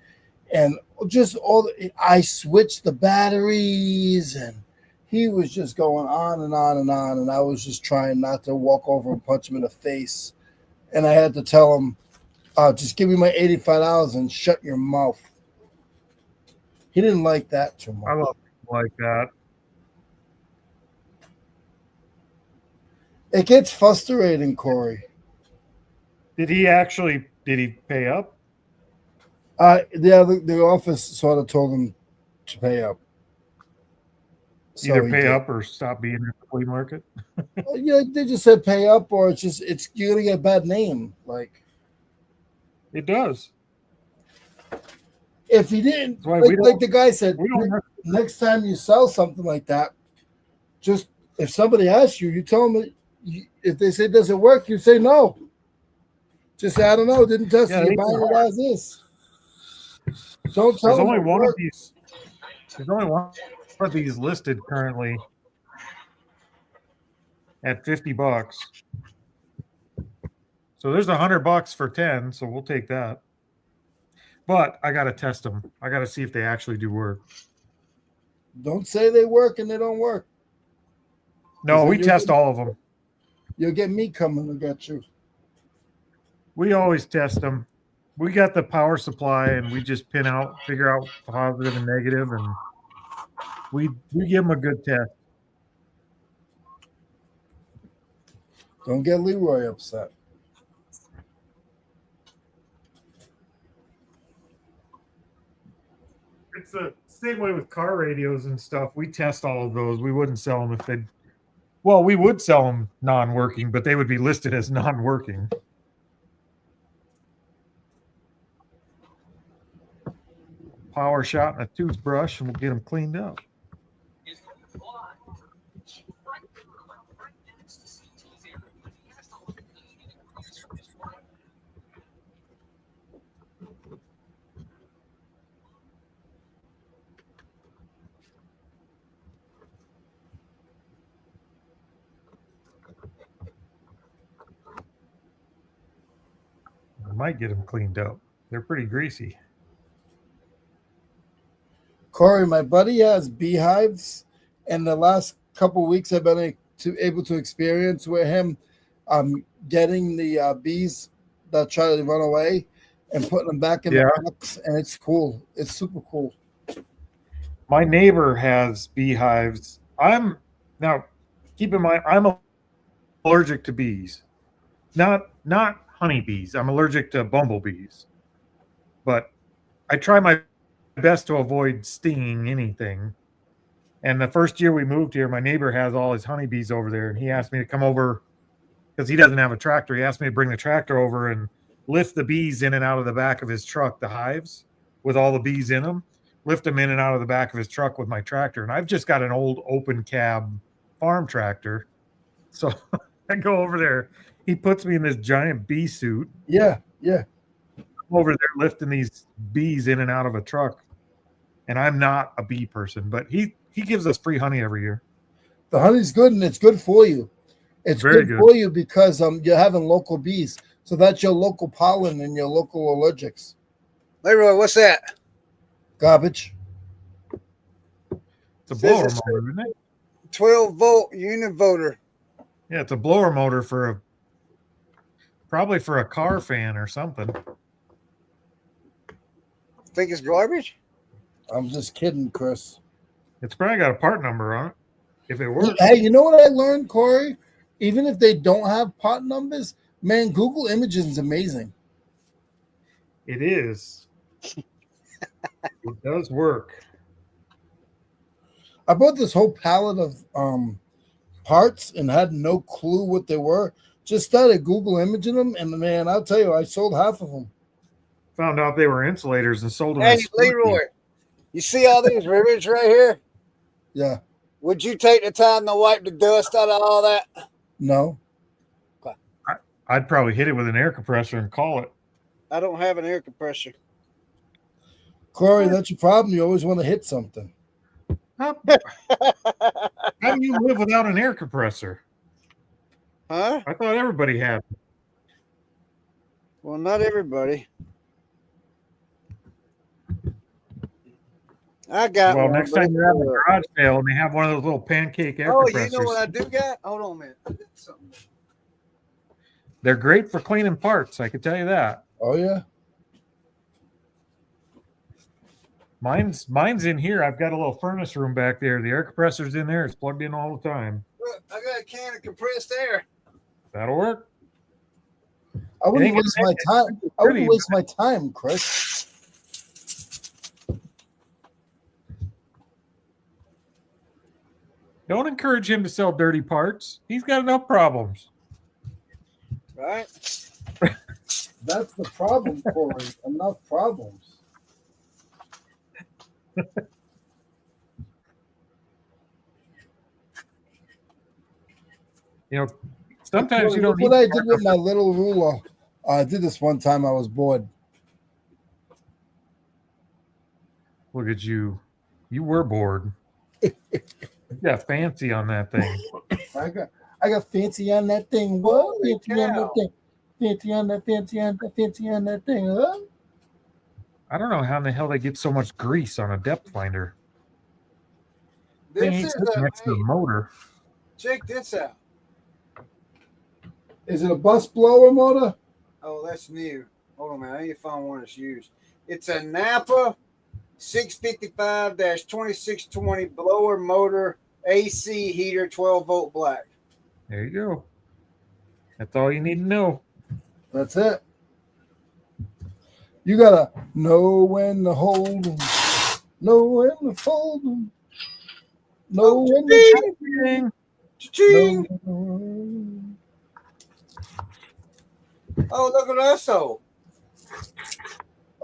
just I switched the batteries, and he was just going on and on and on, and I was just trying not to walk over and punch him in the face, and I had to tell him, just give me my $85 and shut your mouth. He didn't like that too much. I love people like that. It gets frustrating, Corey. Did he pay up? The office sort of told him to pay up. So Either he pay did. up or stop being at the flea market? Yeah, they just said pay up, or it's you're gonna get a bad name. Like, It does. if he didn't, That's why we like the guy said, we don't have- next time you sell something like that, just if somebody asks you, you tell them if they say does it work, you say no. Just say, I don't know, didn't test Yeah, it. You're they buying can- it as is. Don't tell There's them only it one of worked. these. There's only one of these listed currently at $50. So there's $100 for 10. So we'll take that. But I got to test them. I got to see if they actually do work. Don't say they work and they don't work. No, then we you'll test get- all of them. You'll get me coming to get you. We always test them. We got the power supply and we just figure out positive and negative, and we give them a good test. Don't get Leroy upset. It's the same way with car radios and stuff. We test all of those. We wouldn't sell them if they. Well, we would sell them non-working, but they would be listed as non-working. Power shot and a toothbrush, and we'll get them cleaned up. I might get them cleaned up. They're pretty greasy. Corey, my buddy has beehives, and the last couple of weeks I've been able to experience with him getting the bees that try to run away and putting them back in the box, and it's cool. It's super cool. My neighbor has beehives. Keep in mind, I'm allergic to bees. Not honeybees. I'm allergic to bumblebees. But I try my best to avoid stinging anything. And the first year we moved here, my neighbor has all his honeybees over there, and he asked me to come over because he doesn't have a tractor. He asked me to bring the tractor over and lift the bees in and out of the back of his truck, the hives with all the bees in them, lift them in and out of the back of his truck with my tractor. And I've just got an old open cab farm tractor. So I go over there. He puts me in this giant bee suit. Yeah. I'm over there lifting these bees in and out of a truck. And I'm not a bee person, but he gives us free honey every year. The honey's good, and it's good for you. It's Very good for you because you're having local bees. So that's your local pollen and your local allergics. Leroy, what's that? Garbage. It's a blower motor, isn't it? 12-volt univoter. Yeah, it's a blower motor probably for a car fan or something. Think it's garbage? I'm just kidding, Chris. It's probably got a part number on it. If it works. Hey, you know what I learned, Corey? Even if they don't have part numbers, man, Google Images is amazing. It is. It does work. I bought this whole pallet of parts and had no clue what they were. Just started Google imaging them, and man, I'll tell you, I sold half of them. Found out they were insulators and sold them. Hey, as Leroy, you see all these rivets right here? Yeah. Would you take the time to wipe the dust out of all that? No. I'd probably hit it with an air compressor and call it. I don't have an air compressor. Corey, that's your problem. You always want to hit something. How do you live without an air compressor? Huh? I thought everybody had. Well, not everybody. I got Well, one. next but time it's you're at the good. garage sale and they have one of those little pancake air Oh, compressors. you know what I do got? Hold on a minute. I did something. They're great for cleaning parts. I can tell you that. Oh, yeah. Mine's in here. I've got a little furnace room back there. The air compressor's in there. It's plugged in all the time. Look, I got a can of compressed air. That'll work. I wouldn't ain't waste my time. I wouldn't waste my time, Chris. Don't encourage him to sell dirty parts. He's got enough problems. Right? That's the problem, Corey. Enough problems. You know, sometimes you don't Look what I did with my little ruler. I did this one time. I was bored. Look at you. You were bored. You got fancy on that thing. I got fancy on that thing. What? Holy Fancy on that cow. thing. Fancy on that. Fancy on that. Fancy on that thing. Huh? I don't know how in the hell they get so much grease on a depth finder. They This ain't is sitting next to the motor. check this out. Is it a bus blower motor? Oh, that's new. Hold on, man. I need to find one that's used. It's a Napa 655-2620 blower motor AC heater 12-volt black. There you go. That's all you need to know. That's it. You gotta know when to hold them, know when to fold them, know when to Ding. Cha-ching. know. Oh, look what I sold.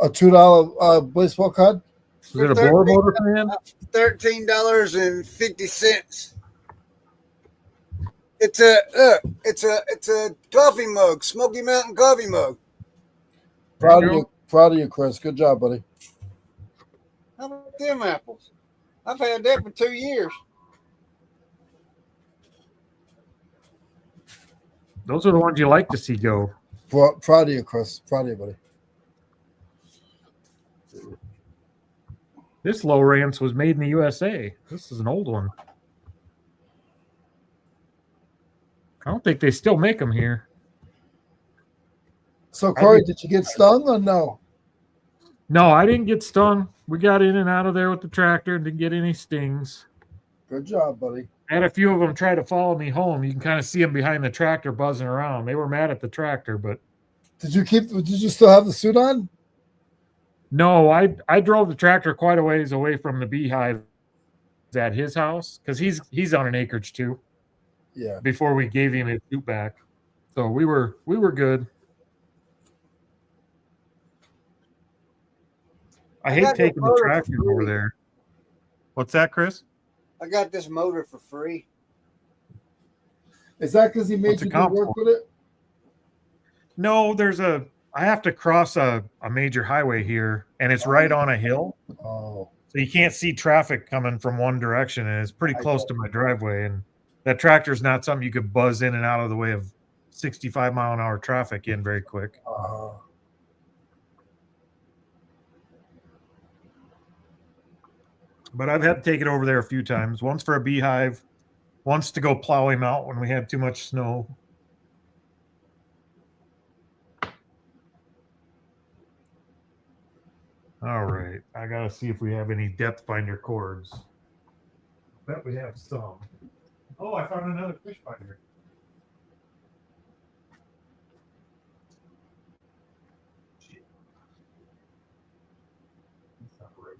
A $2 baseball card. Is it a blower motor fan? $13.50. It's a coffee mug, Smoky Mountain coffee mug. Proud of you, Chris. Good job, buddy. How about them apples? I've had that for 2 years. Those are the ones you like to see go. Proud of you, Chris. Proud of you, buddy. This Lowrance was made in the USA. This is an old one. I don't think they still make them here. So, Corey, did you get stung or no? No, I didn't get stung. We got in and out of there with the tractor and didn't get any stings. Good job, buddy. I had a few of them try to follow me home. You can kind of see them behind the tractor buzzing around. They were mad at the tractor, but Did you still have the suit on? no, I drove the tractor quite a ways away from the beehive at his house because he's on an acreage too. Yeah. Before we gave him his suit back, so we were good. I hate taking the tractor over there. What's that, Chris? I got this motor for free. Is that because he made What's you it do count work for? with it? No, I have to cross a major highway here, and it's right on a hill. Oh, So you can't see traffic coming from one direction, and it's pretty I close to my driveway. And that tractor's not something you could buzz in and out of the way of 65-mile-an-hour traffic in very quick. But I've had to take it over there a few times. Once for a beehive, once to go plow him out when we had too much snow. All right, I gotta see if we have any depth finder cords. Bet we have some. Oh, I found another fish finder. Shit. That's not right.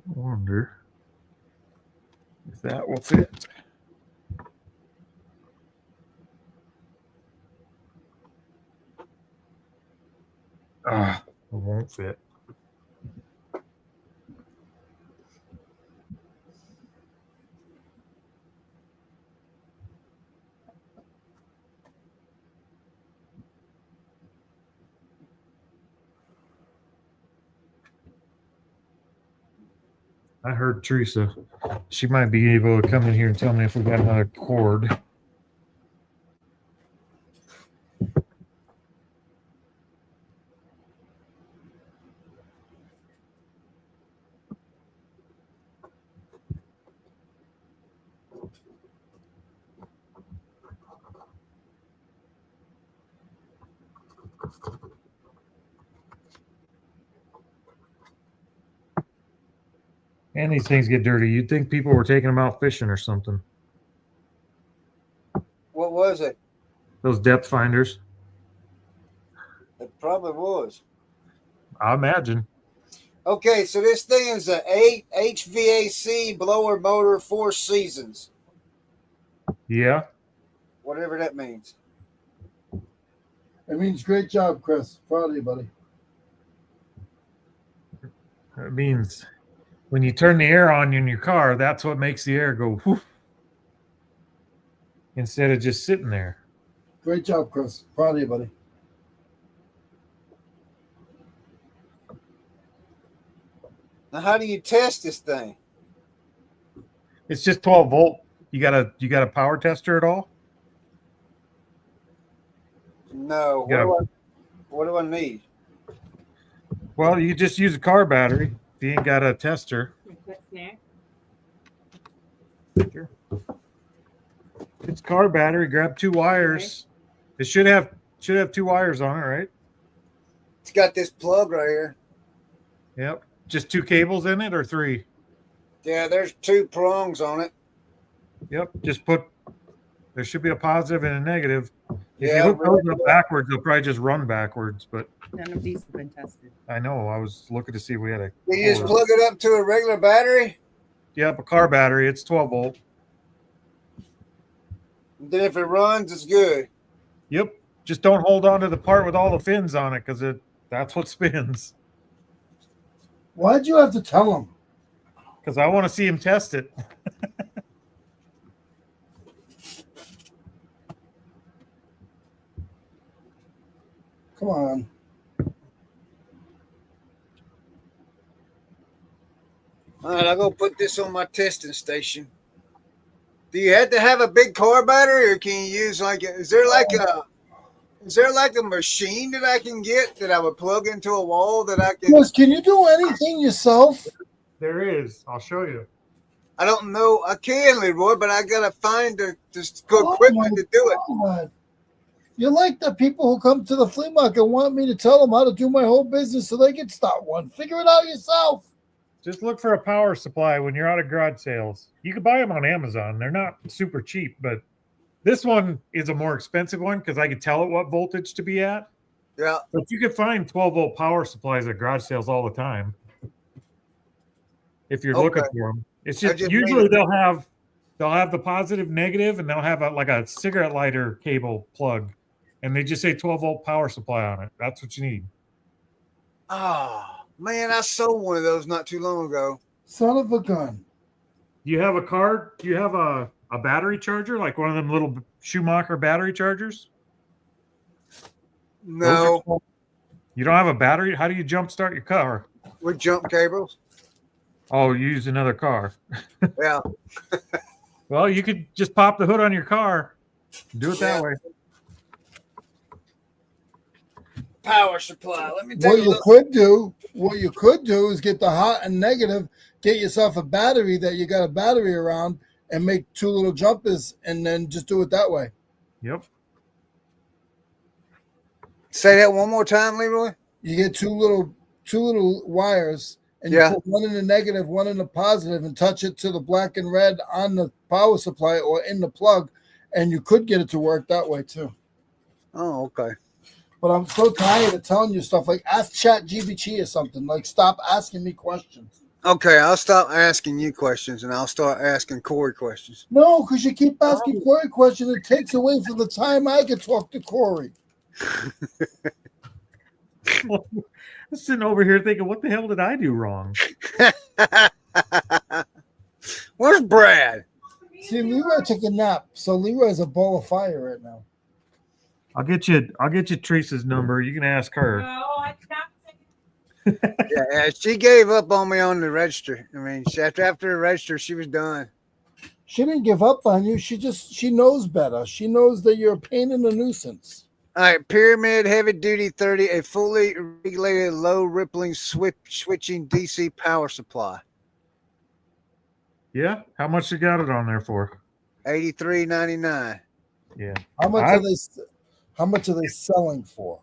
I wonder if that will fit. Ah, it won't fit. I heard Teresa. She might be able to come in here and tell me if we got another cord. And these things get dirty. You'd think people were taking them out fishing or something. What was it? Those depth finders. It probably was. I imagine. Okay, so this thing is a 8 HVAC blower motor, 4 seasons. Yeah. whatever that means. It means great job, Chris. Proud of you, buddy. It means when you turn the air on in your car, that's what makes the air go whoosh, instead of just sitting there. Great job, Chris. Proud of you, buddy. Now, how do you test this thing? It's just 12 volt. You got a power tester at all? No. Yeah. What do I need? Well, you just use a car battery. If you ain't got a tester. Sure. It's car battery. Grab 2 wires. It should have 2 wires on it, right? It's got this plug right here. Yep. Just 2 cables in it or 3? Yeah, there's 2 prongs on it. Yep. Just there should be a positive and a negative. If Yeah, you hook those up backwards, they'll probably just run backwards. But None of these have been tested. I know. I was looking to see if we had a. You just plug it up to a regular battery. Yep, a car battery. It's 12 volt. Then if it runs, it's good. Yep. Just don't hold on to the part with all the fins on it because that's what spins. Why'd you have to tell him? Because I want to see him test it. Come on. All right, I'll go put this on my testing station. Do you have to have a big car battery, or can you use is there like a machine that I can get that I would plug into a wall that I can? Chris, can you do anything yourself? There is. I'll show you. I don't know. I can, Leroy, but I gotta find the Oh, equipment to do it. God. You're like the people who come to the flea market and want me to tell them how to do my whole business so they can start one. Figure it out yourself. Just look for a power supply when you're out of garage sales. You can buy them on Amazon. They're not super cheap, but this one is a more expensive one because I can tell it what voltage to be at. Yeah. But you can find 12 volt power supplies at garage sales all the time. If you're looking for them, it's just usually they'll have the positive, negative, and they'll have like a cigarette lighter cable plug, and they just say 12 volt power supply on it. That's what you need. Oh man, I sold one of those not too long ago. Son of a gun. You have a car? You have a battery charger, like one of them little Schumacher battery chargers? No. You don't have a battery? How do you jump start your car? With jump cables. Oh, you use another car. Yeah. Well, you could just pop the hood on your car. Do it that way. Power supply. Let me take What a you look. could do is get the hot and negative, get yourself a battery that you got a battery around, and make 2 little jumpers, and then just do it that way. Yep. Say that one more time, Leroy. You get two little wires, and you put one in the negative, one in the positive, and touch it to the black and red on the power supply or in the plug, and you could get it to work that way too. Oh, okay. But I'm so tired of telling you stuff. Like, ask ChatGPT or something. Like, stop asking me questions. Okay, I'll stop asking you questions, and I'll start asking Corey questions. No, because you keep asking Corey questions. It takes away from the time I can talk to Corey. I'm sitting over here thinking, what the hell did I do wrong? Where's Brad? See, Leroy took a nap, so Leroy's a ball of fire right now. I'll get you Teresa's number. You can ask her. No, I Yeah, she gave up on me on the register. I mean, after the register, she was done. She didn't give up on you. She knows better. She knows that you're a pain and a nuisance. All right, Pyramid Heavy Duty 30, a fully regulated low rippling switching DC power supply. Yeah, how much you got it on there for? $83.99. Yeah. How much are they selling for?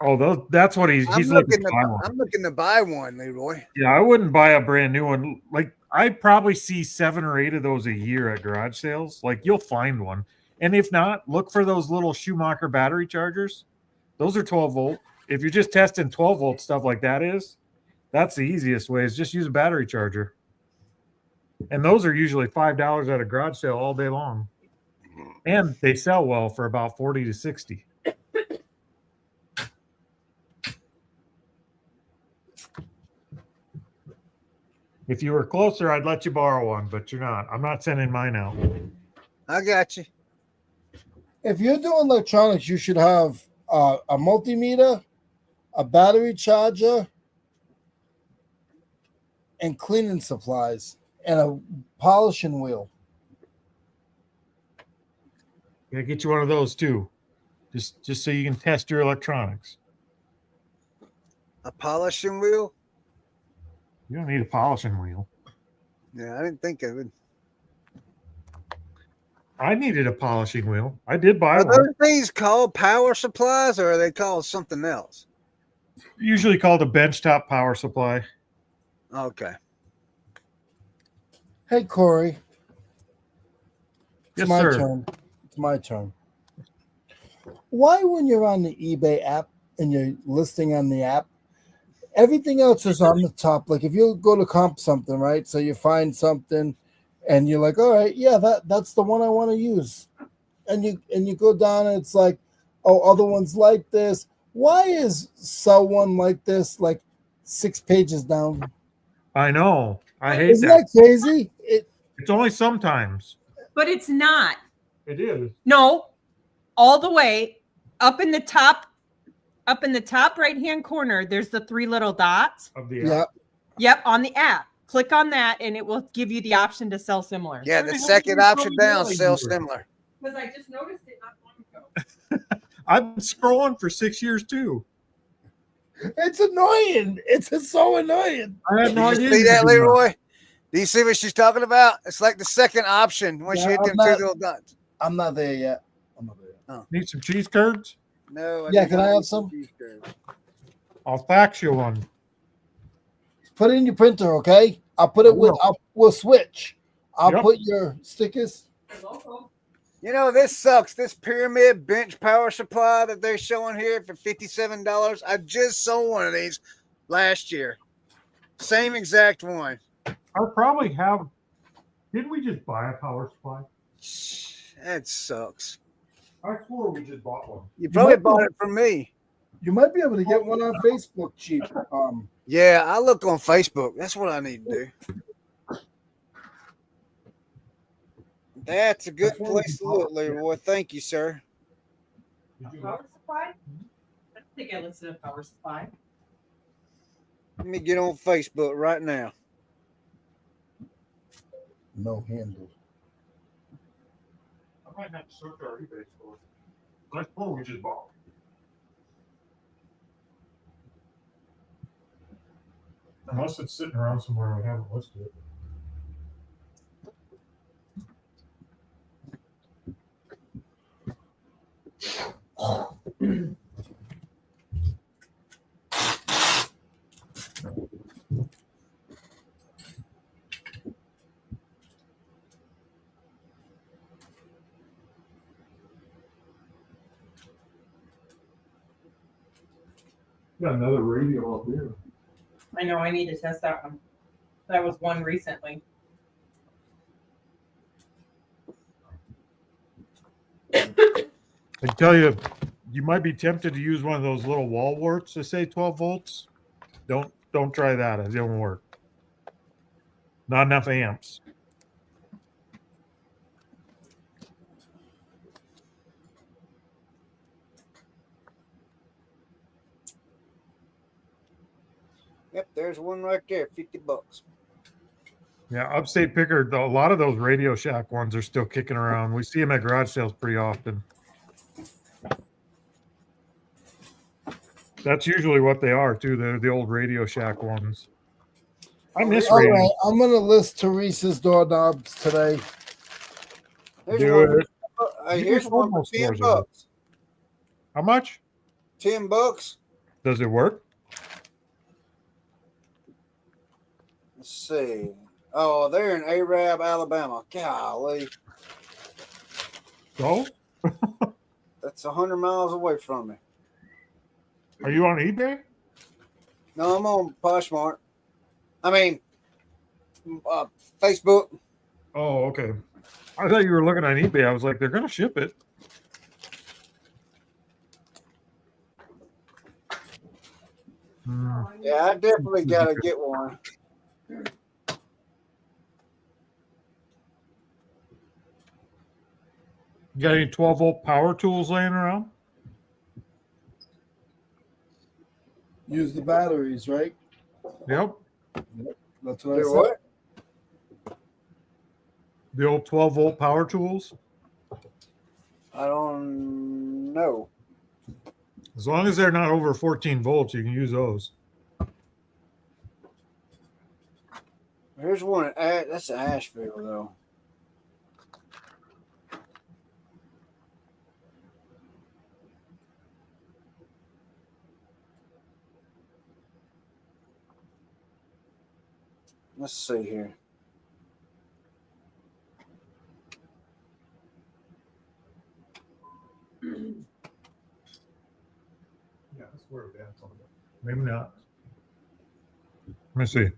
Oh, that's what he's looking to buy one. I'm looking to buy one, Leroy. Yeah, I wouldn't buy a brand new one. Like, I probably see 7 or 8 of those a year at garage sales. Like, you'll find one. And if not, look for those little Schumacher battery chargers. Those are 12 volt. If you're just testing 12 volt stuff like that's the easiest way, is just use a battery charger. And those are usually $5 at a garage sale all day long. And they sell well for about 40 to 60. If you were closer, I'd let you borrow one, but you're not. I'm not sending mine out. I got you. If you're doing electronics, you should have a multimeter, a battery charger, and cleaning supplies, and a polishing wheel. Yeah, get you one of those too. Just so you can test your electronics. A polishing wheel? You don't need a polishing wheel. Yeah, I didn't think of it. I needed a polishing wheel. I did buy Are one. those things called power supplies or are they called something else? Usually called a benchtop power supply. Okay. Hey, Corey. It's Yes, my sir. turn. It's my turn. Why, when you're on the eBay app and you're listing on the app, everything else is on the top? Like if you go to comp something, right? So you find something and you're like, all right, yeah, that's the one I want to use. And you go down and it's like, oh, other ones like this. Why is sell one like this like 6 pages down? I know. I hate Isn't that. that crazy? It's only sometimes. But it's not. It is. No, all the way up in the top right hand corner, there's the 3 little dots. Of the Yeah. app. Yep, on the app. Click on that and it will give you the option to sell similar. Yeah, Where the the hell second did you option throw down, your sell email? similar. Because I just noticed it not long ago. I've been scrolling for 6 years too. It's annoying. It's so annoying. I had no Did you idea. see you that, could do Leroy? Do you see what she's talking about? It's like the second option once Yeah, you hit I'm them not- 2 little dots. I'm not there yet. Need some cheese curds? No. Yeah, do can not I have need some? cheese curds. I'll fax you one. Put it in your printer, okay? I'll put it with. We'll switch. I'll Yep. put your stickers. You know, this sucks. This pyramid bench power supply that they're showing here for $57. I just sold one of these last year. Same exact one. I probably have. Didn't we just buy a power supply? That sucks. I swore we just bought one. You probably might bought be- it from me. You might be able to get one on Facebook cheap. Yeah, I look on Facebook. That's what I need to do. That's a good place to look, Leroy. Thank you, sir. Did you Power supply? I think I listed a power supply. Let me get on Facebook right now. No handle. I might have to search our eBay store. I swore we just bought. Unless it's sitting around somewhere and we haven't listed it. Got another radio up here. I know I need to test that one. That was one recently. I tell you, you might be tempted to use one of those little wall warts that say 12 volts. Don't try that. It won't work. Not enough amps. Yep, there's one right there, $50. Yeah, Upstate Picker, a lot of those Radio Shack ones are still kicking around. We see them at garage sales pretty often. That's usually what they are, too. They're the old Radio Shack ones. I miss All radio. right, I'm gonna list Teresa's doorknobs today. Here's Do one. it. Here's one for Stores $10. are- How much? $10. Does it work? Let's see. Oh, they're in Arab, Alabama. Golly, So, that's 100 miles away from me. are you on eBay? No, I'm on Poshmark. I mean, Facebook. Oh, okay. I thought you were looking on eBay. I was like, they're going to ship it. Hmm. Yeah, I definitely gotta get one. You got any 12-volt power tools laying around? Use the batteries, right? Yep. That's what I Do said. what? The old 12-volt power tools. I don't know. As long as they're not over 14 volts, you can use those. Here's one. That's Asheville though. Let's see here. Yeah, that's where that's on. Maybe not. Let me see.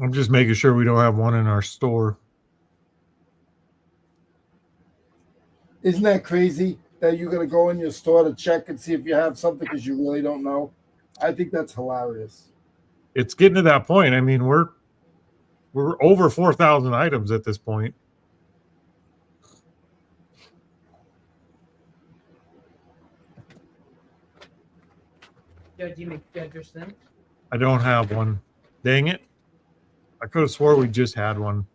I'm just making sure we don't have one in our store. Isn't that crazy that you're gonna go in your store to check and see if you have something because you really don't know? I think that's hilarious. It's getting to that point. I mean, we're over 4,000 items at this point. Judge, you make Judge your son. I don't have one. Dang it. I could have swore we just had one.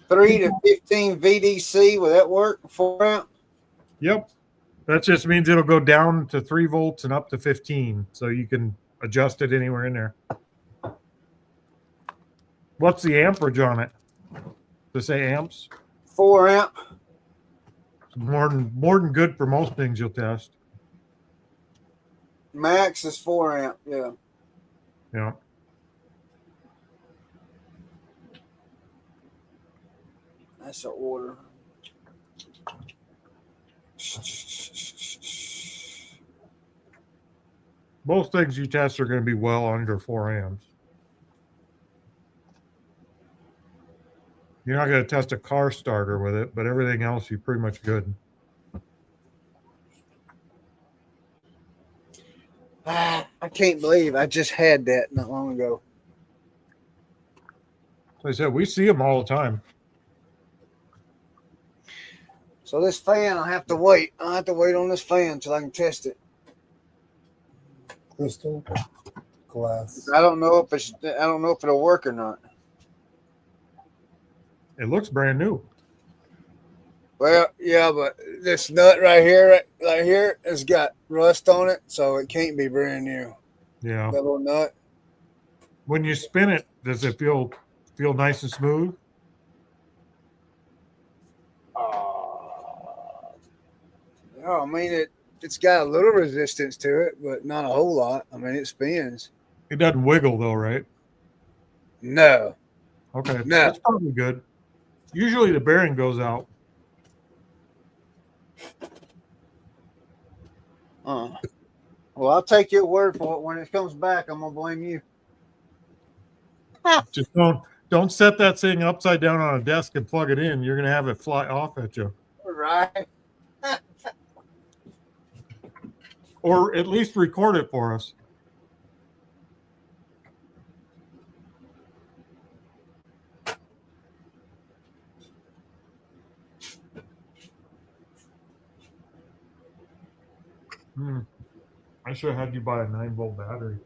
$3 to 15 VDC. Will that work? 4 amp? Yep. That just means it'll go down to 3 volts and up to 15. So you can adjust it anywhere in there. What's the amperage on it? To say amps? 4 amp. It's more than good for most things you'll test. Max is 4 amp. Yeah. Yeah. That's an order. Most things you test are going to be well under 4 amps. You're not going to test a car starter with it, but everything else you're pretty much good. I can't believe I just had that not long ago. Like I said, we see them all the time. So this fan, I'll have to wait. I'll have to wait on this fan until I can test it. Crystal glass. I don't know if it'll work or not. It looks brand new. Well, yeah, but this nut right here, has got rust on it, so it can't be brand new. Yeah. That little nut. When you spin it, does it feel nice and smooth? I mean it's got a little resistance to it, but not a whole lot. I mean, it spins. It doesn't wiggle though, right? No. Okay. No. That's probably good. Usually the bearing goes out. Well, I'll take your word for it. When it comes back, I'm gonna blame you. Just don't set that thing upside down on a desk and plug it in. You're gonna have it fly off at you. Right. Or at least record it for us. I should have had you buy a 9-volt battery.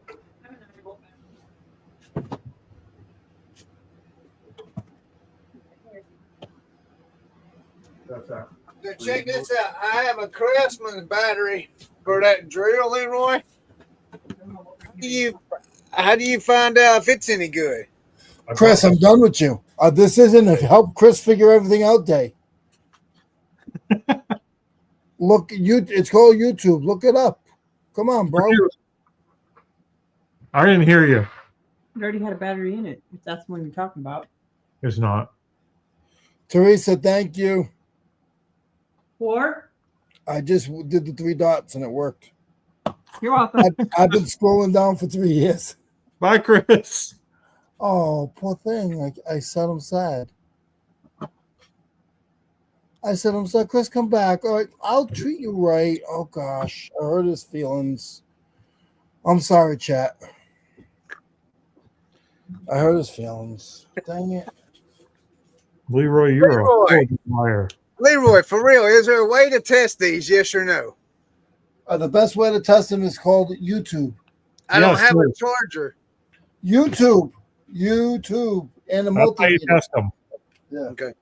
That's that. Now check this out. I have a Craftsman battery for that drill, Leroy. How do you find out if it's any good? Chris, I'm done with you. This isn't a help Chris figure everything out day. Look, it's called YouTube. Look it up. Come on, bro. I didn't hear you. It already had a battery in it. If that's what you're talking about. It's not. Teresa, thank you. 4. I just did the 3 dots and it worked. You're welcome. I've been scrolling down for 3 years. Bye, Chris. Oh, poor thing. I said I'm sad. I said I'm sad. Chris, come back. All right, I'll treat you right. Oh, gosh. I hurt his feelings. I'm sorry, chat. I hurt his feelings. Dang it. Leroy, you're Leroy. a liar. Leroy, for real, is there a way to test these? Yes or no? The best way to test them is called YouTube. I don't Yes, have sir. a charger. YouTube, and a That's how you multimeter. test them. Yeah. Okay.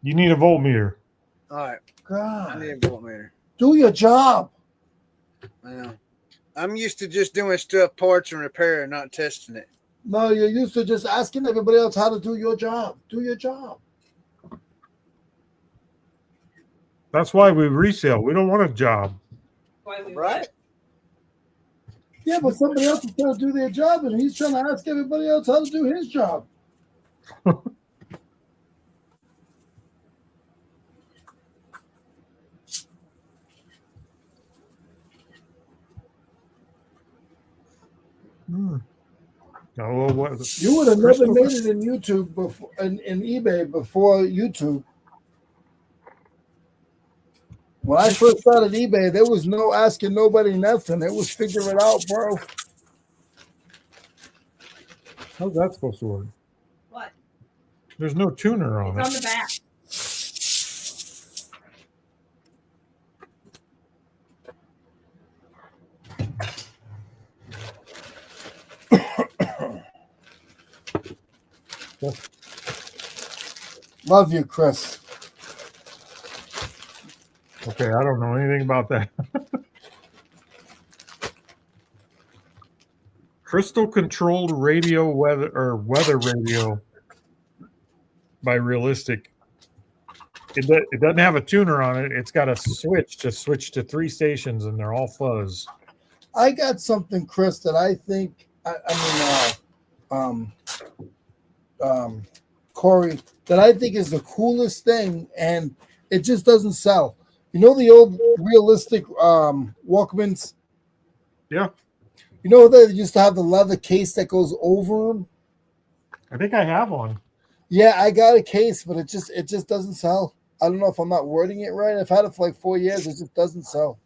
You need a voltmeter. All right. I God, need a voltmeter. do your job. I know. I'm used to just doing stuff, parts, and repair, and not testing it. No, you're used to just asking everybody else how to do your job. Do your job. That's why we resell. We don't want a job. Right? Yeah, but somebody else is trying to do their job, and he's trying to ask everybody else how to do his job. Oh, what? You would have never made it in YouTube before, in eBay before YouTube. When I first started eBay, there was no asking nobody nothing. It was figure it out, bro. How's that supposed to work? What? There's no tuner on It's it. on the back. Love you, Chris. Okay, I don't know anything about that. Crystal controlled radio weather radio by Realistic. It doesn't have a tuner on it. It's got a switch to 3 stations, and they're all fuzz. I got something, Chris, that I think Corey, that I think is the coolest thing, and it just doesn't sell. You know the old Realistic Walkmans? Yeah. You know they used to have the leather case that goes over them? I think I have one. Yeah, I got a case, but it just doesn't sell. I don't know if I'm not wording it right. I've had it for like 4 years. It just doesn't sell.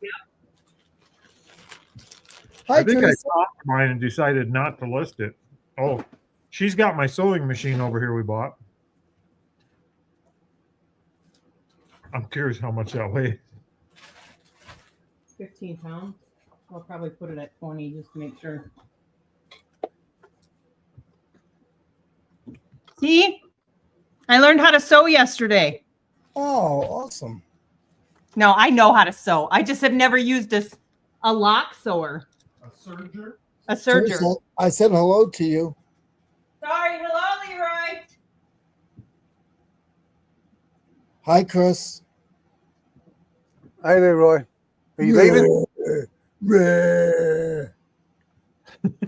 Hi, I think I Teresa. stopped mine and decided not to list it. Oh, she's got my sewing machine over here we bought. I'm curious how much that weighs. 15 pounds. I'll probably put it at 20 just to make sure. See? I learned how to sew yesterday. Oh, awesome. No, I know how to sew. I just have never used a lock sewer. A serger? A serger. Teresa, I said hello to you. Sorry. Hello, Leroy. Hi, Chris. Hey, Leroy. Are you leaving?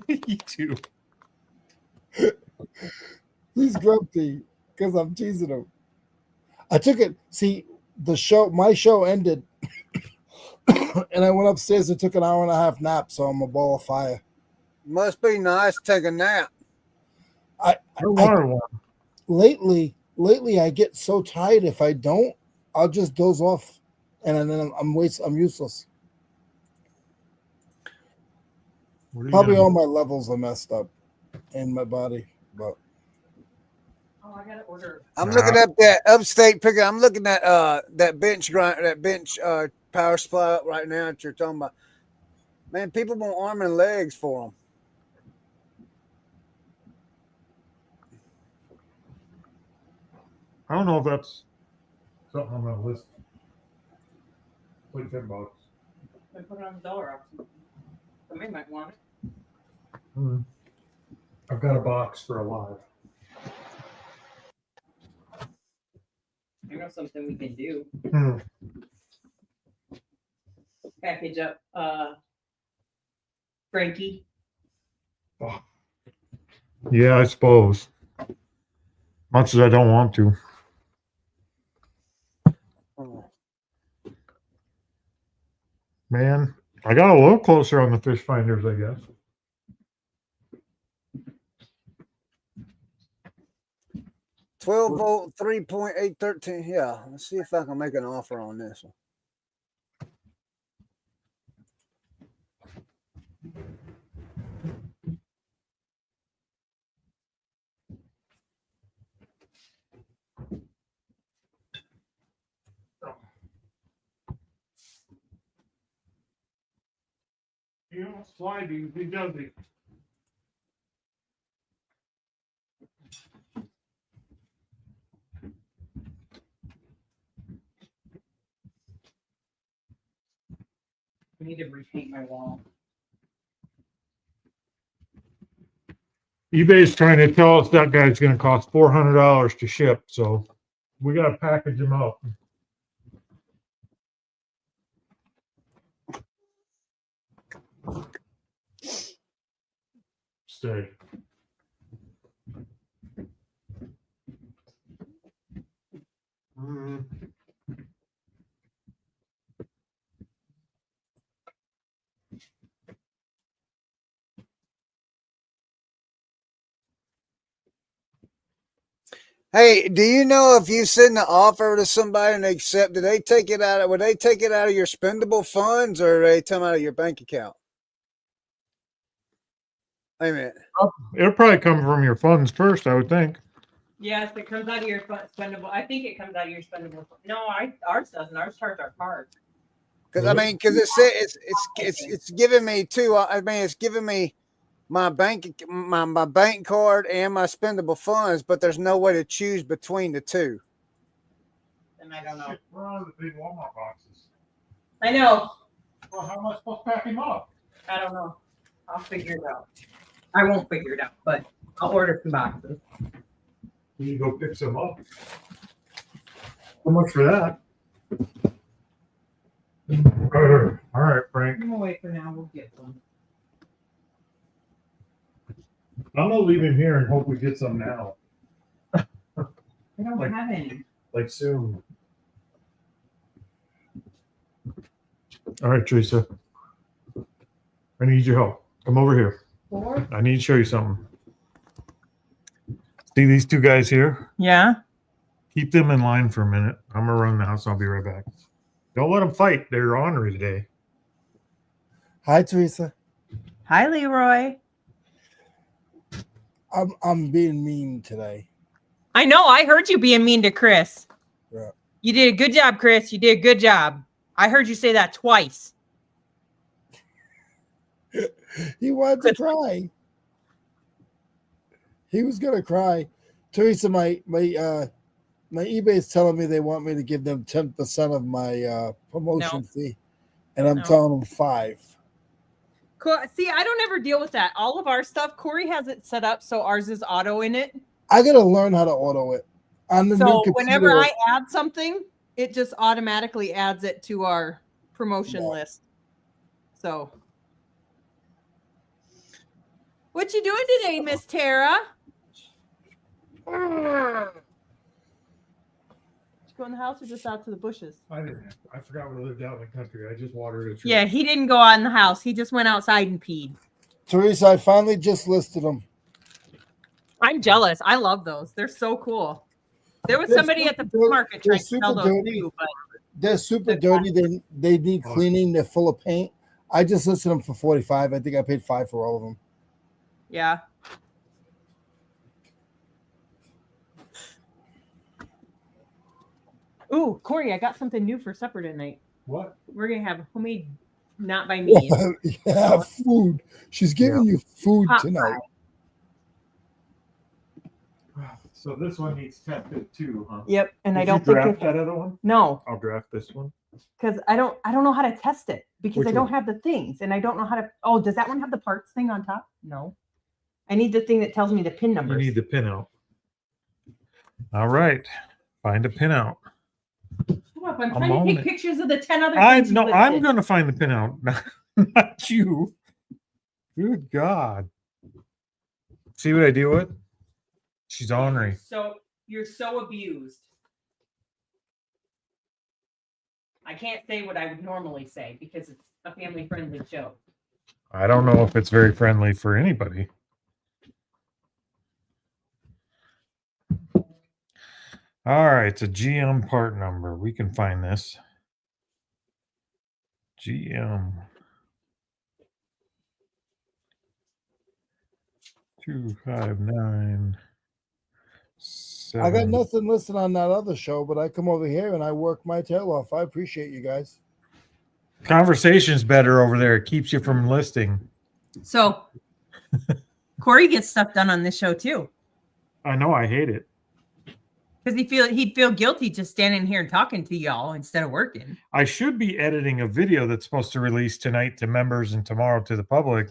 You too. He's grumpy because I'm teasing him. I took it. See, my show ended, and I went upstairs and took an 1.5 hour nap. So I'm a ball of fire. Must be nice to take a nap. I wanted one. Lately, I get so tired. If I don't, I'll just doze off, and then I'm useless. Probably all my levels are messed up in my body, but. Oh, I gotta order. I'm looking up that upstate picker. I'm looking at that bench power supply up right now that you're talking about. Man, people want arm and legs for them. I don't know if that's something I'm gonna list. Wait, $10. I put it on the dollar option. Somebody might want it. I've got a box for a live. I know something we can do. Hmm. Package up Frankie. Yeah, I suppose. Much as I don't want to. Man, I got a little closer on the fish finders, I guess. $12 volt, 3.813. Yeah, let's see if I can make an offer on this one. You know, sliding, he does it. I need to repaint my wall. eBay's trying to tell us that guy's going to cost $400 to ship, so we got to package him up. Stay. Hey, do you know if you send an offer to somebody and they accept, would they take it out of your spendable funds, or they come out of your bank account? Wait a minute. It'll probably come from your funds first, I would think. Yes, it comes out of your spendable. I think it comes out of your spendable. No, ours doesn't. Ours charge our card. Because I mean, because it's giving me two. I mean, it's giving me my bank card and my spendable funds, but there's no way to choose between the two. And I don't know. We're on the big Walmart boxes. I know. Well, how am I supposed to pack him up? I don't know. I'll figure it out. I won't figure it out, but I'll order some boxes. You go pick some up. How much for that? All right, Frank. I'm gonna wait for now. We'll get some. I'm gonna leave him here and hope we get some now. I don't have any. Like soon. All right, Teresa. I need your help. Come over here. Four? I need to show you something. See these two guys here? Yeah. Keep them in line for a minute. I'm gonna run the house. I'll be right back. Don't let them fight. They're ornery today. Hi, Teresa. Hi, Leroy. I'm being mean today. I know. I heard you being mean to Chris. Yeah. You did a good job, Chris. You did a good job. I heard you say that twice. He wanted to cry. He was gonna cry. Teresa, my eBay is telling me they want me to give them 10% of my promotion fee, and I'm telling them 5. Cool. See, I don't ever deal with that. All of our stuff, Corey has it set up so ours is auto in it. I gotta learn how to auto it on the new So computer. whenever I add something, it just automatically adds it to our promotion list. So, what you doing today, Miss Tara? Did you go in the house or just out to the bushes? I forgot we lived out in the country. I just watered a tree. Yeah, he didn't go out in the house. He just went outside and peed. Teresa, I finally just listed them. I'm jealous. I love those. They're so cool. There was They're somebody at the super market they're trying to sell super those dirty. too, but They're super dirty. They need cleaning. They're full of paint. I just listed them for 45. I think I paid 5 for all of them. yeah. Ooh, Corey, I got something new for supper tonight. What? We're gonna have homemade, not by me. Yeah, food. She's giving you food Hot tonight. So this one needs tested too, huh? Yep, and I Did don't you think draft that other one? no, I'll draft this one. because I don't know how to test it because Which I don't one? have the things and I don't know how to. Oh, does that one have the parts thing on top? No, I need the thing that tells me the pin You numbers. need the pin out. All right. Find a pin out. Come up, I'm A trying to moment. take pictures of the 10 other I things you no, I'm listed. gonna find the pinout, not you. Good God. See what I deal with? She's ornery. You're so abused. I can't say what I would normally say because it's a family friendly show. I don't know if it's very friendly for anybody. All right, it's a GM part number. We can find this. GM 259 I got 7. nothing listed on that other show, but I come over here and I work my tail off. I appreciate you guys. Conversation's better over there. It keeps you from listing. So Corey gets stuff done on this show too. I know I hate it. Because he'd feel guilty just standing here and talking to y'all instead of working. I should be editing a video that's supposed to release tonight to members and tomorrow to the public.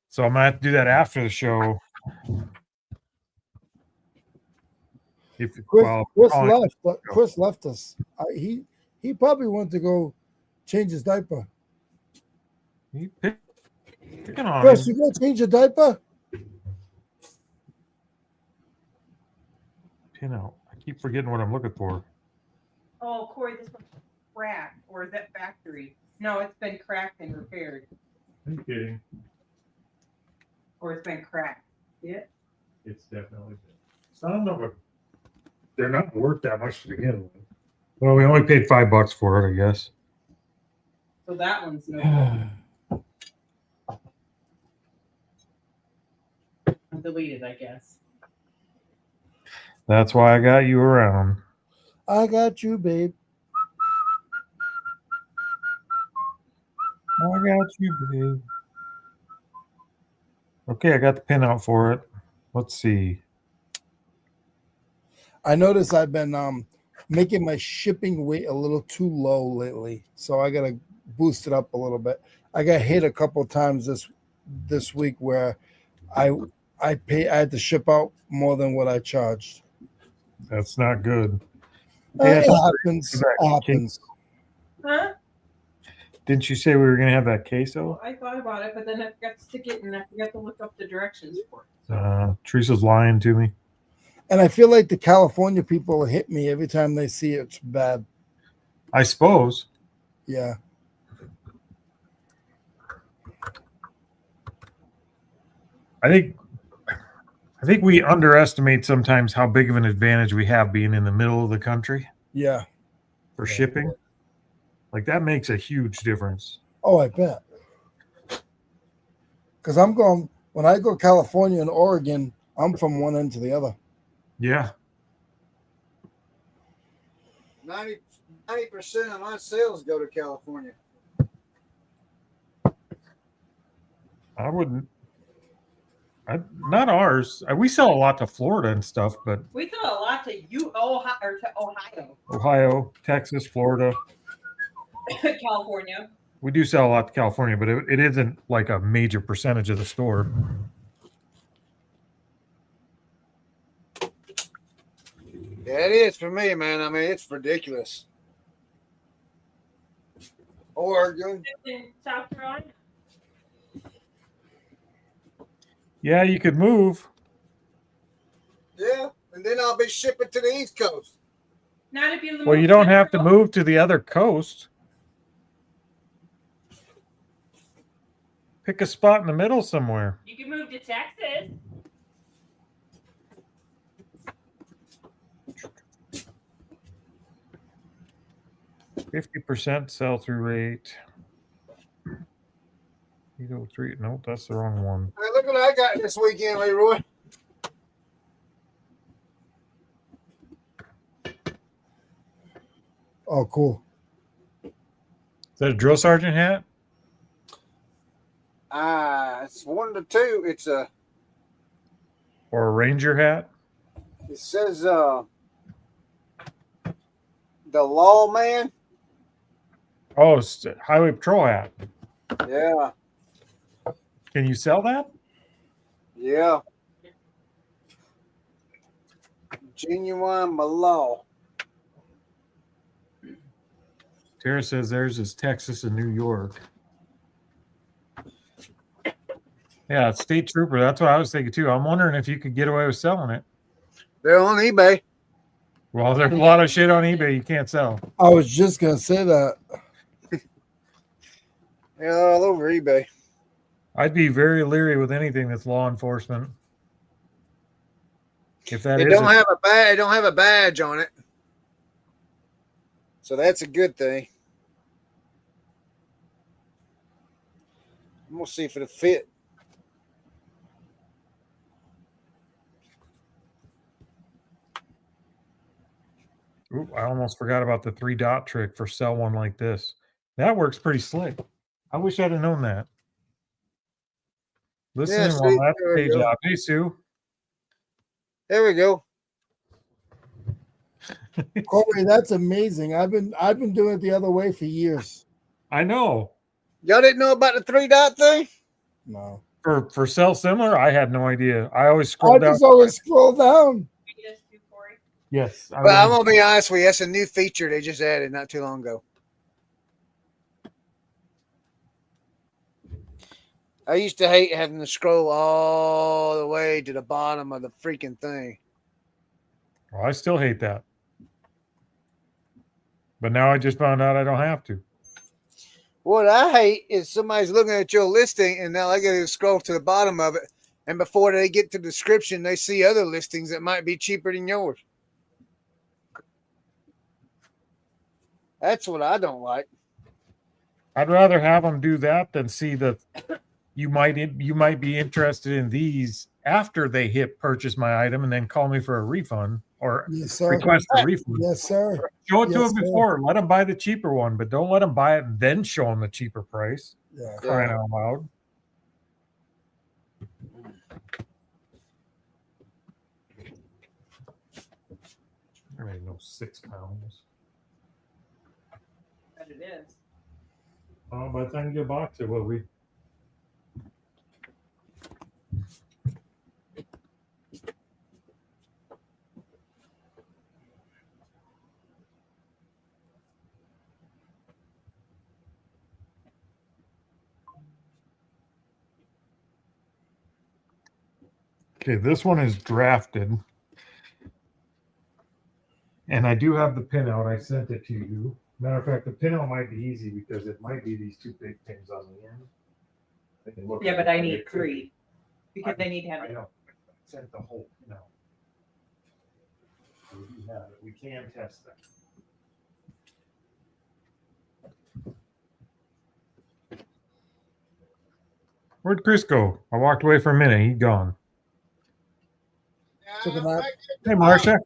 So I'm gonna have to do that after the show. Chris left us. He probably went to go change his diaper. Picking on Chris, him. you go change your diaper? Pin out. I keep forgetting what I'm looking for. Oh, Corey, this one's cracked. Or is that factory? No, it's been cracked and repaired. Are you kidding? Or it's been cracked. Yeah. It's definitely been. Some of them, they're not worth that much to begin with. Well, we only paid $5 for it, I guess. So that one's no deleted, I guess. That's why I got you around. I got you, babe. I got you, babe. Okay, I got the pin out for it. Let's see. I noticed I've been making my shipping weight a little too low lately, so I gotta boost it up a little bit. I got hit a couple of times this week where I had to ship out more than what I charged. That's not good. It happens. It happens. Huh? Didn't you say we were going to have that queso? Well, I thought about it, but then I forgot to stick it and I forgot to look up the directions for it. Teresa's lying to me. And I feel like the California people hit me every time they see it's bad. I suppose. Yeah. I think we underestimate sometimes how big of an advantage we have being in the middle of the country. Yeah. For shipping. Like that makes a huge difference. Oh, I bet. Because when I go California and Oregon, I'm from one end to the other. Yeah. 90% of my sales go to California. I wouldn't. Not ours. We sell a lot to Florida and stuff, but We sell a lot to Ohio. Ohio, Texas, Florida. California. We do sell a lot to California, but it isn't like a major percentage of the store. Yeah, it is for me, man. I mean, it's ridiculous. Oregon. In South Carolina. Yeah, you could move. Yeah, and then I'll be shipping to the East Coast. Not if you. Well, you don't have to move to the other coast. Pick a spot in the middle somewhere. You can move to Texas. %50 sell-through rate. 803. Nope, that's the wrong one. Hey, look what I got this weekend, Leroy. Oh, cool. Is that a drill sergeant hat? It's 1 to 2. It's a. Or a ranger hat? It says the lawman. Oh, it's a highway patrol hat. Yeah. Can you sell that? Yeah. Genuine Malaw. Kara says theirs is Texas and New York. Yeah, State Trooper. That's what I was thinking too. I'm wondering if you could get away with selling it. They're on eBay. Well, there's a lot of shit on eBay you can't sell. I was just gonna say that. They're all over eBay. I'd be very leery with anything that's law enforcement. If that It is don't have a badge. It don't have a badge on it, so that's a good thing. I'm gonna see if it'll fit. Ooh, I almost forgot about the 3-dot trick for sell one like this. That works pretty slick. I wish I'd have known that. Listening see, while that's there we page go. out. Hey, Sue. There we go. Corey, that's amazing. I've been doing it the other way for years. I know. Y'all didn't know about the 3-dot thing? No. For sell similar, I had no idea. I always I scrolled down. just always scroll down. Yes. But I'm gonna be honest with you, that's a new feature they just added not too long ago. I used to hate having to scroll all the way to the bottom of the freaking thing. Well, I still hate that. But now I just found out I don't have to. What I hate is somebody's looking at your listing and now they got to scroll to the bottom of it. And before they get to the description, they see other listings that might be cheaper than yours. That's what I don't like. I'd rather have them do that than see that you might be interested in these after they hit purchase my item and then call me for a refund or Yes, sir. request a refund. Yes, sir. Show it to Yes, them sir. before. Let them buy the cheaper one, but don't let them buy it and then show them the cheaper price. Yeah. Crying out loud. There ain't no 6 pounds. But it is. Oh, by the time you get a box, it will be. Okay, this one is drafted. And I do have the pinout. I sent it to you. Matter of fact, the pinout might be easy because it might be these two big things on the end. They can look Yeah, at but it, I it need could 3 be. because they need to have I it. know. I sent the whole pinout. We do have it. We can test that. Where'd Chris go? I walked away for a minute. He's gone. Took a nap. Hey, Marcia.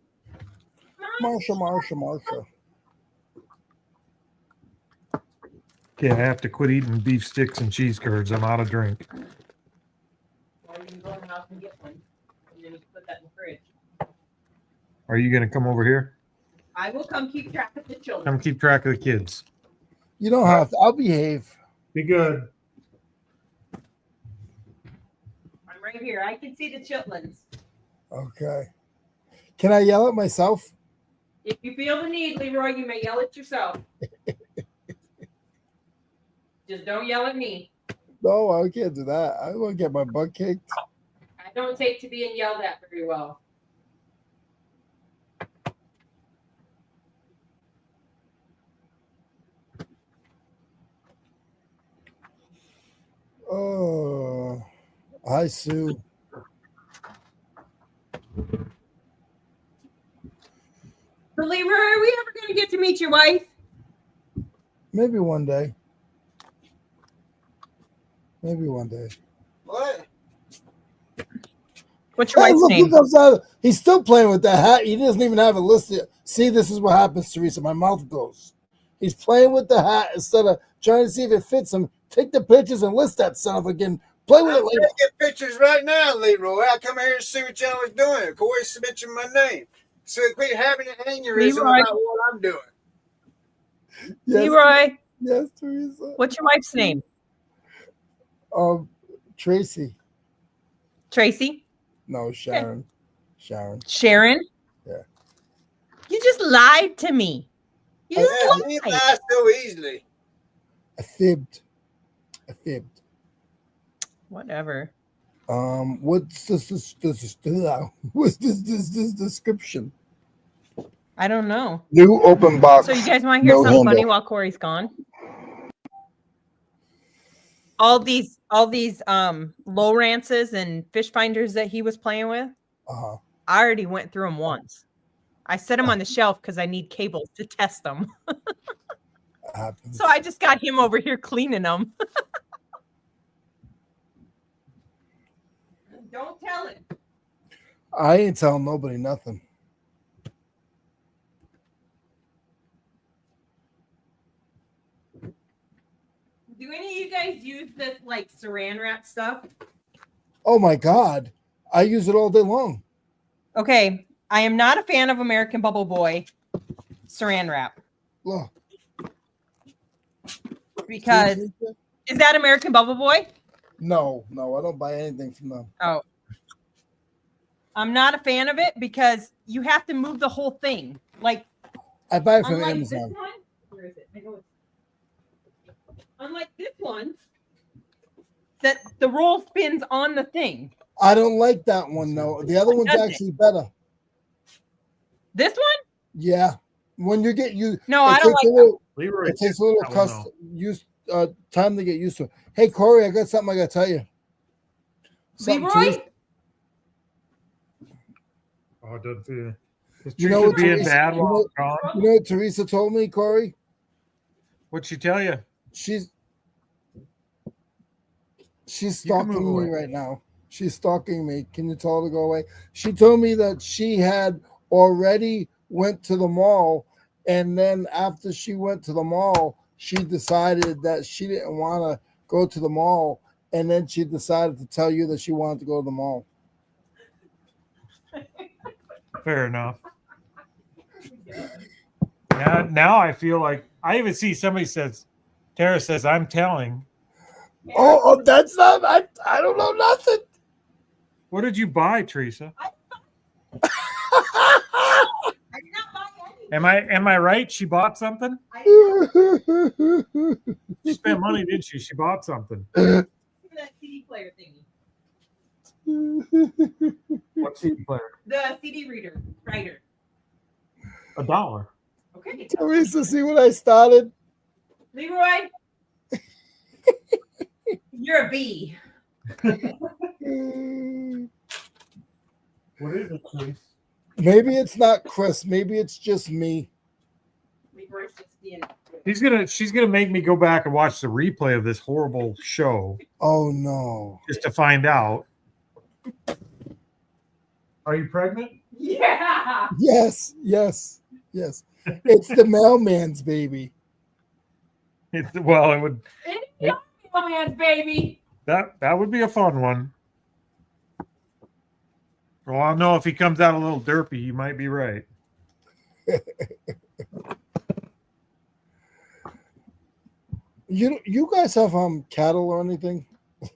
Marsha. Okay, I have to quit eating beef sticks and cheese curds. I'm out of drink. Well, you can go in the house and get one. And then you can put that in the fridge. Are you going to come over here? I will come keep track of the children. Come keep track of the kids. You don't have to. I'll behave. Be good. I'm right here. I can see the chitlins. Okay. Can I yell at myself? If you feel the need, Leroy, you may yell at yourself. Just don't yell at me. No, I can't do that. I want to get my butt kicked. I don't take to being yelled at very well. Oh, hi, Sue. So, Leroy, are we ever going to get to meet your wife? Maybe one day. Maybe one day. What? What's your Hey, wife's look name? who comes out. He's still playing with that hat. He doesn't even have it listed. See, this is what happens, Teresa. My mouth goes. He's playing with the hat instead of trying to see if it fits him. Take the pictures and list that son of a gun. Play with I'm it later. gonna get pictures right now, Leroy. I come here to see what y'all was doing. Corey mentioned my name. So quit having an aneurysm Leroy. about what I'm doing. Yes, Leroy, yes, Teresa. what's your wife's name? Tracy. Tracy? No, Sharon. Sharon. Sharon? Yeah. You just lied to me. You Yeah, he lie. lies so easily. I fibbed. I fibbed. Whatever. What's what's this description? I don't know. New open box. So you guys want to hear No something funny handle. while Corey's gone? All these low rances and fish finders that he was playing with, Uh-huh. I already went through them once. I set them on the shelf because I need cables to test them. Happens. So I just got him over here cleaning them. Don't tell it. I ain't telling nobody nothing. Do any of you guys use this like saran wrap stuff? Oh my God. I use it all day long. Okay, I am not a fan of American Bubble Boy saran wrap Look. because is that American Bubble Boy? No, I don't buy anything from them. Oh. I'm not a fan of it because you have to move the whole thing. Like I buy it from unlike this Amazon. one, where is it? I know it's unlike this one, that the roll spins on the thing. I don't like that one though. The other one's does it? actually better. This one? Yeah. When you get you No, I don't like that. Leroy It takes a little that one, time to get used to it. Hey Corey, I got something I gotta tell you. Something Leroy? Teresa- Oh, it doesn't feel. Is You know Teresa what, being Teresa- bad you while know- I'm gone? You know what Teresa told me, Corey? What'd she tell you? She's You can stalking move me away. right now. She's stalking me. Can you tell her to go away? She told me that she had already went to the mall, and then after she went to the mall, she decided that she didn't want to go to the mall, and then she decided to tell you that she wanted to go to the mall. Fair enough. Now I feel like I even see somebody says, Tara says, I'm telling. Oh, that's not. I don't know nothing. What did you buy, Teresa? I did not buy anything. Am I right? She bought something? I did not She spent money, didn't she? She bought something. do that CD player thingy. What CD player? The CD writer. $1. Okay. Teresa, see what I started? Leroy, you're a bee. What is it, Chris? Maybe it's not Chris. Maybe it's just me. Leroy's just being. She's gonna make me go back and watch the replay of this horrible show Oh no. just to find out. Are you pregnant? Yeah. Yes. It's the mailman's baby. Well, it would Oh man, baby. that would be a fun one. Well, I'll know if he comes out a little derpy. You might be right. You guys have cattle or anything?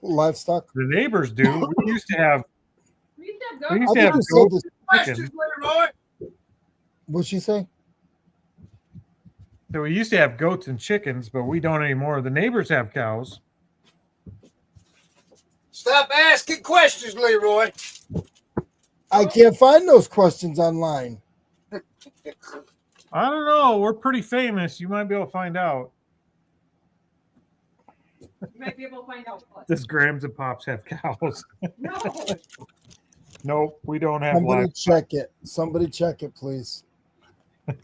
Livestock? The neighbors do. We used to have We used to we go. used I to think have you said goats this. and Questions, chickens. Leroy. What'd she say? So we used to have goats and chickens, but we don't anymore. The neighbors have cows. Stop asking questions, Leroy. I can't find those questions online. I don't know. We're pretty famous. You might be able to find out. You might be able to find out what. Does Grams and Pops have cows? No. Nope, we don't have Somebody live. check it. Somebody check it, please.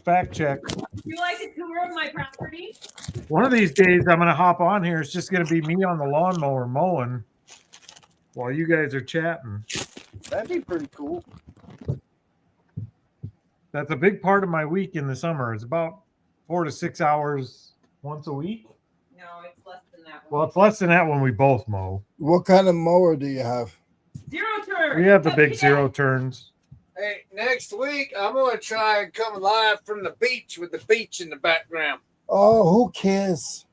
Fact check. You like a tour of my property? One of these days, I'm going to hop on here. It's just going to be me on the lawnmower mowing while you guys are chatting. That'd be pretty cool. That's a big part of my week in the summer. It's about 4 to 6 hours once a week. No, it's less than that. Well, it's less than that when we both mow. What kind of mower do you have? Zero turn. We have the big zero turns. Hey, next week I'm gonna try and come live from the beach with the beach in the background. Oh, who cares?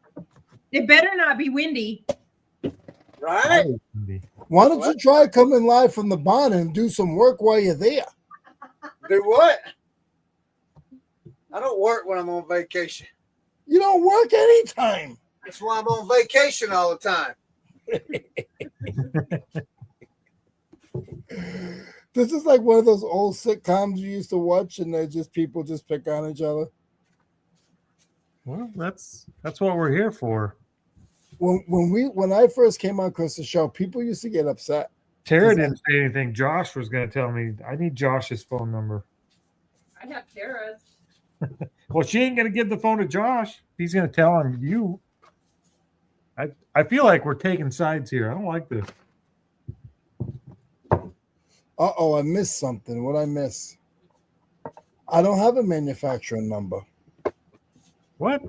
It better not be windy. Right? Why don't you try coming live from the barn and do some work while you're there? Do what? I don't work when I'm on vacation. You don't work anytime. That's why I'm on vacation all the time. This is like one of those old sitcoms you used to watch, and they're just people just pick on each other. Well, that's what we're here for. When I first came on Chris's show, people used to get upset. Tara didn't say anything. Josh was going to tell me. I need Josh's phone number. I have Tara's. Well, she ain't going to give the phone to Josh. He's going to tell on you. I feel like we're taking sides here. I don't like this. Uh-oh, I missed something. What'd I miss? I don't have a manufacturing number. What?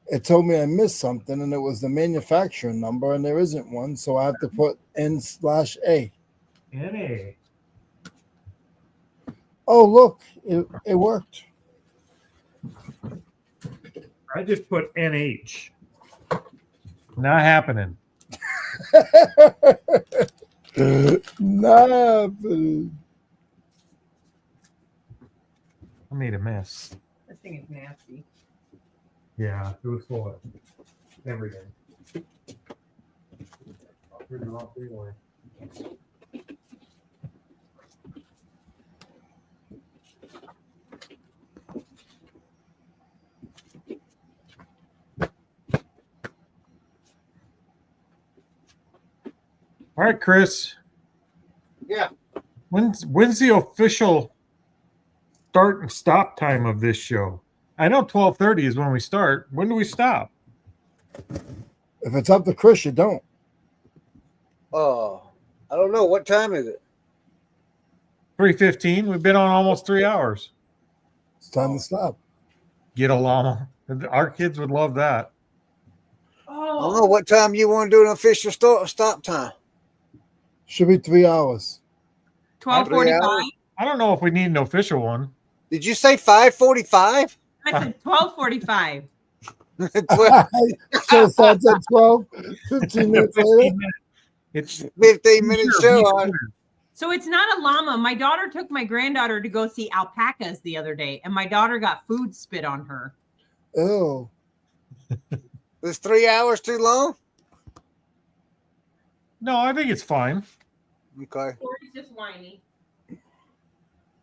It told me I missed something, and it was the manufacturing number, and there isn't one, so I have to put N/A. NA. Oh, look, it worked. I just put NH. Not happening. Not happening. I made a mess. This thing is nasty. Yeah, it was full of everything. I'll turn it off anyway. All right, Chris. Yeah. When's the official start and stop time of this show? I know 12:30 is when we start. When do we stop? If it's up to Chris, you don't. Oh, I don't know. What time is it? 3:15. We've been on almost 3 hours. It's time to stop. Get a llama. Our kids would love that. I don't know. What time you want to do an official stop time? Should be 3 hours. 12:45. I don't know if we need an official one. Did you say 5:45? I said 12:45. So it starts at 12, 15 minutes later. It's 15-minute show on. So it's not a llama. My daughter took my granddaughter to go see alpacas the other day, and my daughter got food spit on her. Oh. Is 3 hours too long? No, I think it's fine. Okay. Corey's just whiny.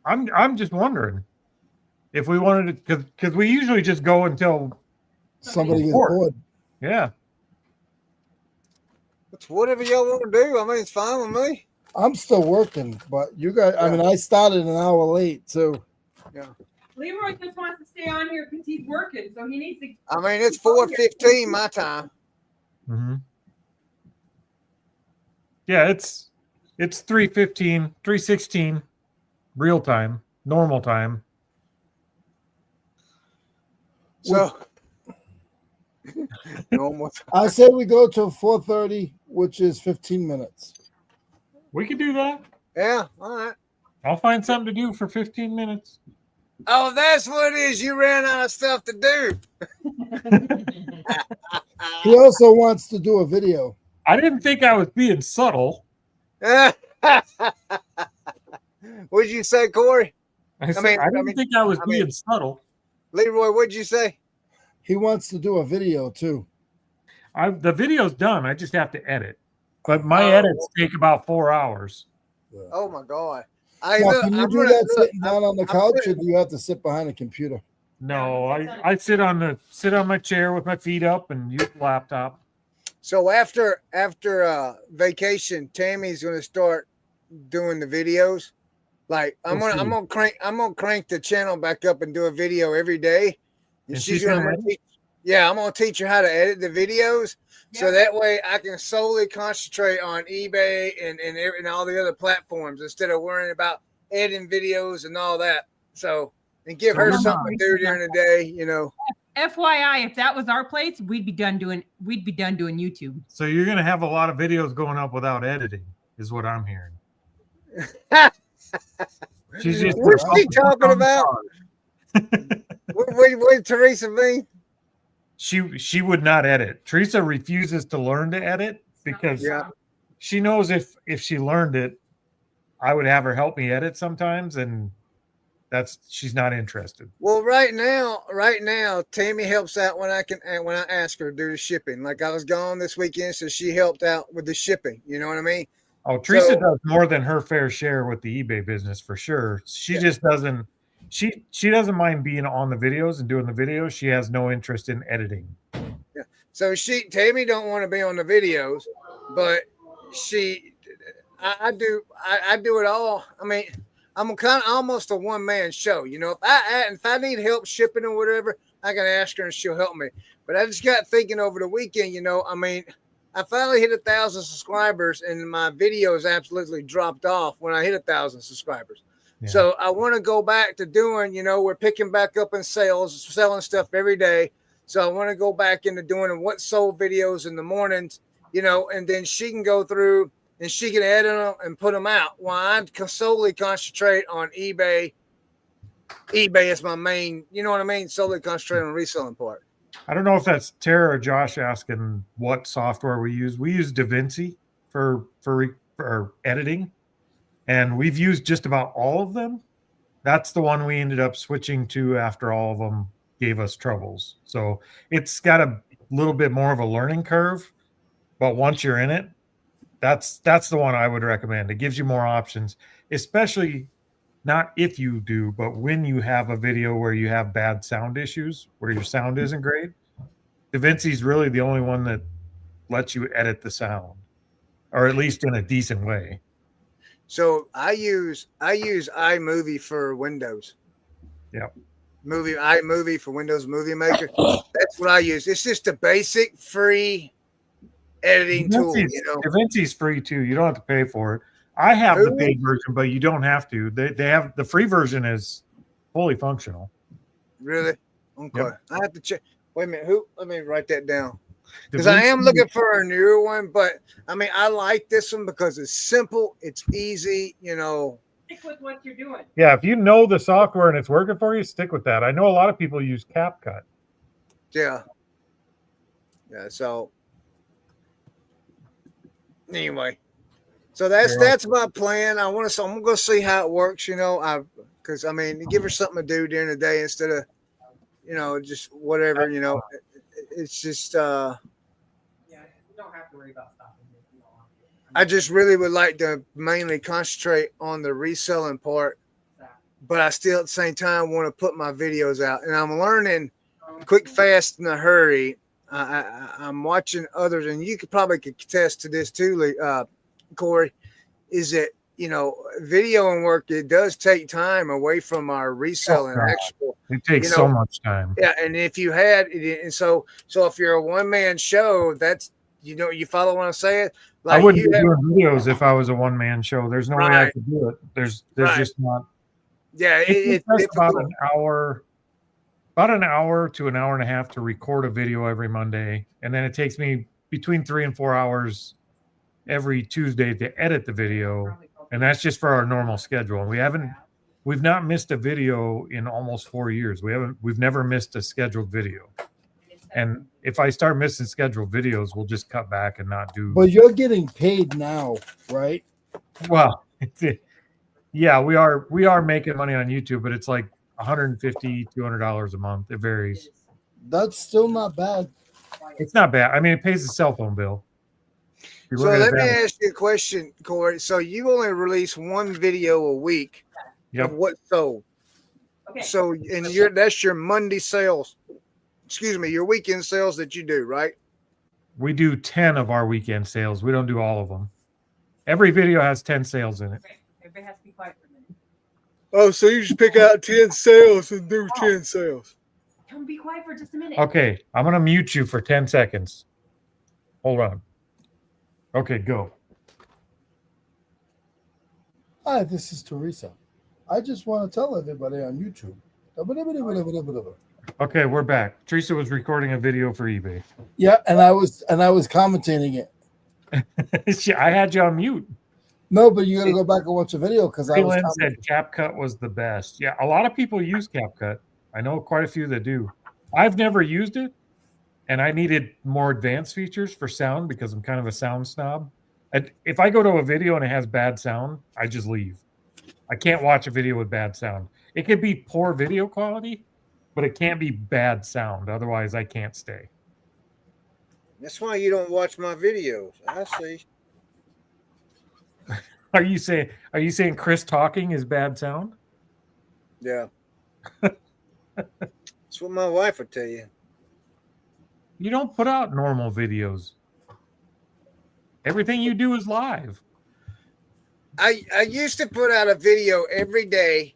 I'm just wondering if we wanted to, because we usually just go until Somebody gets Report. bored. yeah. It's whatever y'all want to do. I mean, it's fine with me. I'm still working, but you guys, I mean, I started an hour late too. Leroy just wants to stay on here because he's working, so he needs to. I mean, it's 4:15 my time. Mm-hmm. Yeah, it's 3:15, 3:16, real time, normal time. So, normal time. I say we go to 4:30, which is 15 minutes. We could do that. Yeah, all right. I'll find something to do for 15 minutes. Oh, that's what it is. You ran out of stuff to do. He also wants to do a video. I didn't think I was being subtle. What'd you say, Corey? I didn't think I was being subtle. Leroy, what'd you say? He wants to do a video too. The video's done. I just have to edit. But my edits take about 4 hours. Oh my God. Now, can you do that sitting down on the couch, or do you have to sit behind a computer? No, I sit on my chair with my feet up and use the laptop. So after vacation, Tammy's gonna start doing the videos. Like I'm gonna crank the channel back up and do a video every day. And she's gonna teach, I'm gonna teach her how to edit the videos. So that way I can solely concentrate on eBay and all the other platforms instead of worrying about editing videos and all that. So, and give her something to do during the day, you know. FYI, if that was our place, we'd be done doing YouTube. So you're gonna have a lot of videos going up without editing, is what I'm hearing. She's just What's she talking about? what did Teresa mean? She would not edit. Teresa refuses to learn to edit because she knows if she learned it, I would have her help me edit sometimes, and she's not interested. Well, right now, Tammy helps out when I ask her to do the shipping. Like I was gone this weekend, so she helped out with the shipping. You know what I mean? Oh, Teresa So- does more than her fair share with the eBay business for sure. She Yeah. just doesn't. She doesn't mind being on the videos and doing the videos. She has no interest in editing. So Tammy don't want to be on the videos, but I do it all. I mean, I'm kind of almost a one man show. You know, if I need help shipping or whatever, I can ask her and she'll help me. But I just got thinking over the weekend. You know, I mean, I finally hit 1,000 subscribers, and my videos absolutely dropped off when I hit 1,000 subscribers. Yeah. So I want to go back to doing. You know, we're picking back up in sales, selling stuff every day. So I want to go back into doing what sold videos in the mornings, you know, and then she can go through and she can edit them and put them out while I solely concentrate on eBay. eBay is my main, you know what I mean? Solely concentrate on the reselling part. I don't know if that's Tara or Josh asking what software we use. We use DaVinci for editing, and we've used just about all of them. That's the one we ended up switching to after all of them gave us troubles. So it's got a little bit more of a learning curve, but once you're in it, that's the one I would recommend. It gives you more options, especially not if you do, but when you have a video where you have bad sound issues, where your sound isn't great. DaVinci is really the only one that lets you edit the sound, or at least in a decent way. So I use iMovie for Windows. Yeah. iMovie for Windows Movie Maker. That's what I use. It's just a basic free editing tool. You know, DaVinci's free too. You don't have to pay for it. I have the paid version, but you don't have to. They have the free version is fully functional. Really? Okay. Yep. I have to check. Wait a minute. Let me write that down. Because I am looking for a newer one, but I mean, I like this one because it's simple, it's easy, you know. Stick with what you're doing. Yeah, if you know the software and it's working for you, stick with that. I know a lot of people use CapCut. Yeah. Yeah. So anyway, so that's my plan. I'm gonna go see how it works. You know, because I mean, give her something to do during the day instead of, you know, just whatever. You know, it's just. Yeah, you don't have to worry about stopping. I just really would like to mainly concentrate on the reselling part, but I still at the same time want to put my videos out. And I'm learning quick, fast, in a hurry. I'm watching others, and you could probably attest to this too, Corey, is that, you know, videoing work, it does take time away from our reselling. Actual, it takes, you know, so much time. Yeah, and if you had, and so if you're a one-man show, that's, you know, you follow what I'm saying? Like, I wouldn't be doing videos if I was a one-man show. There's no way I could do it. There's just not. Yeah, it's about an hour to an hour and a half to record a video every Monday, and then it takes me between 3 and 4 hours every Tuesday to edit the video, and that's just for our normal schedule. And we've not missed a video in almost 4 years. We've never missed a scheduled video. And if I start missing scheduled videos, we'll just cut back and not do. But you're getting paid now, right? Well, yeah, we are making money on YouTube, but it's like $150, $200 a month. It varies. That's still not bad. It's not bad. I mean, it pays the cell phone bill. So let me ask you a question, Corey. So you only release one video a week. Yep. Of what sold? Okay. So and that's your Monday sales. Excuse me, your weekend sales that you do, right? We do 10 of our weekend sales. We don't do all of them. Every video has 10 sales in it. Okay. Everybody has to be quiet for a minute. Oh, so you just pick out 10 sales and do 10 sales. Come be quiet for just a minute. Okay, I'm going to mute you for 10 seconds. Hold on. Okay, go. Hi, this is Teresa. I just want to tell everybody on YouTube. Okay, we're back. Teresa was recording a video for eBay. Yeah, and I was commentating it. I had you on mute. No, but you got to go back and watch the video because I was. Said CapCut was the best. Yeah, a lot of people use CapCut. I know quite a few that do. I've never used it, and I needed more advanced features for sound because I'm kind of a sound snob. And if I go to a video and it has bad sound, I just leave. I can't watch a video with bad sound. It could be poor video quality, but it can't be bad sound. Otherwise, I can't stay. That's why you don't watch my videos. I see. Are you saying Chris talking is bad sound? Yeah. That's what my wife would tell you. You don't put out normal videos. Everything you do is live. I used to put out a video every day.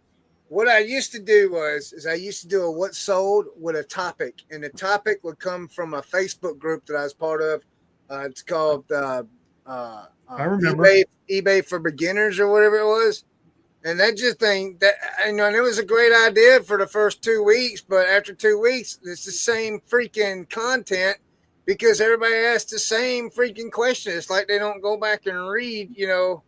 What I used to do is I used to do a what sold with a topic, and the topic would come from a Facebook group that I was part of. It's called I remember. eBay for beginners or whatever it was. And that just thing that I know, and it was a great idea for the first 2 weeks, but after 2 weeks, it's the same freaking content because everybody asks the same freaking question. It's like they don't go back and read, you know.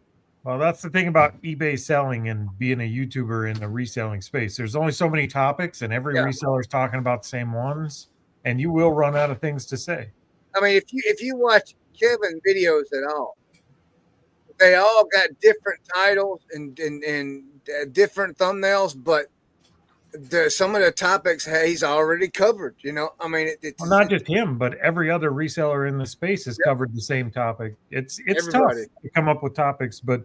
Well, that's the thing about eBay selling and being a YouTuber in the reselling space. There's only so many topics, and every reseller's talking about the same ones, and you will run out of things to say. I mean, if you watch Kevin videos at all, they all got different titles and different thumbnails, but some of the topics he's already covered. You know, I mean, well, not just him, but every other reseller in the space has covered the same topic. It's tough to come up with topics, but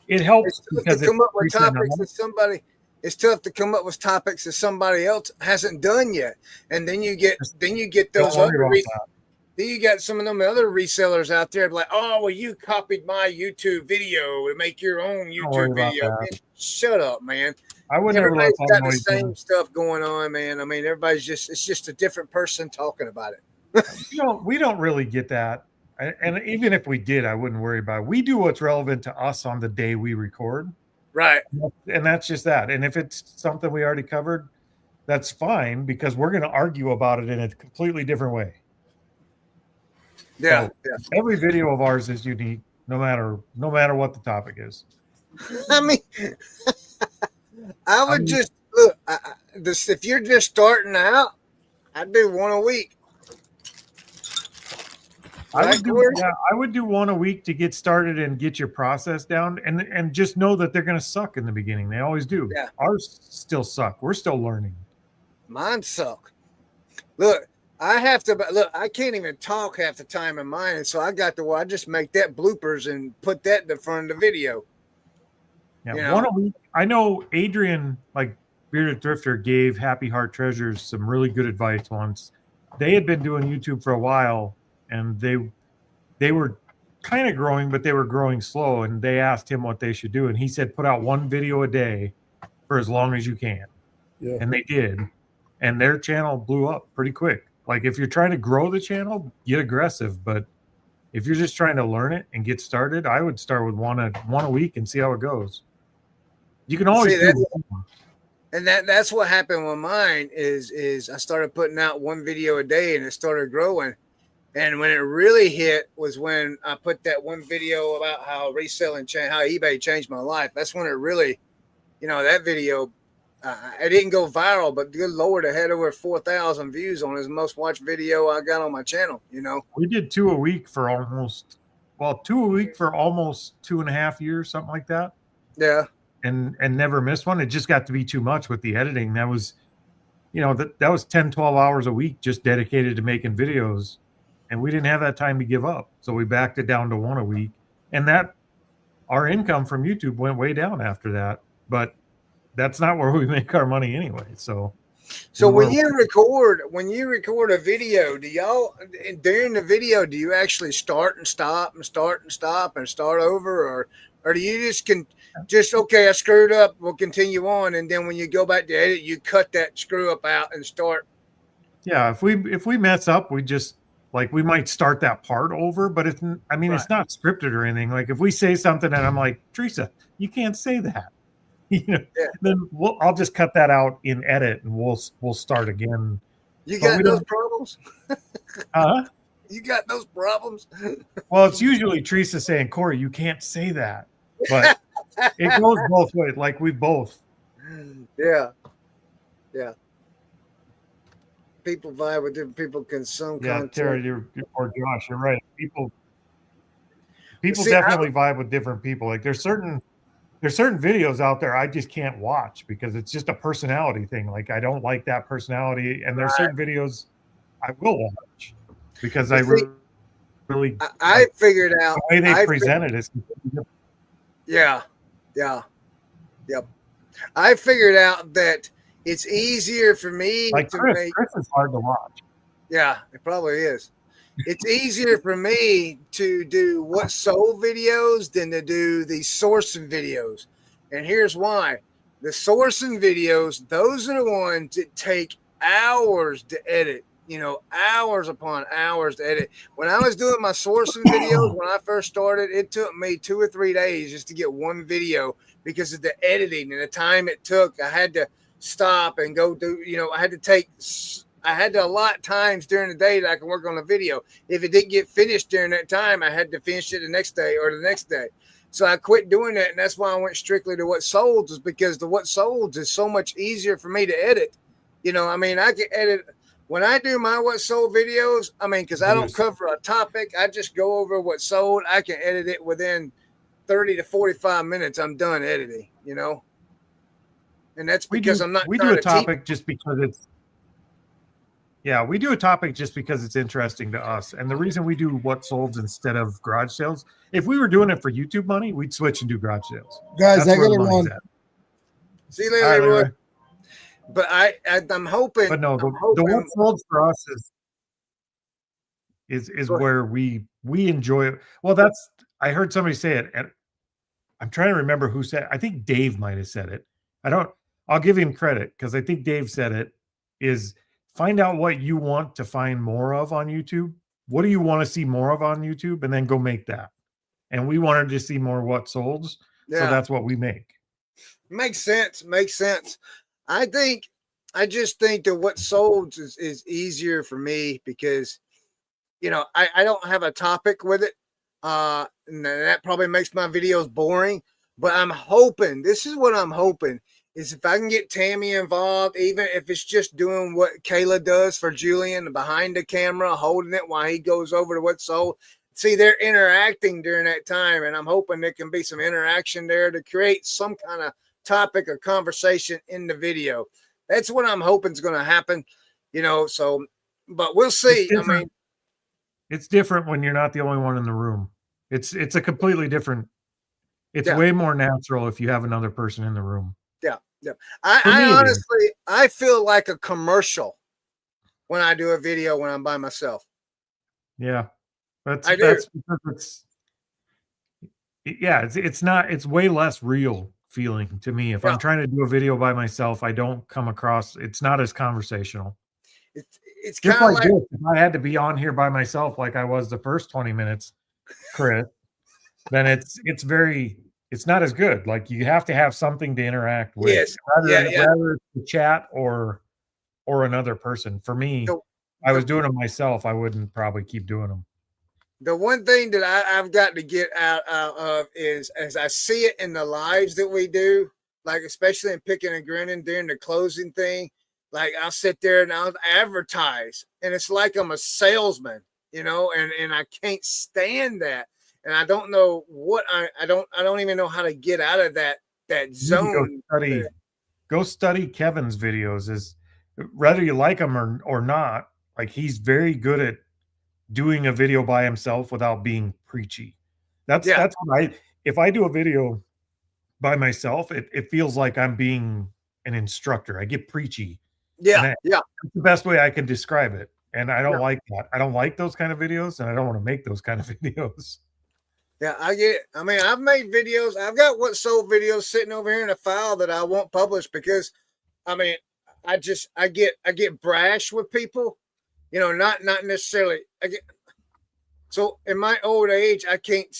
it helps because to come up with topics that somebody. It's tough to come up with topics that somebody else hasn't done yet, and then you get those other. Then you got some of them other resellers out there like, oh, well, you copied my YouTube video to make your own YouTube video. Man, shut up, man. I would never Everybody's got the same stuff going on, man. I mean, it's just a different person talking about it. We don't really get that. And even if we did, I wouldn't worry about it. We do what's relevant to us on the day we record. Right. And that's just that. And if it's something we already covered, that's fine because we're going to argue about it in a completely different way. Yeah, so every video of ours is unique, no matter what the topic is. I mean, just look. If you're just starting out, I'd do one a week. I would do one a week to get started and get your process down, and just know that they're going to suck in the beginning. They always do. Yeah. Ours still suck. We're still learning. Mine suck. Look. I can't even talk half the time in mine. And so I just make that bloopers and put that in the front of the video. Yeah, one a week. I know Adrian, like Bearded Thrifter, gave Happy Heart Treasures some really good advice once. They had been doing YouTube for a while and they were kind of growing, but they were growing slow. And they asked him what they should do. And he said, put out one video a day for as long as you can. Yeah. And they did. And their channel blew up pretty quick. Like if you're trying to grow the channel, get aggressive. But if you're just trying to learn it and get started, I would start with one a week and see how it goes. You can always do one. And that's what happened with mine is I started putting out one video a day and it started growing. And when it really hit was when I put that one video about how reselling how eBay changed my life. That's when it really, that video. It didn't go viral, but good Lord, I had over 4,000 views on his most watched video I got on my channel. We did two a week for almost 2.5 years, something like that. Yeah, and never missed one. It just got to be too much with the editing. That was, that was 10, 12 hours a week just dedicated to making videos, and we didn't have that time to give up. So we backed it down to one a week, and that our income from YouTube went way down after that, but that's not where we make our money anyway. So when you record a video, do y'all during the video, do you actually start and stop and start and stop and start over, or do you just okay, I screwed up, we'll continue on, and then when you go back to edit, you cut that screw up out and start? Yeah, if we mess up, we just we might start that part over, but it's not scripted or anything. Like if we say something and I'm like, Teresa, you can't say that. Then I'll just cut that out in edit and we'll start again. You got those problems? Huh? You got those problems? Well, it's usually Teresa saying, Corey, you can't say that. But it goes both ways. Like we both. Yeah. Yeah. People vibe with different people, consume content. Terry, or Josh, you're right. People definitely vibe with different people. Like there's certain there's certain videos out there I just can't watch because it's just a personality thing. Like I don't like that personality, and there's certain videos I will watch because I See, really I like figured out the way they I present it is completely different. Yeah. Yep. I figured out that it's easier for me Like to Chris. make. Chris is hard to watch. Yeah, it probably is. It's easier for me to do what sold videos than to do the sourcing videos. And here's why. The sourcing videos, those are the ones that take hours to edit, hours upon hours to edit. When I was doing my sourcing videos, when I first started, it took me 2 or 3 days just to get one video because of the editing and the time it took. I had to stop and go do, I had to allot times during the day that I can work on a video. If it didn't get finished during that time, I had to finish it the next day or the next day. So I quit doing that, and that's why I went strictly to what sold, is because the what sold is so much easier for me to edit. I can edit when I do my what sold videos. Because I don't cover a topic, I just go over what sold. I can edit it within 30 to 45 minutes. I'm done editing. And that's because I'm not. We do a topic just because it's. Yeah, we do a topic just because it's interesting to us. And the reason we do what solds instead of garage sales, if we were doing it for YouTube money, we'd switch and do garage sales. Guys, That's I where gotta the money's run. at. See you All right, later, Leroy. Leroy. But I'm hoping. But no, the hoping, what solds for us is Go ahead. where we enjoy it. Well, that's I heard somebody say it, and I'm trying to remember who said. I think Dave might have said it. I'll give him credit because I think Dave said it. Is find out what you want to find more of on YouTube. What do you want to see more of on YouTube? And then go make that. And we wanted to see more what solds. Yeah. So that's what we make. Makes sense. I just think that what sold is easier for me because, I don't have a topic with it. And that probably makes my videos boring, but this is what I'm hoping, is if I can get Tammy involved, even if it's just doing what Kayla does for Julian behind the camera, holding it while he goes over to what's sold. See, they're interacting during that time, and I'm hoping there can be some interaction there to create some kind of topic or conversation in the video. That's what I'm hoping is going to happen, but we'll see. It's different when you're not the only one in the room. It's a completely different. It's way more natural if you have another person in the room. Yeah. I honestly, I feel like a commercial when I do a video when I'm by myself. Yeah. That's because it's way less real feeling to me. If I'm trying to do a video by myself, I don't come across, it's not as conversational. It's kind of like this. If I had to be on here by myself like I was the first 20 minutes, Chris, then it's not as good. Like you have to have something to interact with. Yes. Rather to chat or another person. For me, I was doing them myself. I wouldn't probably keep doing them. The one thing that I've got to get out of is, as I see it in the lives that we do, like especially in Picking and Grinning during the closing thing, like I'll sit there and I'll advertise, and it's like I'm a salesman, and I can't stand that. And I don't know what I don't even know how to get out of that zone. Go study Kevin's videos. Is whether you like him or not, like he's very good at doing a video by himself without being preachy. That's what if I do a video by myself, it feels like I'm being an instructor. I get preachy. Yeah. That's the best way I can describe it. And I don't like that. I don't like those kind of videos, and I don't want to make those kind of videos. Yeah, I get it. I've made videos. I've got what sold videos sitting over here in a file that I won't publish because, I get brash with people, not necessarily. So in my old age, I can't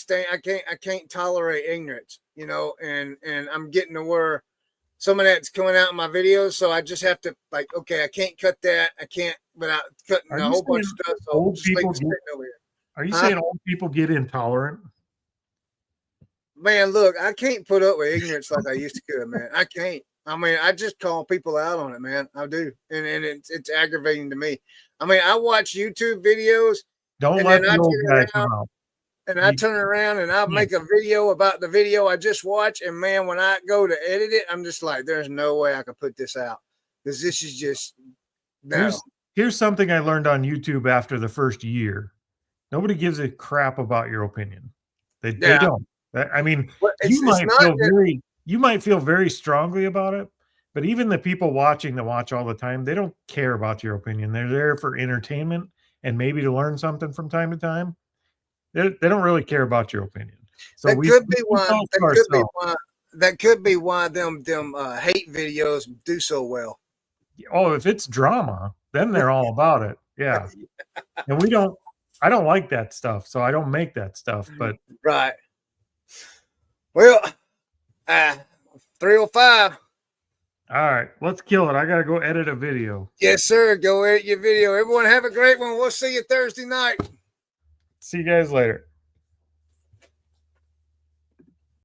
tolerate ignorance, and I'm getting to where some of that's coming out in my videos. So I just have to okay, I can't cut that. I can't without cutting a whole bunch of stuff. So old people over here. Are you saying old people get intolerant? Man, look, I can't put up with ignorance like I used to, man. I can't. I just call people out on it, man. I do. And it's aggravating to me. I watch YouTube videos. Don't let the old guy come out. and I You- turn around and I'll Yeah. make a video about the video I just watched. And man, when I go to edit it, I'm just like, there's no way I could put this out because this is just no. Here's something I learned on YouTube after the first year. Nobody gives a crap about your opinion. They Yeah. don't. I mean, But you might not feel that- very strongly about it, but even the people watching that watch all the time, they don't care about your opinion. They're there for entertainment and maybe to learn something from time to time. They don't really care about your opinion. So that we could be keep why. those to That could be ourselves. why. That could be why them hate videos do so well. Oh, if it's drama, then they're all about it. Yeah. And I don't like that stuff, so I don't make that stuff. But Right. Well, 305. all right, let's kill it. I gotta go edit a video. Yes, sir. Go edit your video. Everyone have a great one. We'll see you Thursday night. See you guys later.